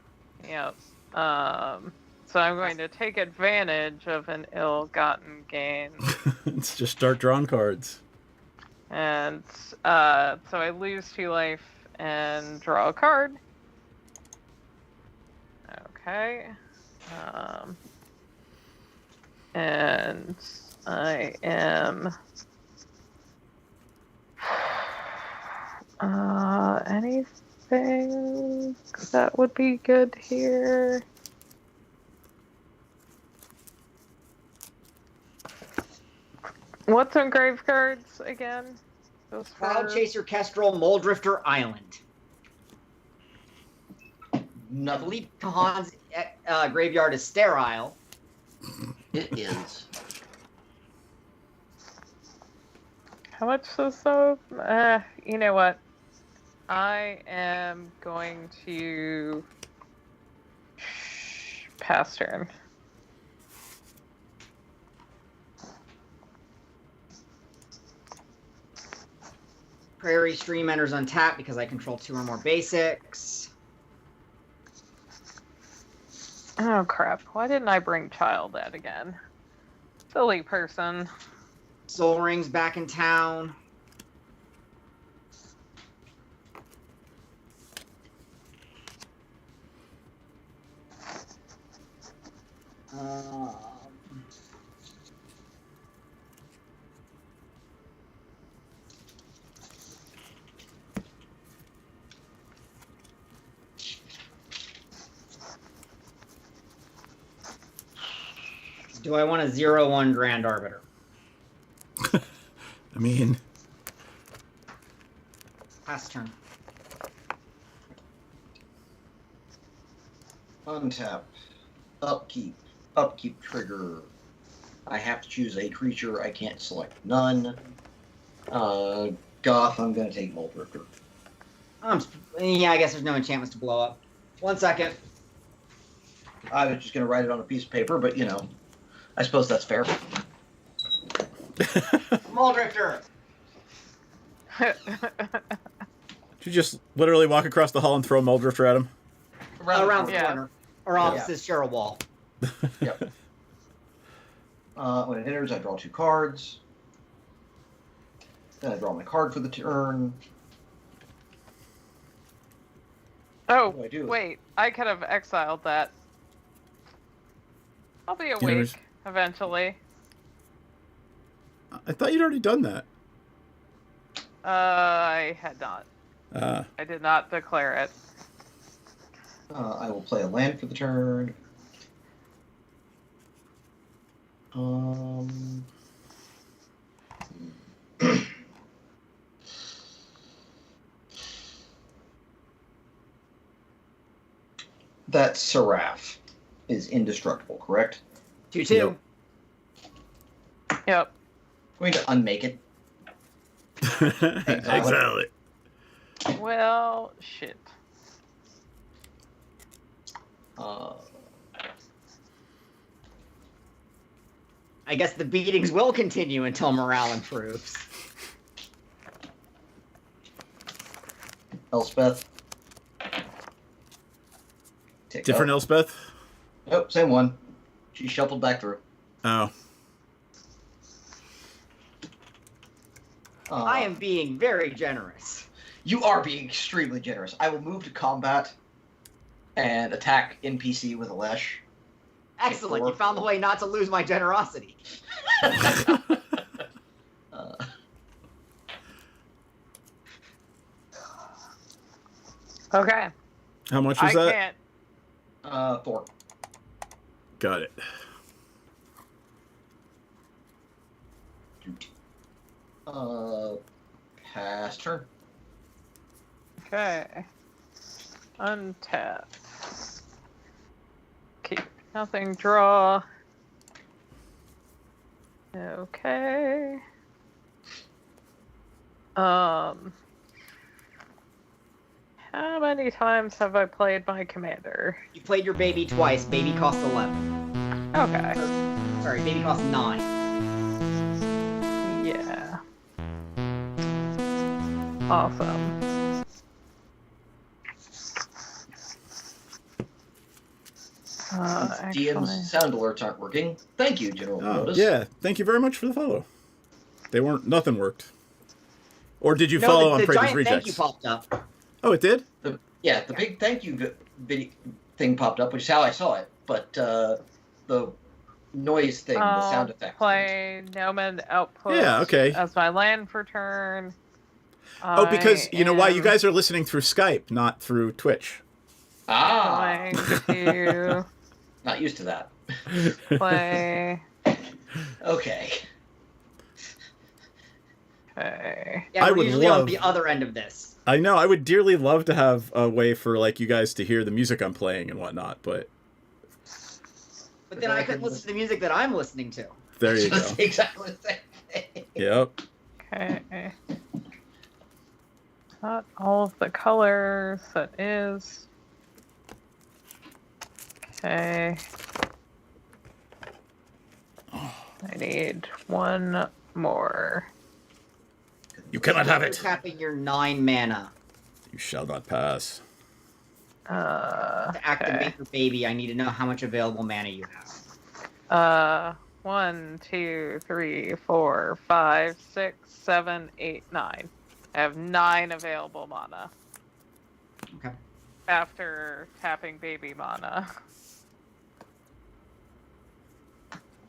yeah. So I'm going to take advantage of an ill-gotten gain, Let's just start drawing cards. and so I lose 2 life and draw a card. Okay. And I am anything that would be good here. What's on grave cards again? Just Cloud for- Chaser, Kestrel, Moldrifter, Island. I Nothing. believe Kahan's graveyard is sterile. It is. How much is so? You know what? I am going to pass turn. Prairie Stream enters untapped because I control 2 or more basics. Oh crap! Why didn't I bring Child out again? Silly person. Soul Ring's back in town. Do I want a 0/1 Grand Arbiter? I mean, Pass turn. Untap. Upkeep. Upkeep trigger. I have to choose a creature. I can't select none. Goth, I'm going to take Moldrifter. Yeah, I guess there's no enchantments to blow up. 1 second. I was just going to write it on a piece of paper, but, you know, I suppose that's fair. Moldrifter! did you just literally walk across the hall and throw a Muldrifter at him? Around the Yeah. corner. Or opposite Cheryl Wall. Yep. When it enters, I draw 2 cards. Then I draw my card for the turn. Oh, What do I do? wait. I could have exiled that. I'll be know, awake eventually. I thought you'd already done that. I had not. I did not declare it. I will play a land for the turn. That Seraph is indestructible, correct? 2/2. Yep. I'm going to unmake it. Exile it. Well, shit. I guess the beatings will continue until morale improves. Elspeth. Tick Different up. Elspeth? Nope, same one. She shuffled back through. Oh. I am being very generous. You are being extremely generous. I will move to combat and attack NPC with a Lesh. Excellent. You found the way not to lose my generosity. Okay. How much was I that? can't. 4. Got it. Pass turn. Okay. Untap. Keep nothing. Draw. Okay. How many times have I played my commander? You played your baby twice. Baby cost 11. Okay. Sorry, baby cost 9. Yeah. Awesome. Actually, DM's sound alerts aren't working. Thank you, General Oh, Notice. yeah. Thank you very much for the follow. They weren't. Nothing worked. Or did you No, follow on the Prager's giant Rejects? thank you popped up. Oh, it did? The big thank you video thing popped up, which is how I saw it. But the noise thing, the sound effect. Play Nomad Output Yeah, okay. as my land for turn. Oh, because you know why? You am guys are listening through Skype, not through Twitch. going to Not used to that. play. Okay. Okay. Yeah, I we're would usually love- on the other end of this. I know. I would dearly love to have a way for like you guys to hear the music I'm playing and whatnot, but But then I couldn't listen to the music that I'm listening to. there you go. Just exactly the same thing. Yep. Okay. Not all of the colors. That is. Okay. I need one more. You cannot have You're it. tapping your 9 mana. You shall not pass. To activate Okay. your baby, I need to know how much available mana you have. 1, 2, 3, 4, 5, 6, 7, 8, 9. I have 9 available mana. Okay. After tapping baby mana.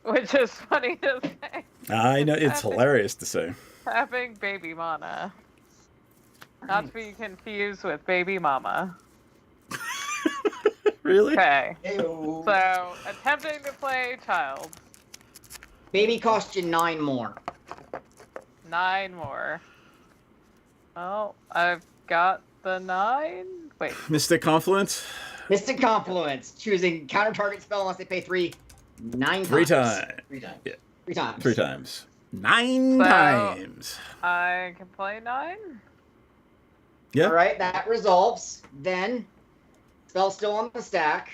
Which is funny to say. I know. It's hilarious to say. Tapping baby mana. Not to be confused with baby mama. Really? Okay. Heyo. So, attempting to play child. Baby cost you 9 more. 9 more. Oh, I've got the 9? Wait. Mystic Confluence. Mystic Confluence. Choosing counter target spell unless they pay 3. 9 3 times. times. 3 times. 3 times. 3 times. 9 So- times. I can play 9? Yeah. Alright, that resolves. Then, spell still on the stack.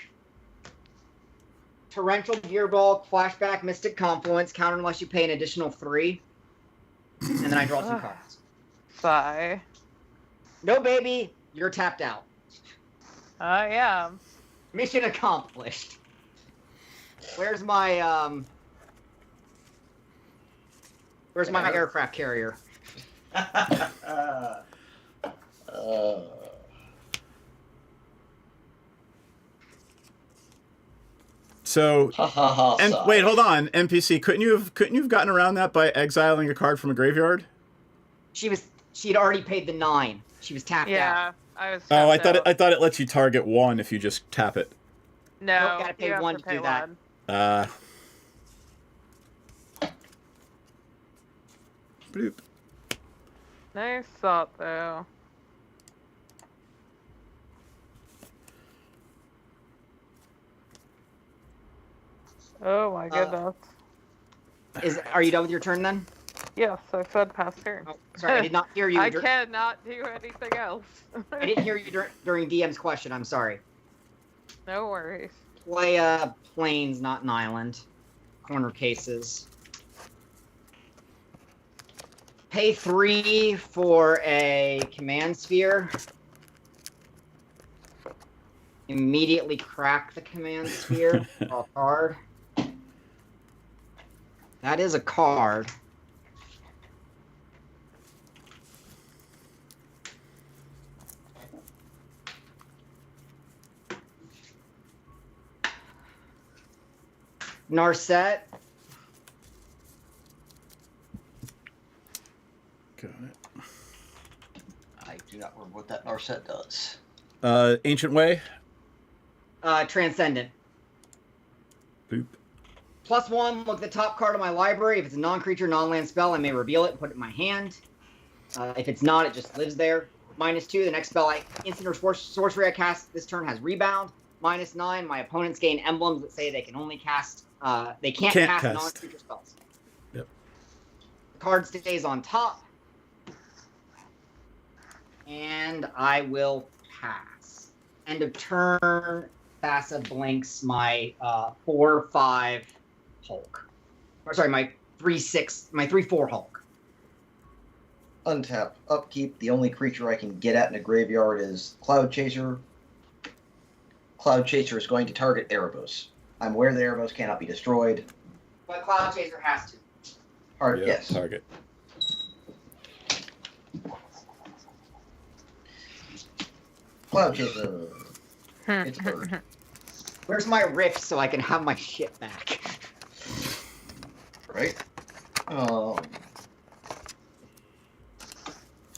Torrential Gearball, Flashback, Mystic Confluence, counter unless you pay an additional 3. And then I draw 2 cards. Sigh. No, baby, you're tapped out. I am. Mission accomplished. Where's my aircraft carrier? So, Ha ha ha. and sigh. wait, hold on, NPC. Couldn't you have gotten around that by exiling a card from a graveyard? She'd already paid the 9. She was tapped out. Yeah, I was. Oh, I tapped thought out. it lets you target 1 if you just tap it. No, Nope, gotta pay you have 1 to to pay do that. 1. Bloop. Nice thought, though. Oh my goodness. Are you done with your turn then? Yes, I said past turn. Oh, sorry, I did not hear you. I cannot do anything else. I didn't hear you during DM's question. I'm sorry. No worries. Play plains, not an island. Corner cases. Pay 3 for a command sphere. Immediately crack the command sphere. Draw a card. That is a card. Narset. Got it. I do not remember what that Narset does. Ancient Way. Transcendent. Boop. +1, look at the top card of my library. If it's a non-creature, non-land spell, I may reveal it and put it in my hand. If it's not, it just lives there. -2, the next spell, instant or sorcery I cast this turn has rebound. -9, my opponents gain emblems that say they can only cast, they can't cast non-creature spells. Yep. The card stays on top. And I will pass. End of turn, Thassa blinks my 4/5 Hulk. Or sorry, my 3/6, my 3/4 Hulk. Untap, upkeep. The only creature I can get at in a graveyard is Cloud Chaser. Cloud Chaser is going to target Erebos. I'm aware that Erebos cannot be destroyed. But Cloud Chaser has to. Yes. Target. Cloud Chaser. It's a bird. Where's my rift so I can have my shit back? Right?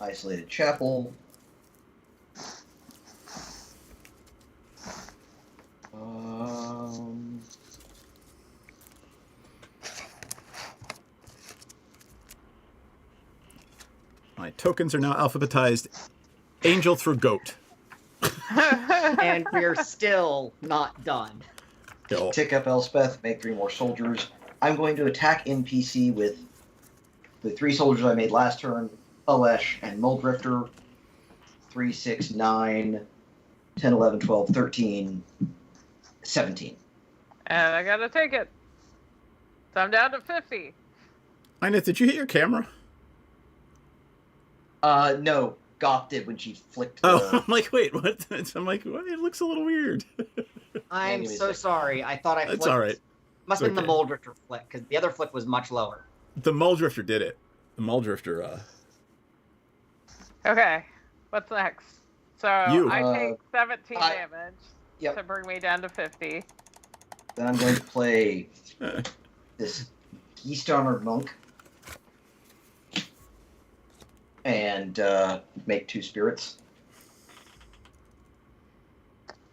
Isolated Chapel. My tokens are now alphabetized. Angel through goat. And we're still not done. Yo. Tick up Elspeth, make 3 more soldiers. I'm going to attack NPC with the 3 soldiers I made last turn, Alesh and Muldrifter. 3, 6, 9, 10, 11, 12, 13, 17. And I gotta take it. So I'm down to 50. Ina, did you hit your camera? No. Goth did when she flicked the... Oh, I'm like, wait, what? I'm like, what? It looks a little weird. I'm so sorry. I thought I flicked. It's all right. Must have been Okay. the Muldrifter flick, because the other flick was much lower. The Muldrifter did it. The Muldrifter, Okay, what's next? So You. I take 17 I- damage Yep. to bring me down to 50. Then I'm going to play this Geest Armored Monk. And make 2 spirits.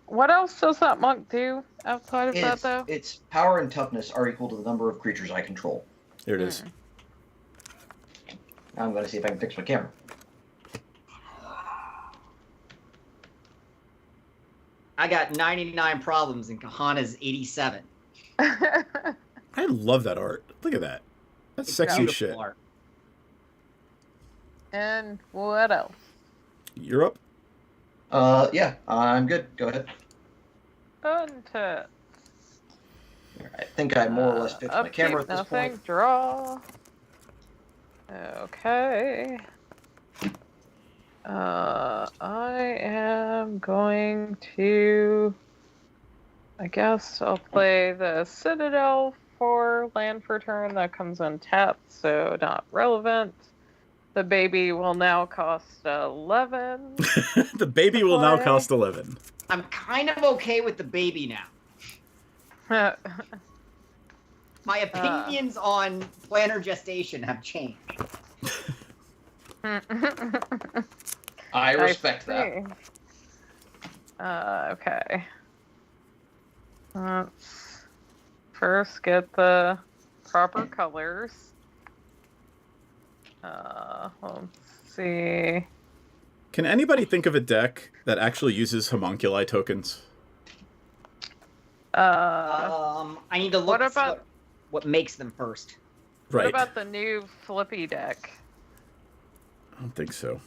What else does that monk do outside of that, though? Its power and toughness are equal to the number of creatures I control. there it is. Now I'm going to see if I can fix my camera. I got 99 problems and Kahana's 87. I love that art. Look at that. That's It's sexy as beautiful shit. art. And what else? You're up? Yeah, I'm good. Go ahead. Untap. I think I more or less fixed my camera at this nothing. point. Draw. Okay. I am going to... I guess I'll play the Citadel for land for turn. That comes untapped, so not relevant. The baby will now cost 11. The baby will now Play. cost 11. I'm kind of okay with the baby now. My opinions on plantar gestation have changed. I respect that. see. Okay. Let's first get the proper colors. Let's see. Can anybody think of a deck that actually uses homunculi tokens? I need to look what at about- what makes them first. Right. What about the new Flippy deck? I don't think so.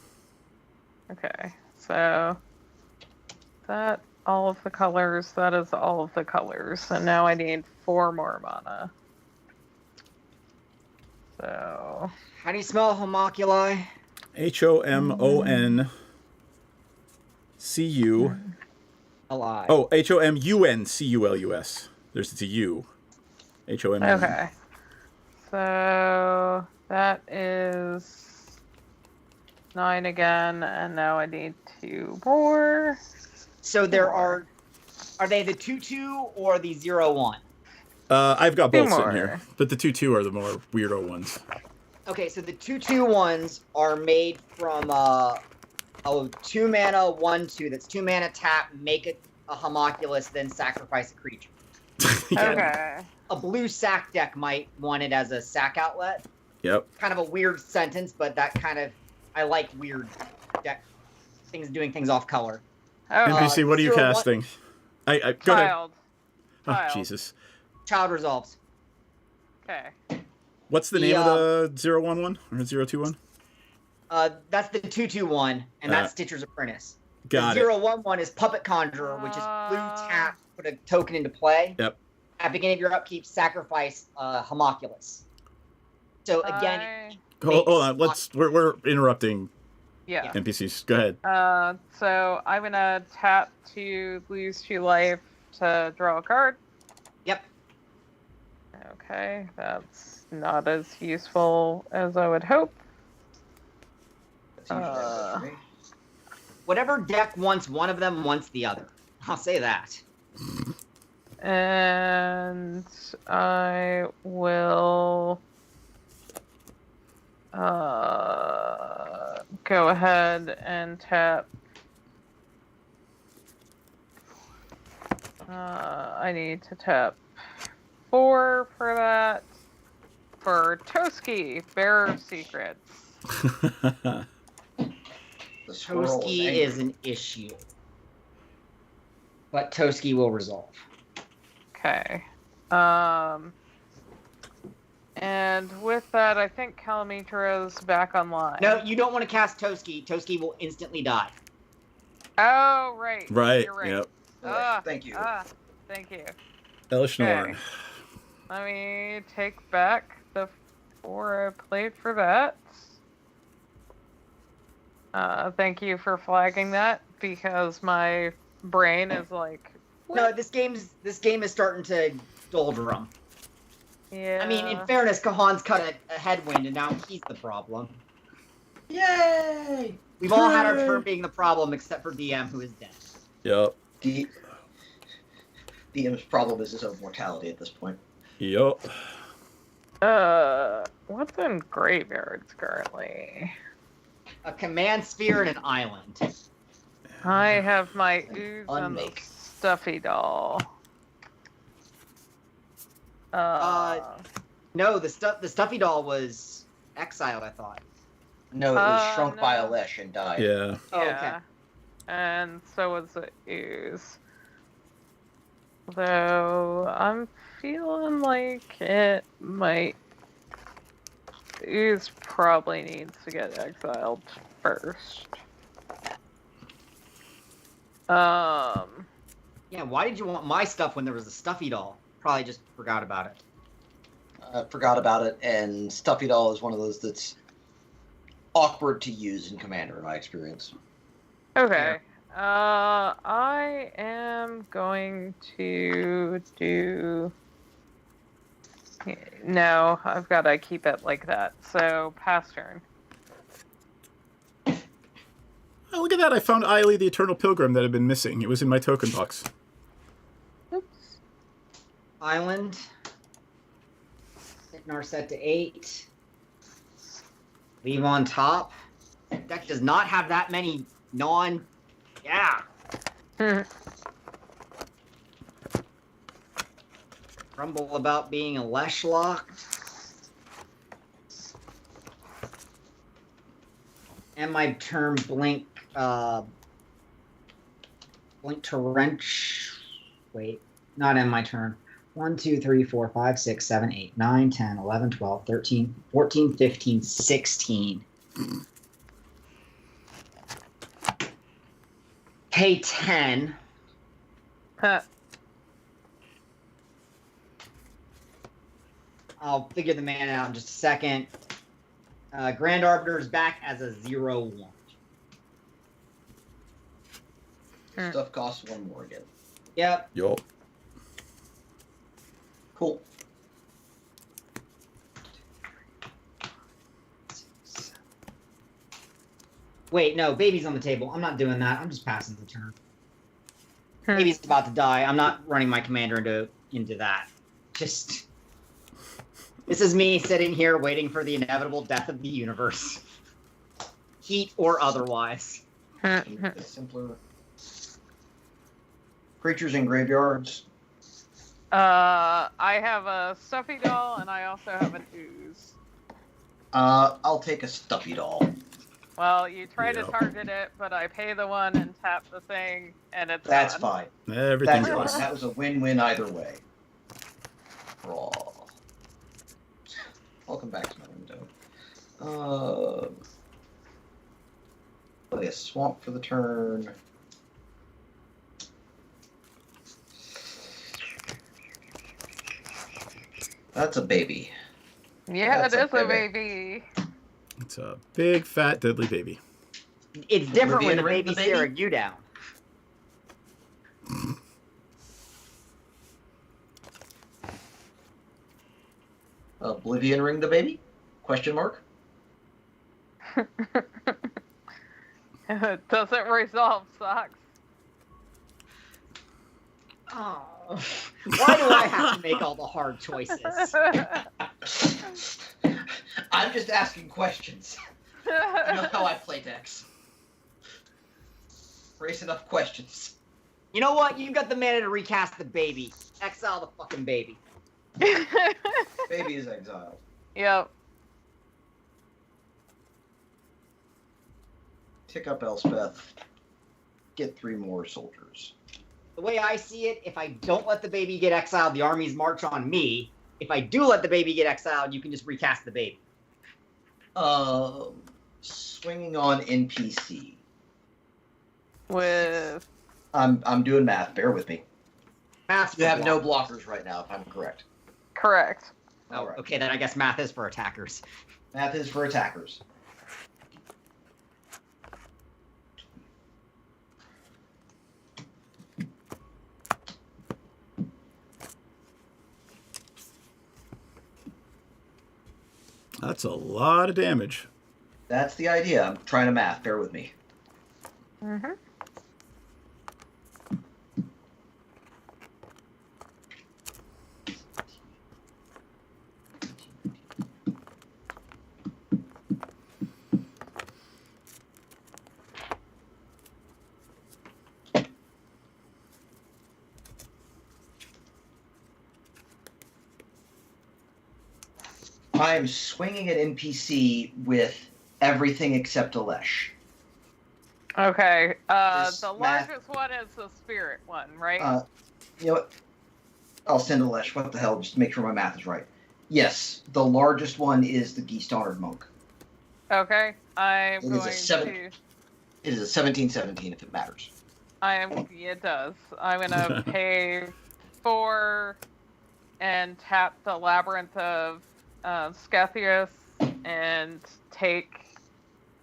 Okay, so that all of the colors. That is all of the colors, and now I need 4 more mana. So How do you spell homoculi? HOMONCU. Alive. Oh, HOMUNCULUS. There's the U. HOM. okay, so that is 9 again, and now I need 2 more. So there are they the 2/2 or the 0/1? I've got 2 both sitting more. here, but the 2/2 are the more weirdo ones. Okay, so the 2/2 ones are made from Oh, 2 mana, 1/2. That's 2 mana tap, make it a homunculus, then sacrifice a creature. Yeah. Okay. A blue sack deck might want it as a sack outlet. Yep. Kind of a weird sentence, but that kind of I like weird deck things doing things off color. Okay. NPC, what are you 0/1 casting? I go ahead. Child. Oh, Child. Jesus. Child resolves. Okay. What's the name of the 011 or 021? That's the 2/2/1, and that's Stitcher's Apprentice. Got The it. 0/1 is Puppet Conjurer, which is blue tap, put a token into play. Yep. At the beginning of your upkeep, sacrifice homunculus. So again, Hold on. We're interrupting Yeah. NPCs. Go ahead. So I'm gonna tap to lose 2 life to draw a card. Yep. Okay, that's not as useful as I would hope. That's usually how it goes for me. Whatever deck wants one of them wants the other. I'll say that. And I will go ahead and tap. I need to tap 4 for that. For Toski, Bearer of Secrets. The squirrel Toski angry. is an issue. But Toski will resolve. Okay. And with that, I think Calamitra's back online. No, you don't want to cast Toski. Toski will instantly die. Oh, right. Right. You're right. Yep. Thank you. Thank you. Elishnorn. Okay. Let me take back the 4 I played for that. Thank you for flagging that, because my brain is like... No, this game is starting to doldrum. Yeah. I mean, in fairness, Kahan's cut a headwind, and now he's the problem. Yay! We've all had our Hooray! turn being the problem, except for DM, who is dead. Yep. DM's problem is his own mortality at this point. Yep. What's in graveyards currently? A command sphere and an island. I have my ooze and the Unmake. stuffy doll. No, the stuffy doll was exiled, I thought. No, it was shrunk by a no. leash and died. Yeah. Oh, yeah. okay. And so was the ooze. Though I'm feeling like it might. The ooze probably needs to get exiled first. Yeah, why did you want my stuff when there was a stuffy doll? Probably just forgot about it. Forgot about it, and Stuffy Doll is one of those that's awkward to use in Commander, in my experience. Okay. I am going to do. No, I've got to keep it like that. So, pass turn. Oh, look at that. I found Eiley the Eternal Pilgrim that had been missing. It was in my token box. Oops. Island. Hitting our set to 8. Leave on top. Deck does not have that many non... Yeah. Grumble about being a lesh locked. And my turn blink, blink to wrench. Wait, not in my turn. 1, 2, 3, 4, 5, 6, 7, 8, 9, 10, 11, 12, 13, 14, 15, 16. Pay 10. Huh. I'll figure the mana out in just a second. Grand Arbiter is back as a 0/1. Stuff costs 1 more again. Yep. Yup. Cool. Wait, no, baby's on the table. I'm not doing that. I'm just passing the turn. Baby's about to die. I'm not running my commander into that. Just... This is me sitting here waiting for the inevitable death of the universe. Heat or otherwise. To make this simpler. Creatures in graveyards. I have a stuffy doll, and I also have an ooze. I'll take a stuffy doll. Well, you try to Yep. target it, but I pay the one and tap the thing, and it's That's gone. fine. Everything's That's fine. fine. That was a win-win either way. Draw. Welcome back to my window. Play a swamp for the turn. That's a baby. Yeah, That's it is a a baby. It's a big, fat, deadly baby. It's different when the Oblivion ring baby's the baby? staring you down. Oblivion ring the baby? Question mark? It doesn't resolve, sucks. Oh, why do I have to make all the hard choices? I'm just asking questions. You know how I play decks. Raise enough questions. You know what? You got the mana to recast the baby. Exile the fucking baby. Baby is exiled. Yep. Tick up Elspeth. Get 3 more soldiers. The way I see it, if I don't let the baby get exiled, the armies march on me. If I do let the baby get exiled, you can just recast the baby. Swinging on NPC. With I'm doing math. Bear with me. Math's You for have no blockers. blockers right now, if I'm correct. correct. Oh, Alright. okay, then I guess math is for attackers. Math is for attackers. That's a lot of damage. That's the idea. I'm trying to math. Bear with me. Mm-hmm. I'm swinging at NPC with everything except Alesh. Okay. This The math- largest one is the spirit one, right? You know what? I'll send Alesh. What the hell? Just to make sure my math is right. Yes, the largest one is the Geese-Honored Monk. Okay. I'm It is a going 7. to. It is a 17/17 if it matters. It does. I'm gonna pay 4 and tap the Labyrinth of Scathos and take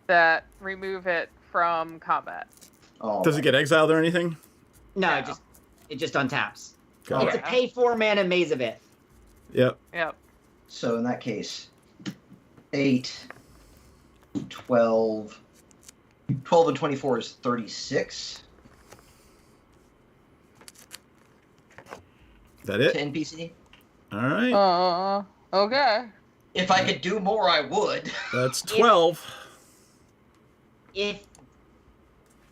that, remove it from combat. Oh, Does it get exiled or anything? No, No. it just untaps. Got It's it. a pay 4 mana Maze of It. Yep. Yep. So in that case, 8, 12, 12 and 24 is 36 Is that to it? NPC. All right. Okay. If I could do more, I would. That's 12. If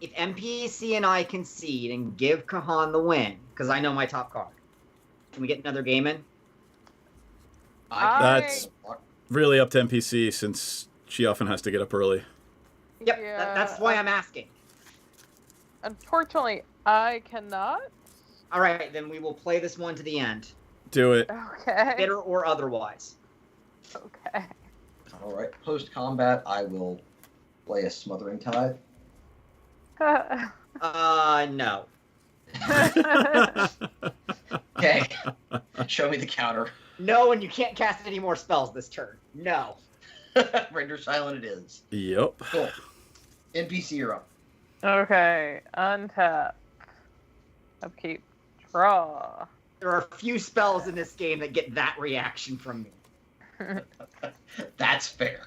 MPC and I concede and give Kahan the win, because I know my top card, can we get another game in? That's really up to NPC since she often has to get up early. Yep, Yeah, that's why I'm asking. Unfortunately, I cannot. All right, then we will play this one to the end, Do it. Okay. bitter or otherwise. Okay. All right. Post combat, I will play a Smothering Tithe. No. Okay. Show me the counter. No, and you can't cast any more spells this turn. No. Render silent it is. Yep. Cool. NPC, you're up. Okay. Untap. Upkeep. Draw. There are a few spells in this game that get that reaction from me. That's fair.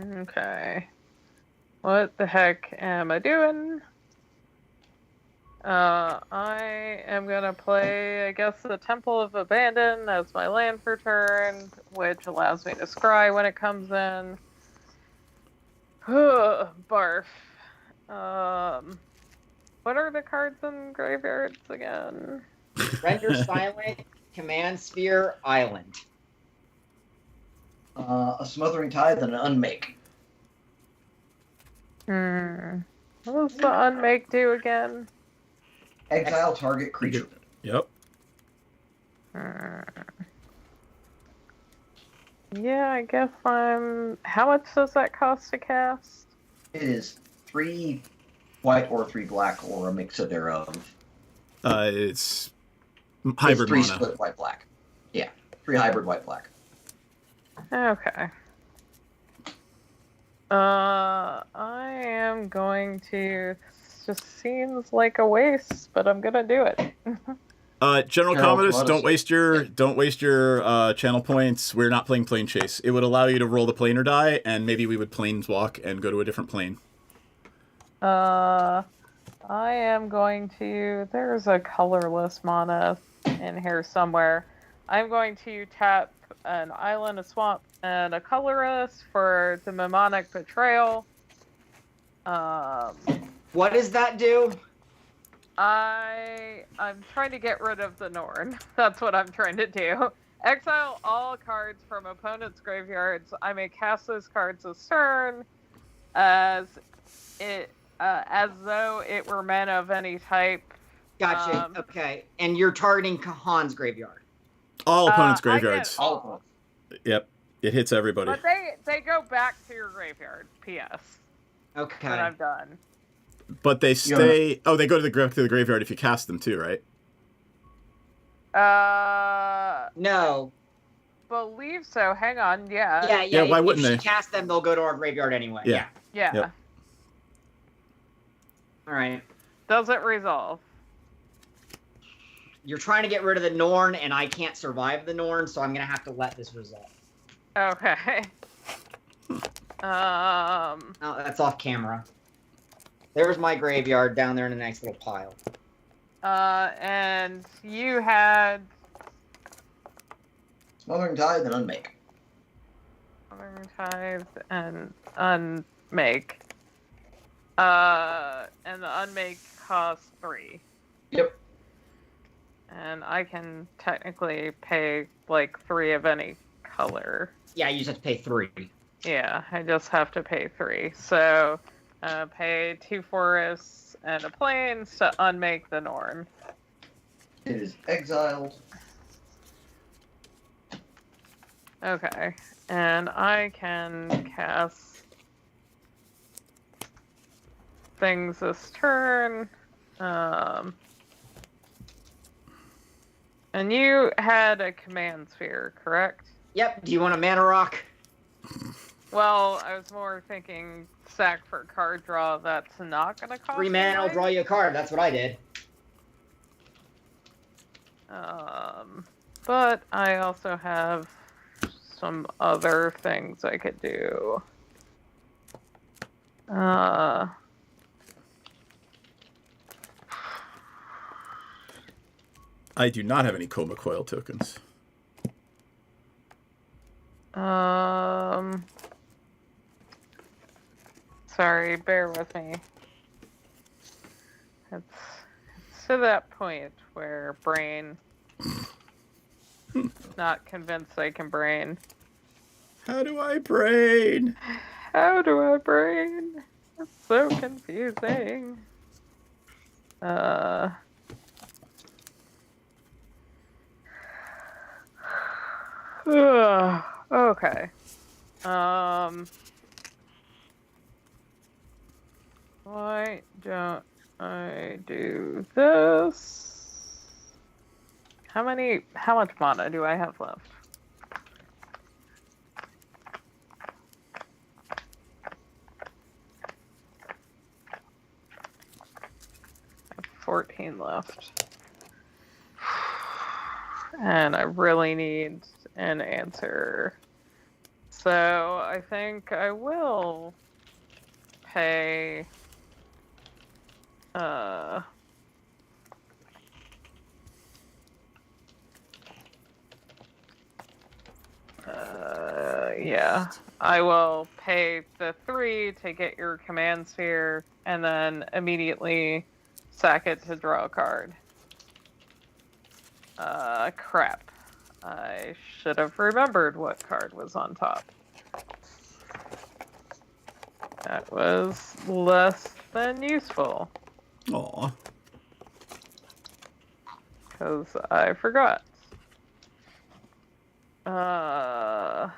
Okay. What the heck am I doing? I am gonna play, I guess, the Temple of Abandon as my land for turn, which allows me to scry when it comes in. Barf. What are the cards in graveyards again? Render Silent, Command Sphere, Island. A Smothering Tithe and an Unmake. What does the unmake do again? Exile target creature. Yep. Yeah, I guess I'm... How much does that cost to cast? It is 3 white or 3 black or a mix of thereof. It's hybrid It's 3 mana. split white black. Yeah, 3 hybrid white black. Okay. I am going to... This just seems like a waste, but I'm gonna do it. General General Commodus, Commodus. don't waste your channel points. We're not playing Plane Chase. It would allow you to roll the planar die, and maybe we would planeswalk and go to a different plane. I am going to... There's a colorless mana in here somewhere. I'm going to tap an island, a swamp, and a colorless for the Mnemonic Betrayal. What does that do? I'm trying to get rid of the Norn. That's what I'm trying to do. Exile all cards from opponents' graveyards. I may cast those cards this turn as though it were men of any type. Gotcha. Okay. And you're targeting Kahan's graveyard. All opponents' I get graveyards. All of them. Yep. It hits everybody. But they go back to your graveyard. P.S. Okay. When I'm done. But they stay... Oh, they go to the graveyard if you cast them too, right? No. Believe so. Hang on. Yeah. Yeah. Yeah, why wouldn't if they? she cast them, they'll go to our graveyard anyway. Yeah. Yeah. Yep. All right. Does it resolve? You're trying to get rid of the Norn, and I can't survive the Norn, so I'm gonna have to let this resolve. Okay. Oh, that's off camera. There's my graveyard down there in a nice little pile. And you had Smothering Tithe and Unmake. Tithe and unmake. And the unmake costs 3. Yep. And I can technically pay like 3 of any color. Yeah, you just have to pay 3. Yeah, I just have to pay 3. So, pay 2 forests and a plains to unmake the Norn. It is exiled. Okay, and I can cast things this turn. And you had a command sphere, correct? Yep. Do you want a mana rock? Well, I was more thinking sack for card draw. That's not going to cost 3 mana, I'll draw you a card. That's what I did. But I also have some other things I could do. I do not have any Coma Coil tokens. Sorry, bear with me. It's to that point where brain not convinced I can brain. How do I brain? How do I brain? It's so confusing. Okay. Why don't I do this? How much mana do I have left? I have 14 left. And I really need an answer. So I think I will pay yeah. I will pay the 3 to get your command sphere, and then immediately sack it to draw a card. Crap. I should have remembered what card was on top. That was less than useful. Aw. Because I forgot. Oh,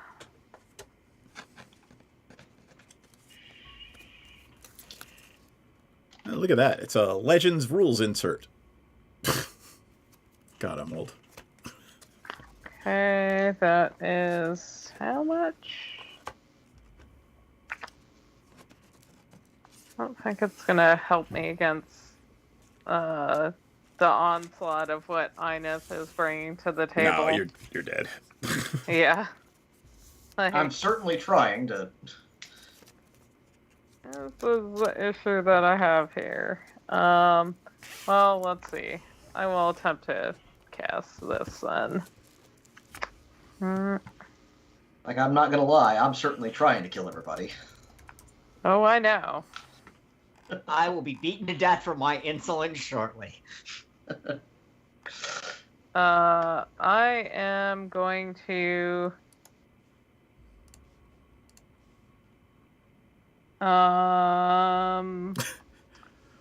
look at that. It's a Legends rules insert. God, I'm old. Okay, that is how much? I don't think it's gonna help me against the onslaught of what Ineth is bringing to the table. No, you're dead. Yeah. I'm certainly trying to. This is the issue that I have here. Well, let's see. I will attempt to cast this then. Like, I'm not gonna lie, I'm certainly trying to kill everybody. Oh, I know. I will be beaten to death for my insolence shortly. I am going to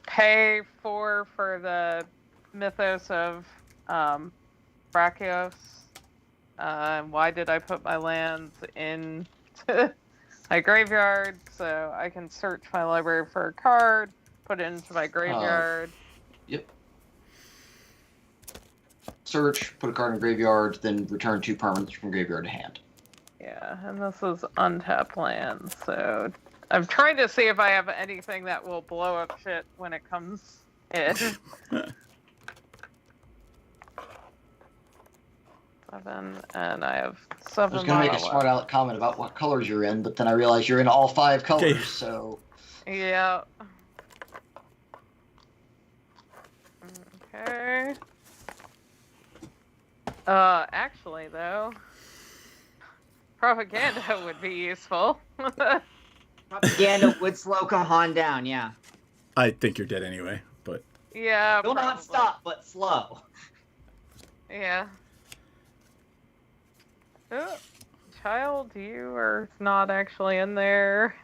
pay 4 for the Mythos of Brachioos. Why did I put my lands in my graveyard? So I can search my library for a card, put it into my graveyard. Yep. Search, put a card in graveyard, then return 2 permanents from graveyard to hand. Yeah, and this is untapped land, so I'm trying to see if I have anything that will blow up shit when it comes in. 7, and I have 7. I was gonna make a smart aleck comment about what colors you're in, but then I realized you're in all 5 colors, Okay. so... Yeah. Okay. Actually, though, propaganda would be useful. Propaganda would slow Kahan down, yeah. I think you're dead anyway, but Yeah. Will not probably. stop, but slow. Yeah. Oh, child, you are not actually in there.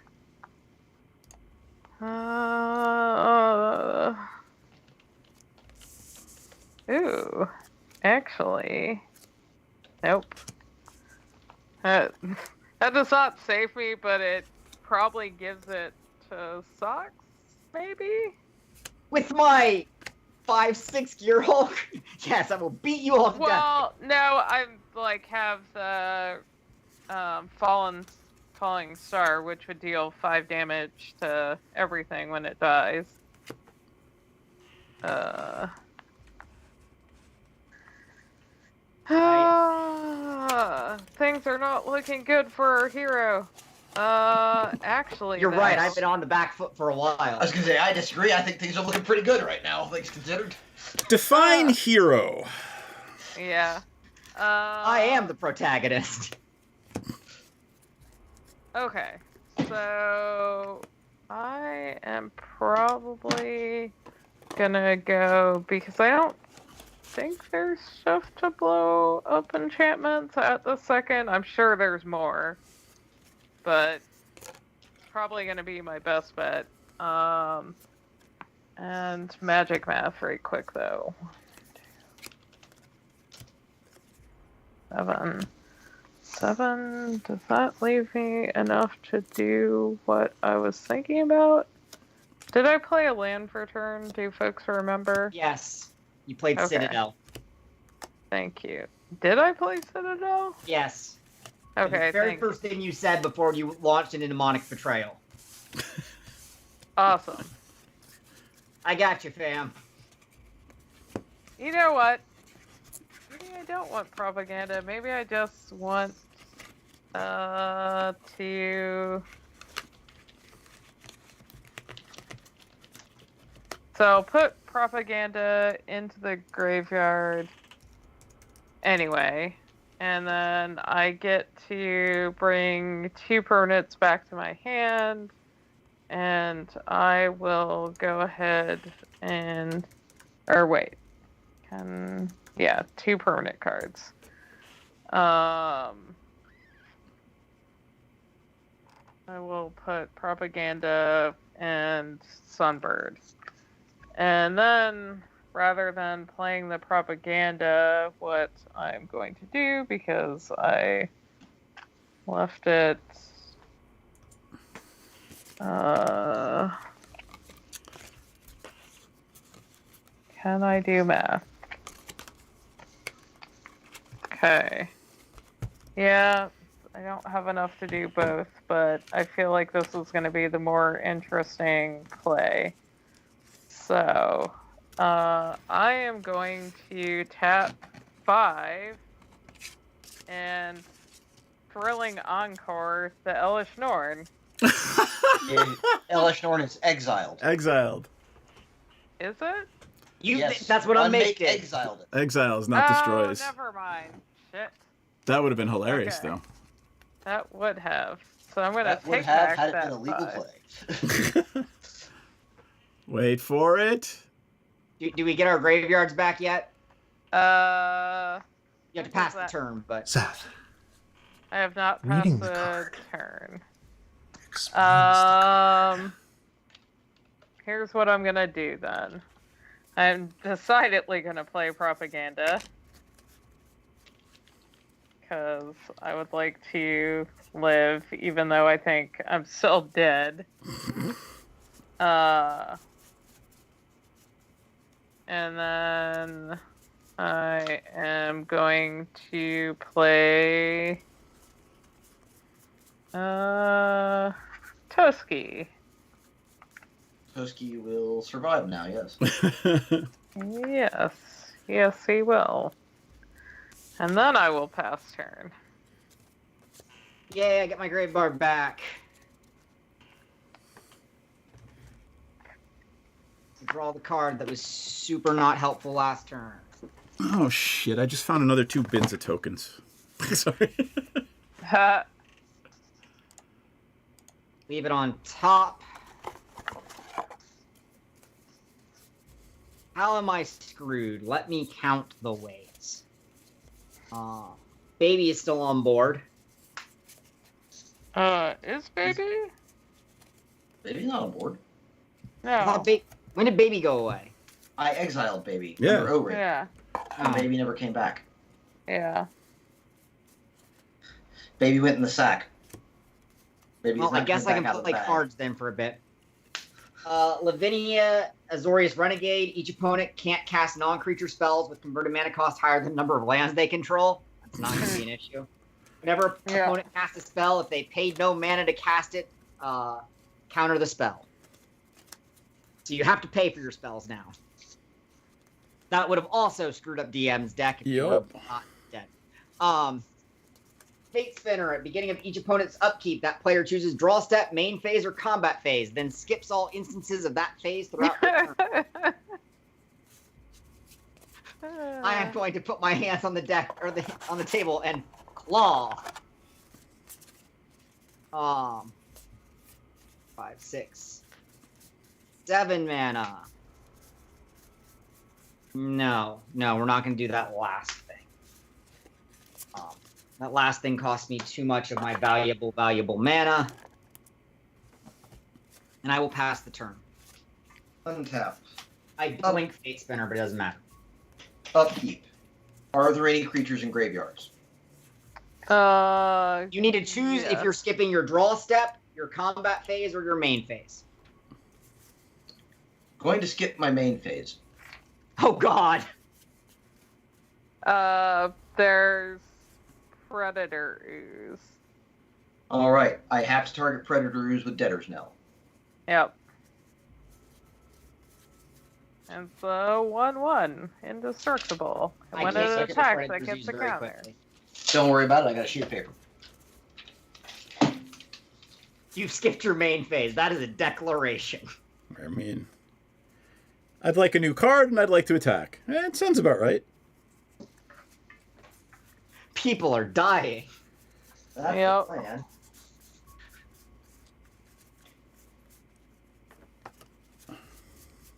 Ooh, actually, nope. That does not save me, but it probably gives it to Socks, maybe? With my 5-6 gear Hulk? Yes, I will beat you all to death. Well, no, I'm like have the falling star, which would deal 5 damage to everything when it dies. Things are not looking good for our hero. Actually, You're though, right, I've been on the back foot for a while. I was gonna say, I disagree, I think things are looking pretty good right now, things considered. define hero. Yeah. I am the protagonist. Okay, so I am probably gonna go because I don't think there's stuff to blow up enchantments at the second. I'm sure there's more, but it's probably gonna be my best bet. And magic math very quick though. 7. Does that leave me enough to do what I was thinking about? Did I play a land for turn? Do folks remember? Yes, you played Okay. Citadel. Thank you. Did I play Citadel? Yes. And Okay, the very thank first thing you said before you launched into demonic betrayal. Awesome. I got you, fam. You know what? Maybe I don't want propaganda. Maybe I just want to... So I'll put propaganda into the graveyard anyway, And then I get to bring 2 permanents back to my hand. And I will go ahead and... Or wait. 2 permanent cards. I will put Propaganda and Sunbird. And then, rather than playing the Propaganda, what I'm going to do, because I left it... can I do math? Okay. Yeah, I don't have enough to do both, but I feel like this is going to be the more interesting play. So, I am going to tap 5 and Thrilling Encore the Elish Norn. Elish Norn is exiled. Exiled. Is it? Yes. That's what I'm making. Exiled it. Exiles, not destroys. Oh, never mind. Shit. That would have been hilarious, Okay. though. That would have. So I'm going to That would take have back had it that been a legal 5. play. Wait for it. Do we get our graveyards back yet? You have to What pass is that? the turn, but Seth, I have not passed reading the the card turn. explains Here's what I'm gonna do then. I'm decidedly gonna play Propaganda. Because I would like to live, even though I think I'm still dead. And then I am going to play Toski. Toski will survive now, yes. Yes, he will. And then I will pass turn. yay, I get my graveyard back. Draw the card that was super not helpful last turn. Oh, shit. I just found another 2 bins of tokens. Sorry. Leave it on top. How am I screwed? Let me count the ways. Baby is still on board. Is baby? Baby's not on board. No. When did baby go away? I exiled Baby. Yeah. Under O-Ring. Yeah. And Baby never came back. Yeah. Baby went in the sack. Baby's Well, I not guess I coming can back out of play the bag. cards then for a bit. Lavinia, Azorius Renegade. Each opponent can't cast non-creature spells with converted mana cost higher than the number of lands they control. That's not going to be an issue. Whenever Yeah. opponent casts a spell, if they paid no mana to cast it, counter the spell. So you have to pay for your spells now. That would have also screwed up DM's deck if you were Yup. not dead. Fate Spinner. At beginning of each opponent's upkeep, that player chooses draw step, main phase, or combat phase, then skips all instances of that phase throughout the turn. I am going to put my hands on the deck or on the table and claw. 5, 6, 7 mana. No, we're not going to do that last thing. That last thing cost me too much of my valuable mana. And I will pass the turn. Untap. I blink Fate Spinner, but it doesn't matter. Upkeep. Are there any creatures in graveyards? You need to choose if yes. you're skipping your draw step, your combat phase, or your main phase. Going to skip my main phase. Oh, God. There's Predator Ooze. Alright, I have to target Predator Ooze with Debtor's Knell. Yep. And it's a 1/1, indestructible. And I when can't it skip the attacks, Predator's it gets Ooze a very counter. quickly. Don't worry about it, I got a sheet of paper. You've skipped your main phase. That is a declaration. I mean, I'd like a new card and I'd like to attack. It sounds about right. People are dying. That's Yep. the plan.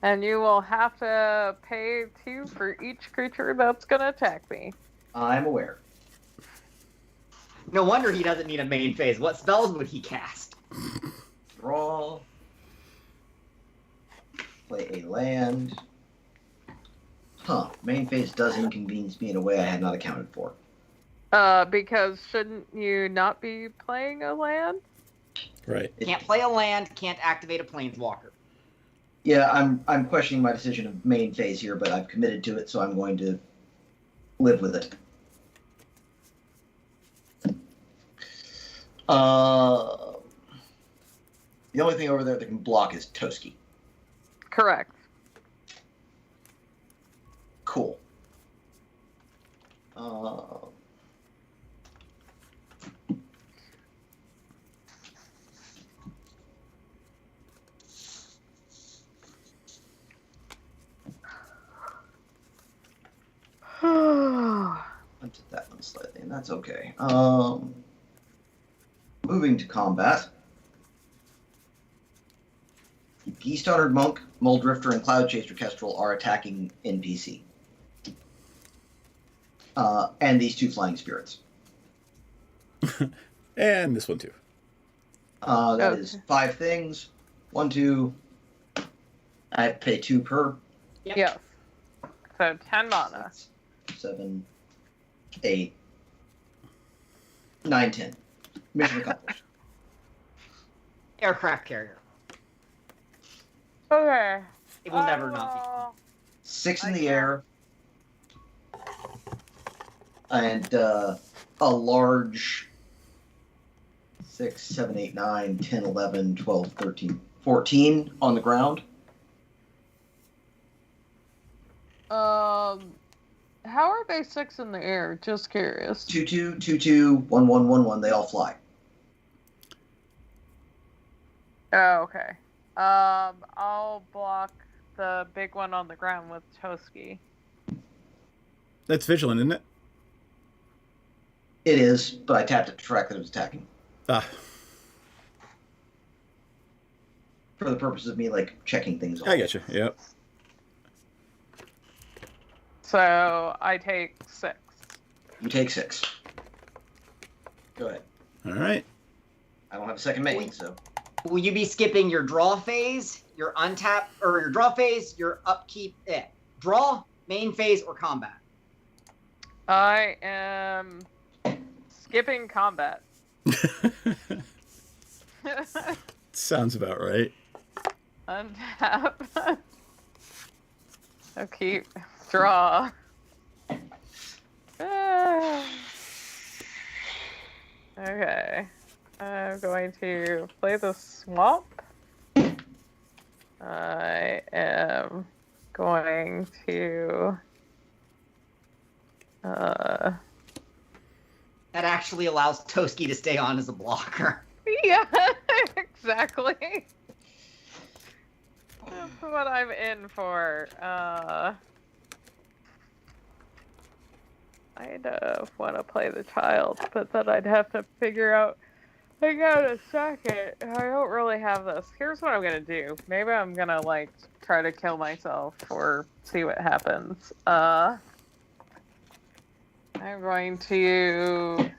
And you will have to pay 2 for each creature that's gonna attack me. I'm aware. No wonder he doesn't need a main phase. What spells would he cast? Draw. Play a land. Huh. Main phase does inconvenience me in a way I had not accounted for. Because shouldn't you not be playing a land? Right. Can't play a land, can't activate a planeswalker. Yeah, I'm questioning my decision of main phase here, but I've committed to it, so I'm going to live with it. The only thing over there that can block is Toski. Correct. Cool. Punted that one slightly, and that's okay. Moving to combat. Geese-Honored Monk, Muldrifter, and Cloud Chaser Kestrel are attacking NPC. And these 2 Flying Spirits. And this one too. That is 5 things. 1, 2. I have to pay 2 per. Yep. Yes. So 10 mana. 7, 8, 9, 10. Mission accomplished. Aircraft carrier. Okay. It will never not 6 in the air. And a large 6, 7, 8, 9, 10, 11, 12, 13, 14 on the ground. How are they 6 in the air? Just curious. 2, 2, 2, 2, 1, 1, 1, 1. They all fly. Oh, okay. I'll block the big one on the ground with Toski. That's vigilant, isn't it? It is, but I tapped it to track that it was attacking. Ah. For the purpose of me, like, checking things off. I get you. Yep. So I take 6. You take 6. Go ahead. All right. I don't have a second main, so. Will you be skipping your draw phase, your untap, or your draw phase, your upkeep? Draw, main phase, or combat? I am skipping combat. Sounds about right. Untap. Upkeep. Draw. Okay. I'm going to play the swamp. I am going to That actually allows Toski to stay on as a blocker. yeah, exactly. That's what I'm in for. I'd want to play the child, but then I'd have to figure out. I gotta sack it. I don't really have this. Here's what I'm gonna do. Maybe I'm gonna like try to kill myself or see what happens. I'm going to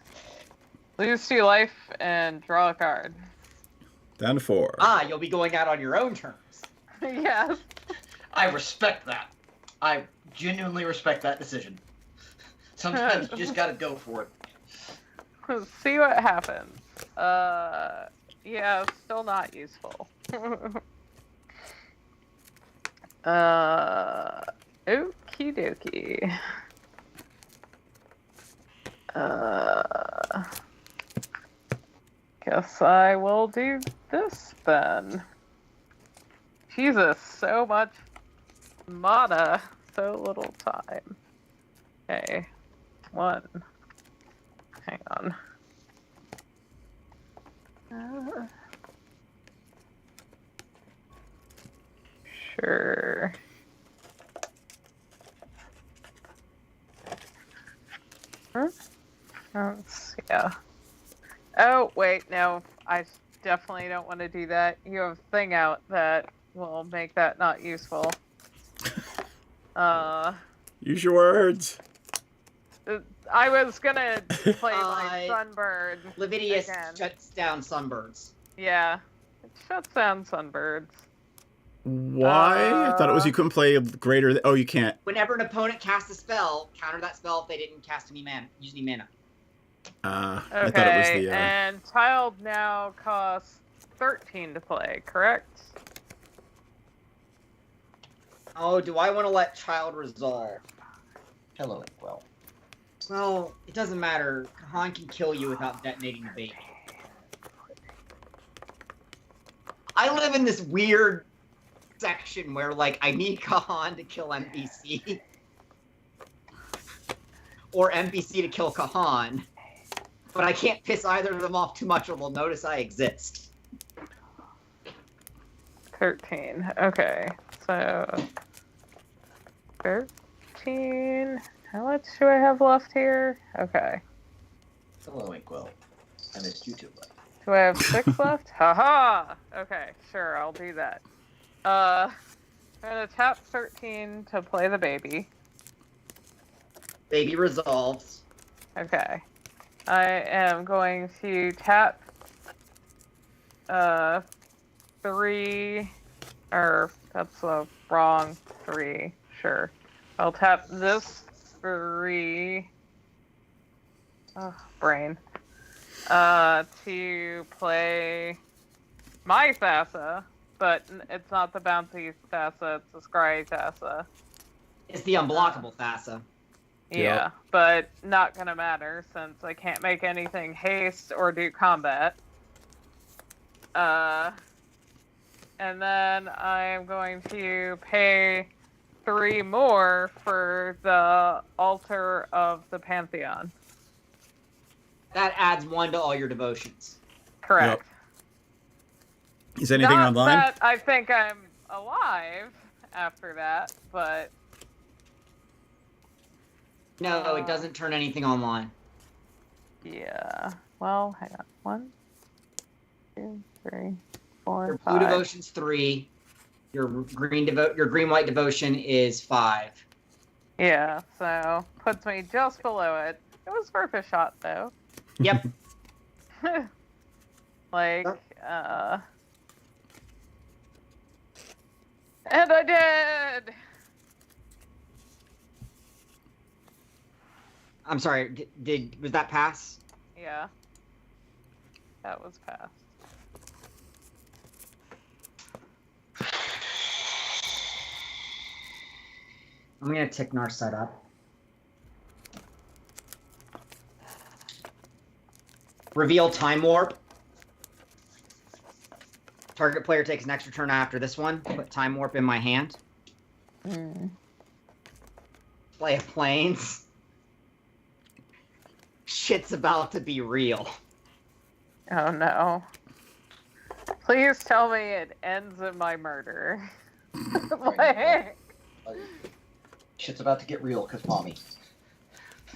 lose 2 life and draw a card. Down to 4. You'll be going out on your own terms. Yes. I respect that. I genuinely respect that decision. Sometimes you just gotta go for it. Let's see what happens. Yeah, still not useful. Okie dokie. Guess I will do this then. Jesus, so much mana, so little time. Okay, 1. Hang on. Sure. Huh? Yeah. Oh, wait, no. I definitely don't want to do that. You have a thing out that will make that not useful. Use your words. I was gonna play my Sunbird Levidius again. shuts down Sunbirds. Yeah. It shuts down Sunbirds. Why? I thought it was you couldn't play greater. Oh, you can't. Whenever an opponent casts a spell, counter that spell if they didn't cast any mana, use any mana. I Okay, thought it was the. and Child now costs 13 to play, correct? Oh, do I want to let Child resolve? Hello, Inkwell. Well, it doesn't matter. Kahan can kill you without detonating the baby. I live in this weird section where, like, I need Kahan to kill NPC. Or NPC to kill Kahan. But I can't piss either of them off too much or they'll notice I exist. 13. Okay, so 13. How much do I have left here? Okay. Hello, Inkwell. I missed you too, bud. Do I have 6 left? Haha! Okay, sure, I'll do that. I'm gonna tap 13 to play the baby. Baby resolves. Okay. I am going to tap 3, or that's the wrong 3, sure. I'll tap this 3, brain, to play my Thassa, but it's not the bouncy Thassa, it's the scry Thassa. It's the unblockable Thassa. Yeah, Yep. but not gonna matter since I can't make anything haste or do combat. And then I'm going to pay 3 more for the Altar of the Pantheon. That adds 1 to all your devotions. Correct. Is anything Not online? that I think I'm alive after that, but No, it doesn't turn anything online. yeah. Well, hang on. 1, 2, 3, 4, Your blue 5. devotion's 3. Your green white devotion is 5. Yeah, so puts me just below it. It was worth a shot though. Yep. Like, and I did! I'm sorry. Was that pass? Yeah. That was passed. I'm gonna tick Narset up. Reveal Time Warp. Target player takes an extra turn after this one. Put Time Warp in my hand. Play a Plains. Shit's about to be real. Oh no. Please tell me it ends in my murder. Like, Shit's about to get real, cause mommy.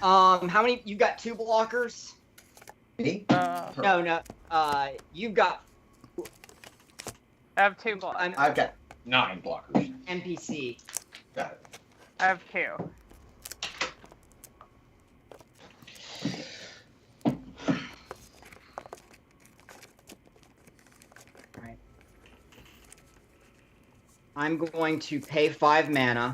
How many? You got 2 blockers? Me? No. You've got I have 2 blocks. I've got 9 blockers. NPC. Got it. I have 2. Right. I'm going to pay 5 mana.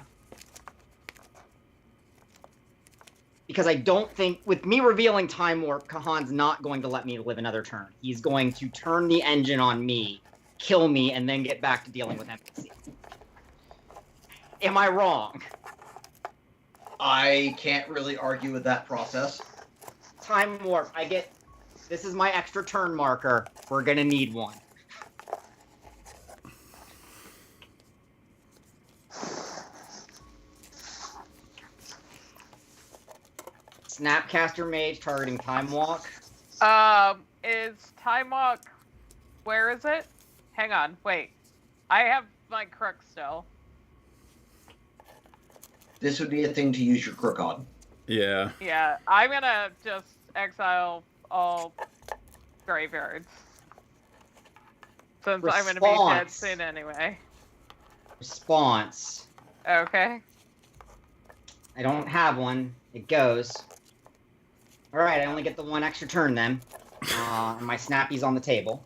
Because I don't think, with me revealing Time Warp, Kahan's not going to let me live another turn. He's going to turn the engine on me, kill me, and then get back to dealing with NPC. Am I wrong? I can't really argue with that process. Time Warp, this is my extra turn marker. We're gonna need one. Snapcaster Mage targeting Time Walk. Is Time Walk... Where is it? Hang on, wait. I have my crook still. This would be a thing to use your crook on. Yeah. Yeah, I'm gonna just exile all graveyards. Since I'm going to be dead Response. soon anyway. Response. Okay. I don't have one. It goes. Alright, I only get the one extra turn then. My Snappy's on the table.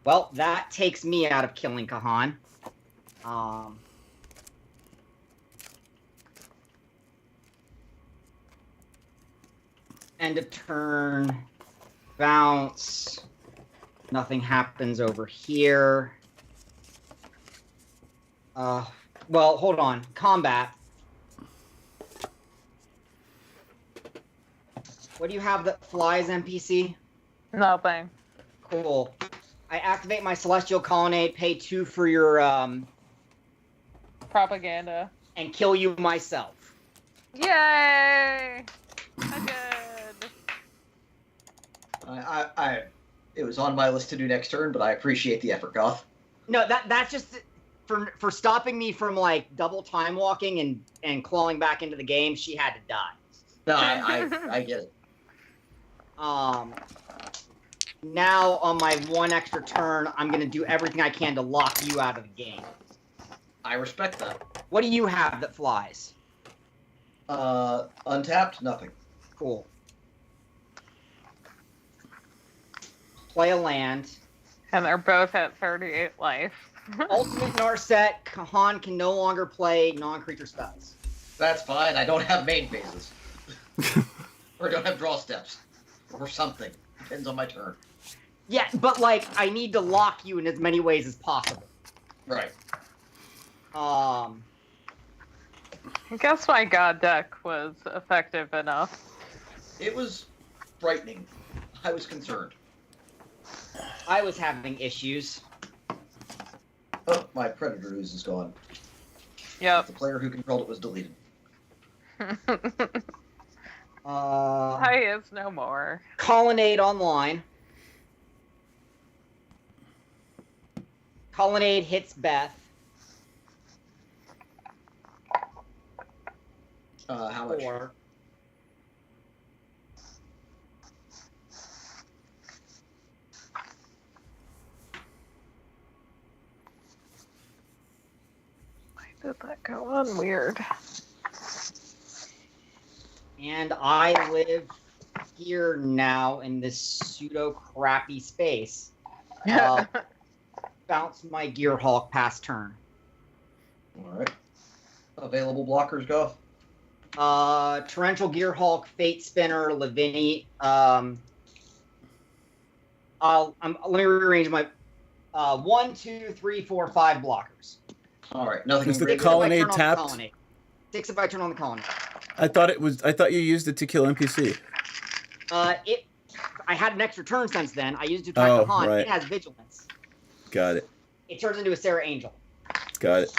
Well, that takes me out of killing Kahan. End of turn. Bounce. Nothing happens over here. Well, hold on. Combat. What do you have that flies, NPC? Nothing. Cool. I activate my Celestial Colonnade, pay 2 for your, Propaganda. and kill you myself. Yay! I did. It was on my list to do next turn, but I appreciate the effort, Goth. No, that's just for stopping me from, like, double time walking and clawing back into the game. She had to die. No, I get it. Now on my one extra turn, I'm gonna do everything I can to lock you out of the game. I respect that. What do you have that flies? Untapped, nothing. Cool. Play a land. And they're both at 38 life. Ultimate Narset, Kahan can no longer play non-creature spells. That's fine. I don't have main phases. Or don't have draw steps. Or something. Depends on my turn. Yeah, but, like, I need to lock you in as many ways as possible. Right. I guess my god deck was effective enough. It was frightening. I was concerned. I was having issues. Oh, my Predator Ooze is gone. Yep. The player who controlled it was deleted. I is no more. Colonnade online. Colonnade hits Beth. How much? 4. Why did that go on weird? And I live here now in this pseudo crappy space. Bounce my Gearhulk past turn. Alright. Available blockers, go. Torrential Gearhulk, Fate Spinner, Lavini. Let me rearrange my 1, 2, 3, 4, 5 blockers. Alright, nothing. Is the great. colonnade tapped? 6 if I turn on the colonnade. I thought you used it to kill NPC. I had an extra turn since then. I used it to attack Kahan. Right. It has vigilance. Got it. It turns into a Sarah Angel. Got it.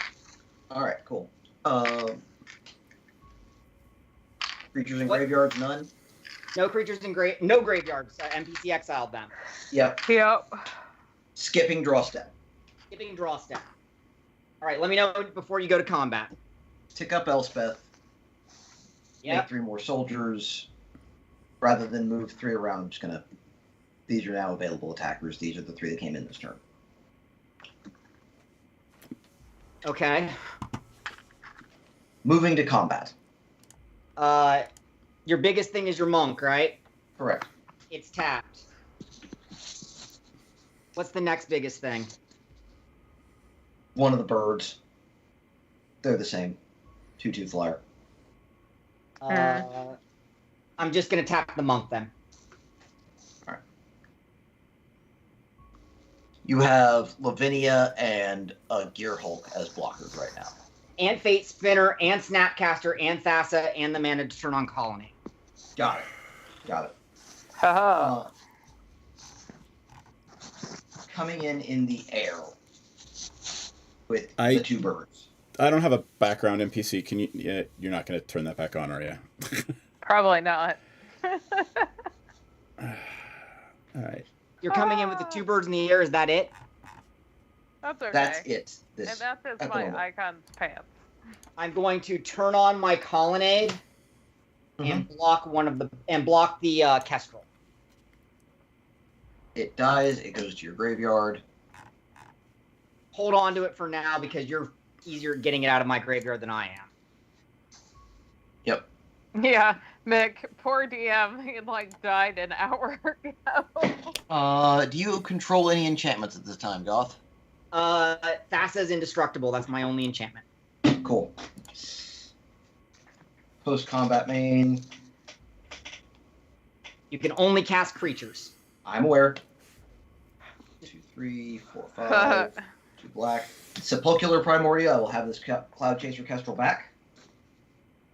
Alright, cool. Creatures in What? graveyards, none? No creatures in no graveyards. NPC exiled them. Yep. Yep. Skipping draw step. Skipping draw step. All right, let me know before you go to combat. Tick up Elspeth. Make Yep. 3 more soldiers. Rather than move 3 around, I'm just gonna... These are now available attackers. These are the 3 that came in this turn. Okay. Moving to combat. Your biggest thing is your monk, right? Correct. It's tapped. What's the next biggest thing? One of the birds. They're the same. 2/2 flyer. I'm just gonna tap the monk then. Alright. You have Lavinia and a Gearhulk as blockers right now. And Fate Spinner, and Snapcaster, and Thassa, and the mana to turn on Colony. Got it. Got it. Haha. Coming in the air with I- the 2 birds. I don't have a background NPC. Can you? Yeah, you're not going to turn that back on, are you? Probably not. All right. You're coming in with the 2 birds in the air, is that it? That's okay. That's it. And This that is at the my moment. icon's pants. I'm going to turn on my Colonnade. and block the Kestrel. It dies. It goes to your graveyard. Hold on to it for now because you're easier at getting it out of my graveyard than I am. Yep. Yeah, Mick, poor DM, he like died an hour ago. Do you control any enchantments at this time, Goth? Thassa's indestructible. That's my only enchantment. Cool. Post-combat main. You can only cast creatures. I'm aware. 2, 3, 4, 5. 2 black. Sepulchral Primordia. I will have this Cloud Chaser Kestrel back.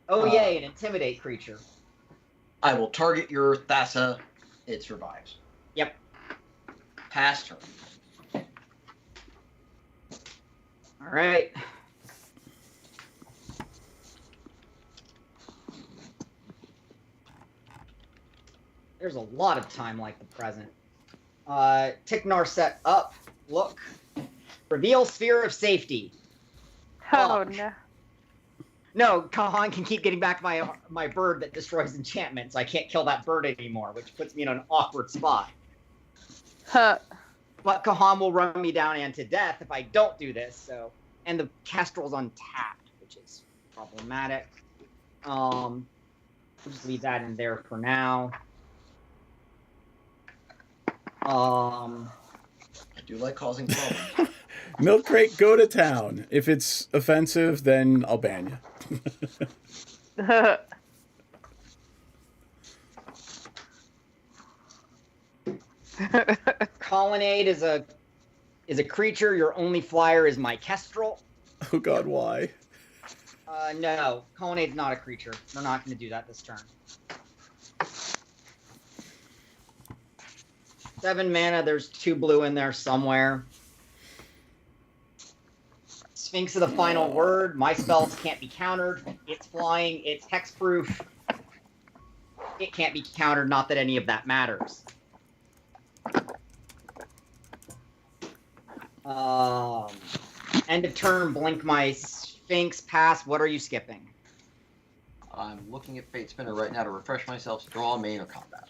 Oh, yay, an intimidate creature. I will target your Thassa. It survives. Yep. Pass turn. All right. There's a lot of time like the present. Tick Narset up. Look. Reveal Sphere of Safety. Oh, no. No, Kahan can keep getting back my bird that destroys enchantments. I can't kill that bird anymore, which puts me in an awkward spot. Huh. But Kahan will run me down and to death if I don't do this. So, and the Kestrel's untapped, which is problematic. We'll just leave that in there for now. I do like causing problems. Milk Crate, go to town. If it's offensive, then I'll ban you. Colonnade is a creature. Your only flyer is my Kestrel. Oh God, why? No, Colonnade's not a creature. We're not going to do that this turn. 7 mana. There's 2 blue in there somewhere. Sphinx of the Final Word. My spells can't be countered. It's flying. It's hexproof. It can't be countered. Not that any of that matters. End of turn. Blink my Sphinx. Pass. What are you skipping? I'm looking at Fate Spinner right now to refresh myself. Draw, main, or combat.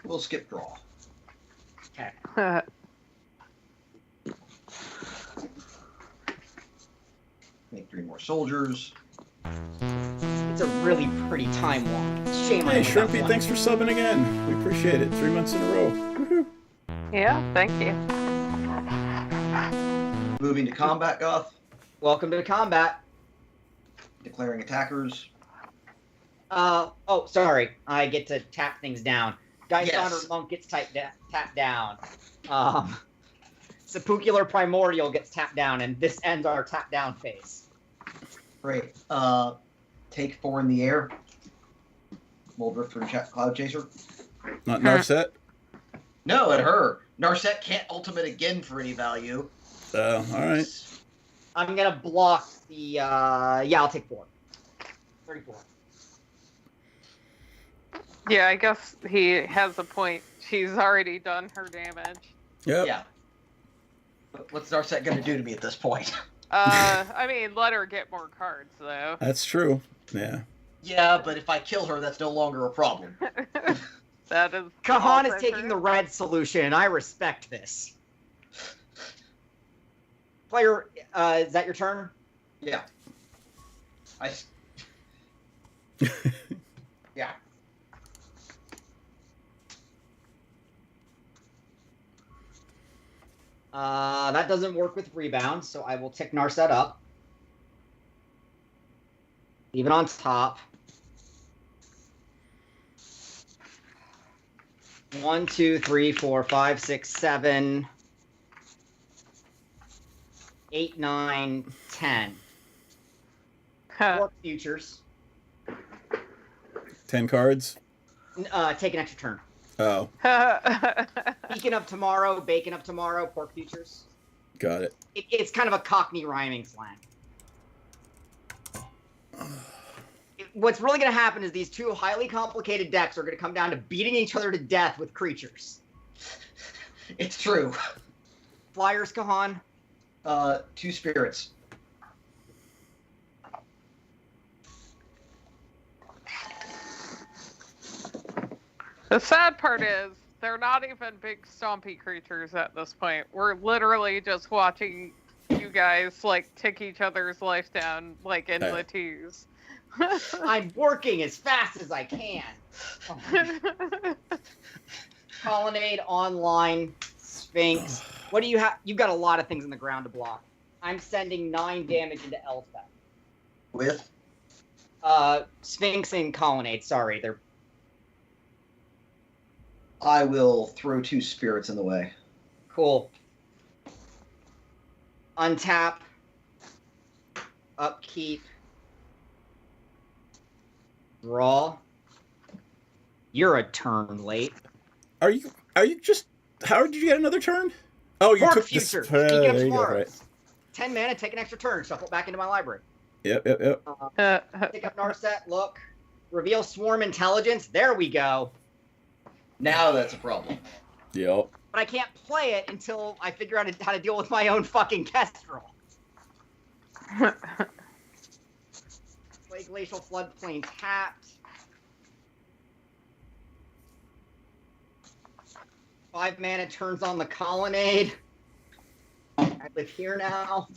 We'll skip draw. Okay. Make 3 more soldiers. It's a really pretty time walk. It's shame. Hey, Shrimpy, thanks for subbing again. We appreciate it. 3 months in a row. Woohoo. Yeah, thank you. Moving to combat, Goth. Welcome to combat. Declaring attackers. Oh, sorry. I get to tap things down. Geist Yes. Honored Monk gets tapped down. Sepulchral Primordial gets tapped down, and this ends our tap down phase. Great. Take 4 in the air. Muldrift for Cloud Chaser. Not Narset? No, at her. Narset can't ultimate again for any value. All right. I'm gonna block the. Yeah, I'll take 4. 34. Yeah, I guess he has a point. She's already done her damage. Yep. Yeah. But what's Narset going to do to me at this point? I mean, let her get more cards, though. That's true. Yeah. Yeah, but if I kill her, that's no longer a problem. That is. Kahan is also taking true. the red solution, and I respect this. Player, is that your turn? Yeah. Yeah. That doesn't work with rebound, so I will tick Narset up. Leave it on top. 1, 2, 3, 4, 5, 6, 7, 8, 9, 10. Huh. 4 futures. 10 cards? Take an extra turn. Oh, Beacon of Tomorrow, Bacon of Tomorrow, Pork Futures. got it. It's kind of a Cockney rhyming slang. What's really going to happen is these 2 highly complicated decks are going to come down to beating each other to death with creatures. It's true. Flyers, Kahan. 2 spirits. The sad part is they're not even big stompy creatures at this point. We're literally just watching you guys like tick each other's life down like in the twos. I'm working as fast as I can. Colonnade, online, Sphinx. What do you have? You've got a lot of things in the ground to block. I'm sending 9 damage into Elspeth. With? Sphinx and Colonnade. Sorry, they're. I will throw 2 spirits in the way. Cool. Untap. Upkeep. Draw. You're a turn late. Are you just? How did you get another turn? Oh, you Pork took Future. this. Speaking There of you go, tomorrow. right. 10 mana, take an extra turn, shuffle it back into my library. Yep. Pick up Narset, look. Reveal Swarm Intelligence. There we go. Now that's a problem. Yep. But I can't play it until I figure out how to deal with my own fucking Kestrel. Play Glacial Floodplain tapped. 5 mana turns on the Colonnade. I live here now.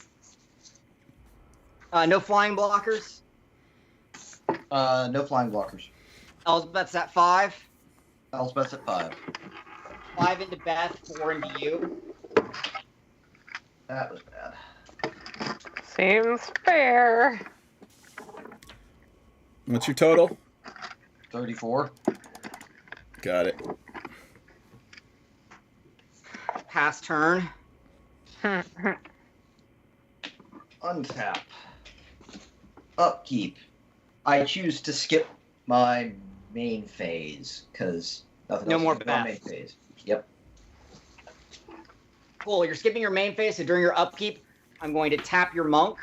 No flying blockers. No flying blockers. Elspeth's at 5. Elspeth's at 5. 5 into Beth, 4 into you. That was bad. Seems fair. What's your total? 34. Got it. Pass turn. Untap. Upkeep. I choose to skip my main phase, because nothing No else more is my main Beth. phase. Yep. Cool, you're skipping your main phase, so during your upkeep, I'm going to tap your Monk,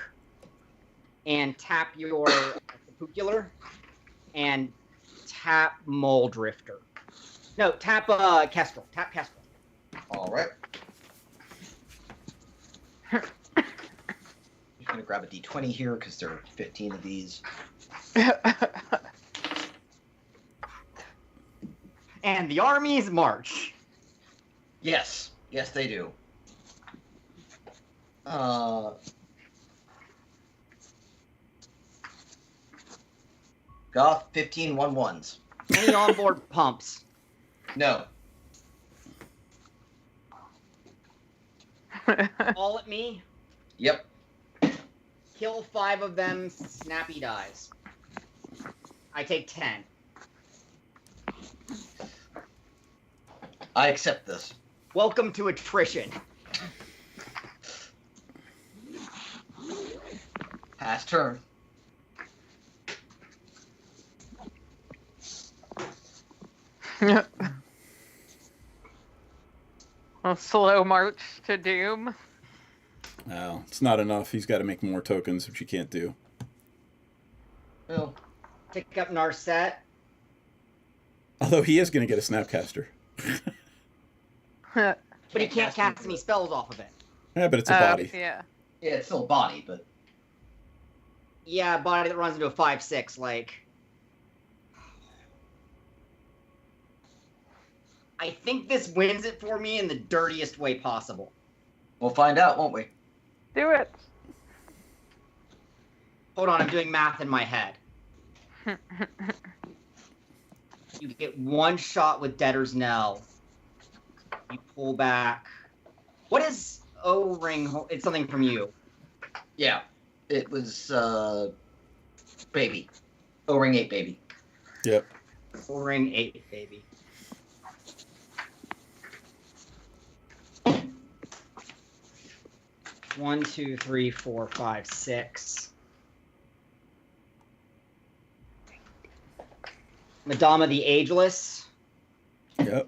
and tap your Sepucular, and tap Mole Drifter. No, tap Kestrel. Tap Kestrel. Alright. Just gonna grab a d20 here, because there are 15 of these. And the armies march. Yes. Yes, they do. Goth 15 1/1s. Any onboard pumps. No. All at me. Yep. Kill 5 of them, snappy dies. I take 10. I accept this. Welcome to attrition. Pass turn. A slow march to doom. No, it's not enough. He's got to make more tokens, which you can't do. Well, Pick up Narset. Although he is going to get a Snapcaster. But he can't cast any spells off of it. Yeah, but it's a body. Yeah. yeah, it's still a body, but Yeah, a body that runs into a 5/6, like. I think this wins it for me in the dirtiest way possible. we'll find out, won't we? Do it. Hold on, I'm doing math in my head. You get 1 shot with Debtor's Knell. You pull back. What is O-Ring? It's something from you. Yeah. It was, baby. O-Ring 8 baby. Yep. O-Ring 8, baby. One, 2, 3, 4, 5, 6. Madama the Ageless. Yep.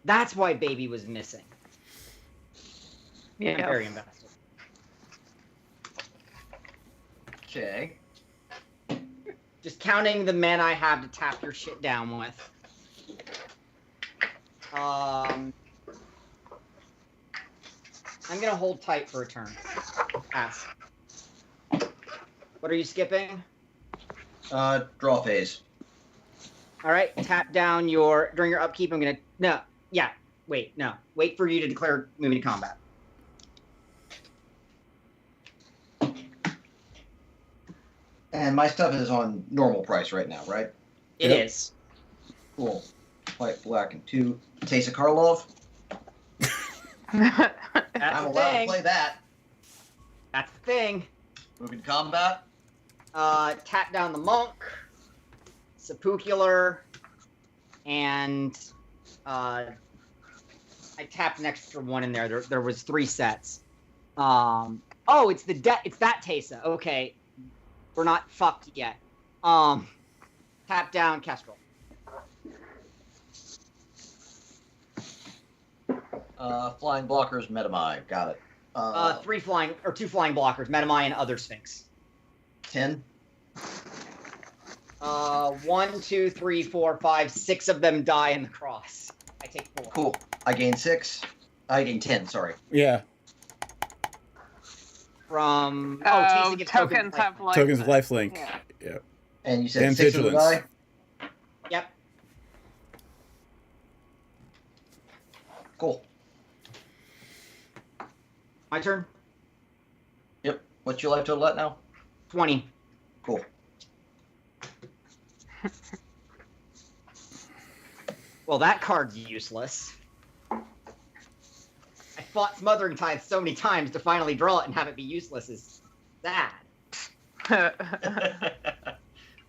That's why Baby was missing. I'm Yeah. very invested. Okay. Just counting the men I have to tap your shit down with. I'm gonna hold tight for a turn. Pass. What What are you skipping? Draw phase. All right, tap down during your upkeep. I'm gonna wait for you to declare moving to combat. And my stuff is on normal price right now, right? It is. Cool. White, black, and 2. Teysa Karlov. That's I'm the allowed to thing. play that. That's the thing. Moving to combat. Tap down the monk, sepulchre, and I tapped an extra one in there. There was 3 sets. Oh, it's it's that Teysa. Okay, we're not fucked yet. Tap down Kestrel. Flying blockers, Metamai. Got it. 2 flying blockers, Metamai and other Sphinx. 10. 1, 2, 3, 4, 5, 6 of them die in the cross. I take 4. Cool. I gain 6. I gain 10, sorry. Yeah. From Teysa gets tokens have life. Tokens of lifelink. Yeah. Yeah. And you said And 6 of them vigilance. die? Yep. Cool. My turn. Yep. What's your life total at now? 20. Cool. Well, that card's useless. I fought Smothering Tithe so many times to finally draw it and have it be useless is sad.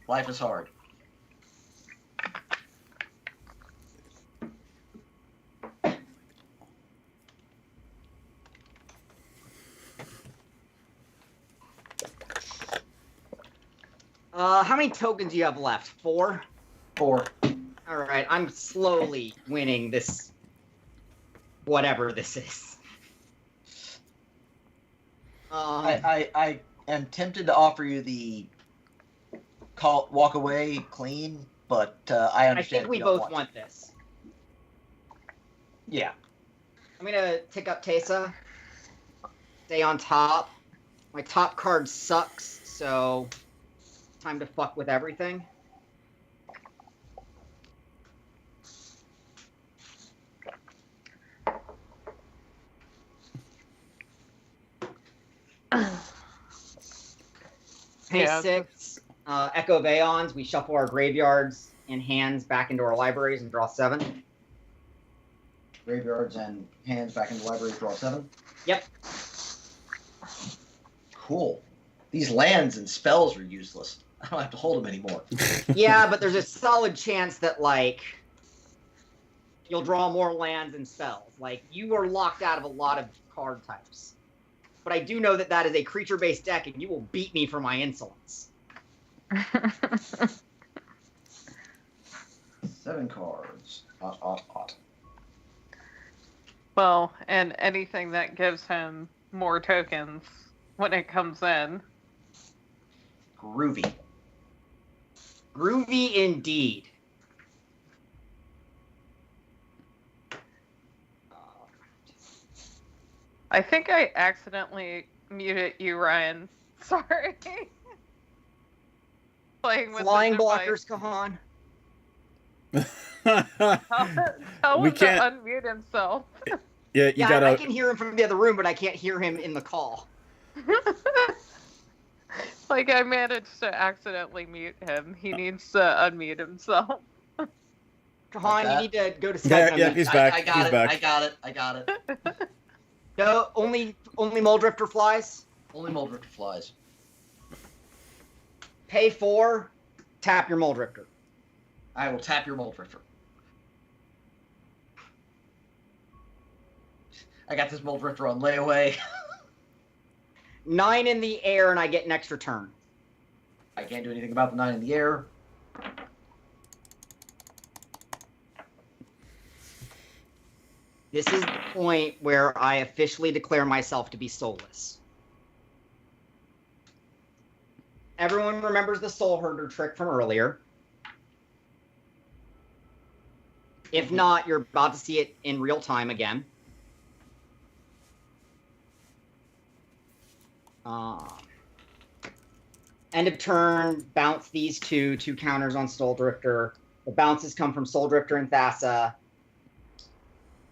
Life is hard. How many tokens do you have left? 4? 4. Alright, I'm slowly winning this... whatever this is. I am tempted to offer you the walk away clean, but I I understand. think we both want this. Yeah. I'm gonna tick up Teysa. Stay on top. My top card sucks, so... time to fuck with everything. Pay Yeah, 6, Echo Vaons. We shuffle our graveyards and hands back into our libraries and draw 7. Graveyards and hands back in the library, draw 7. Yep. Cool. These lands and spells are useless. I don't have to hold them anymore. Yeah, but there's a solid chance that, like, you'll draw more lands and spells. Like, you are locked out of a lot of card types. But I do know that that is a creature-based deck, and you will beat me for my insolence. 7 cards. Hot. Well, and anything that gives him more tokens when it comes in. Groovy. Groovy indeed. I think I accidentally muted you, Ryan. Sorry. Playing with Flying the device. blockers, Kahan. Tell We him can't- to unmute himself. Yeah, you Yeah, gotta. I can hear him from the other room, but I can't hear him in the call. Like, I managed to accidentally mute him. He needs to unmute himself. Kahan, that? you need to go to Skype. Yeah, and yeah, unmute. he's back. I got He's it. back. I got it. No, only Muldrifter flies. Only Muldrifter flies. Pay 4, tap your Muldrifter. I will tap your Muldrifter. I got this Muldrifter on layaway. 9 in the air, and I get an extra turn. I can't do anything about the 9 in the air. This is the point where I officially declare myself to be soulless. Everyone remembers the Soul Herder trick from earlier. If not, you're about to see it in real time again. End of turn, bounce these two counters on Soul Drifter. The bounces come from Soul Drifter and Thassa.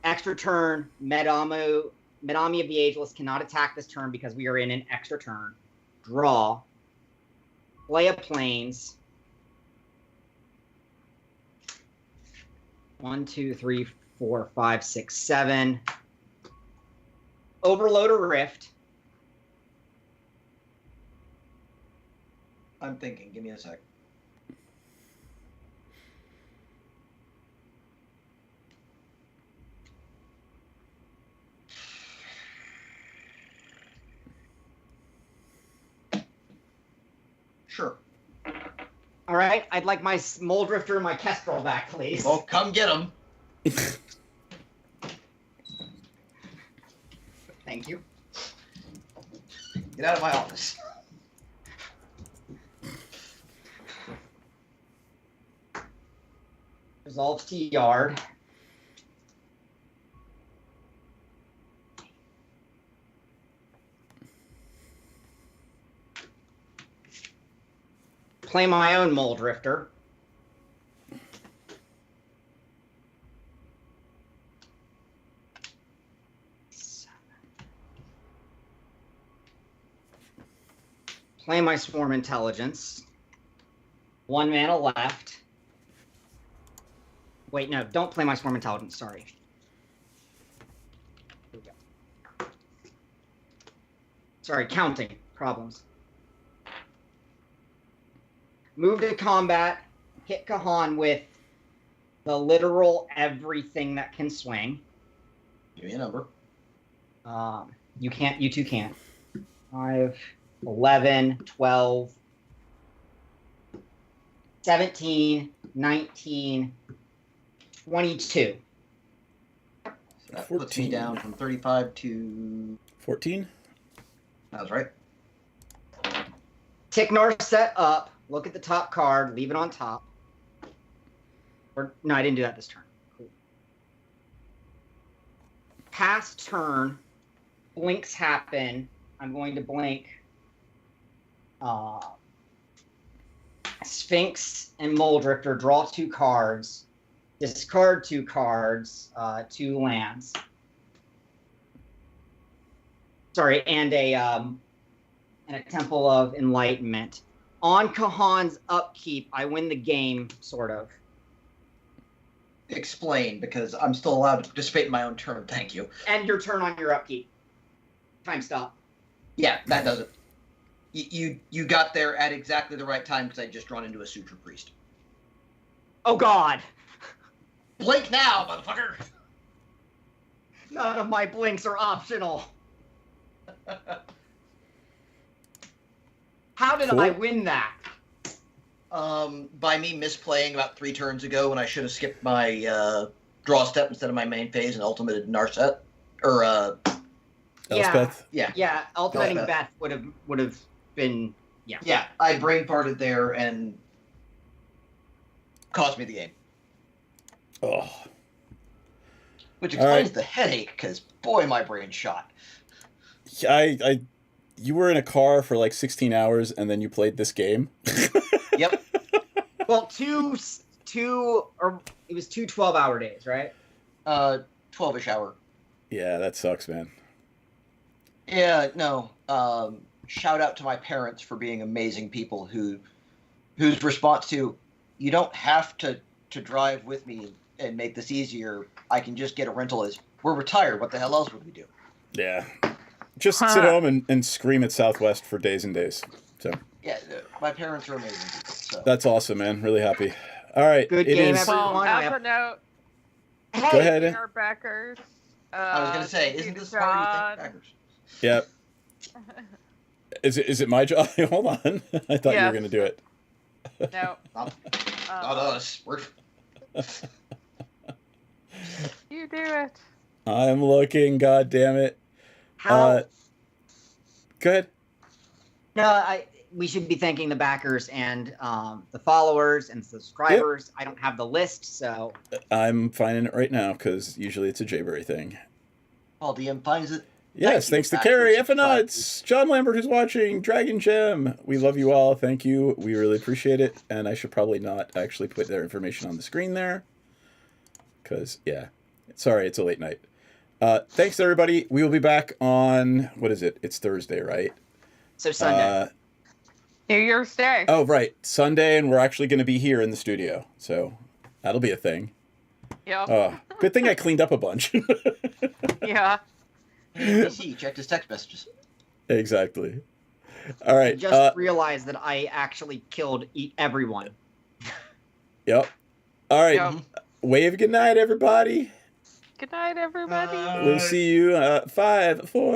Extra turn, Medami of the Ageless cannot attack this turn because we are in an extra turn. Draw. Play a Plains. 1, 2, 3, 4, 5, 6, 7. Overload a Rift. I'm thinking. Give me a sec. Sure. All right, I'd like my Mole Drifter and my Kestrel back, please. Well, come get them. Thank you. Get out of my office. Resolves to Yard. Play my own Mole Drifter. Play my Swarm Intelligence. 1 mana left. Wait, no, don't play my Swarm Intelligence, sorry. Here we go. Sorry, counting problems. Move to combat, hit Kahan with the literal everything that can swing. Give me a number. You two can't. 5, 11, 12, 17, 19, 22. So that puts me down from 35 to 14. That was right. Tiknar set up. Look at the top card. Leave it on top. Or no, I didn't do that this turn. Cool. Past turn, blinks happen. I'm going to blink Sphinx and Mole Drifter. Draw 2 cards. Discard 2 cards. 2 lands. Sorry, and a Temple of Enlightenment. On Kahan's upkeep, I win the game, sort of. Explain, because I'm still allowed to participate in my own turn. Thank you. End your turn on your upkeep. Time stop. Yeah, that does it. You got there at exactly the right time because I just drawn into a Suture Priest. Oh, God. Blink now, motherfucker! None of my blinks are optional. How did I win that? By me misplaying about 3 turns ago when I should have skipped my draw step instead of my main phase and ultimated Narset. Or, Elspeth. Yeah, ultimating Beth would have been, yeah. Yeah, I brain farted there and cost me the game. Oh. Which explains the headache, because boy, my brain shot. You were in a car for like 16 hours and then you played this game. Yep. Well, it was 2 12-hour days, right? 12-ish hour. Yeah, that sucks, man. Yeah, no. Shout out to my parents for being amazing people whose response to, you don't have to drive with me and make this easier. I can just get a rental is, we're retired. What the hell else would we do? Yeah. Just sit home and scream at Southwest for days and days. So. Yeah, my parents are amazing people. So. That's awesome, man. Really happy. All right. Good it game, is... everyone. Well, as a note, Hey, Go ahead. our backers. I was going to say, isn't this part of you think backers? Yep. Is it my job? Hold on. I thought you were going to do it. No. Not us. We're... You do it. I'm looking, god damn it. How? Go ahead. No, we should be thanking the backers and the followers and subscribers. Yep. I don't have the list, so... I'm finding it right now, because usually it's a Jayberry thing. Paul DM finds it. Yes, thanks to Carrie, Effonuts, John Lambert who's watching, Dragon Gem. We love you all. Thank you. We really appreciate it. And I should probably not actually put their information on the screen there. Because, yeah. Sorry, it's a late night. Thanks, everybody. We will be back on, what is it? It's Thursday, right? So Sunday. New Year's Day. Oh, right. Sunday, and we're actually going to be here in the studio. So that'll be a thing. Yeah. Good thing I cleaned up a bunch. Yeah. PC checked his text messages. Exactly. All right. I just realized that I actually killed everyone. Yep. All right. Yep. Wave good night, everybody. Good night, everybody. We'll see you 5, 4.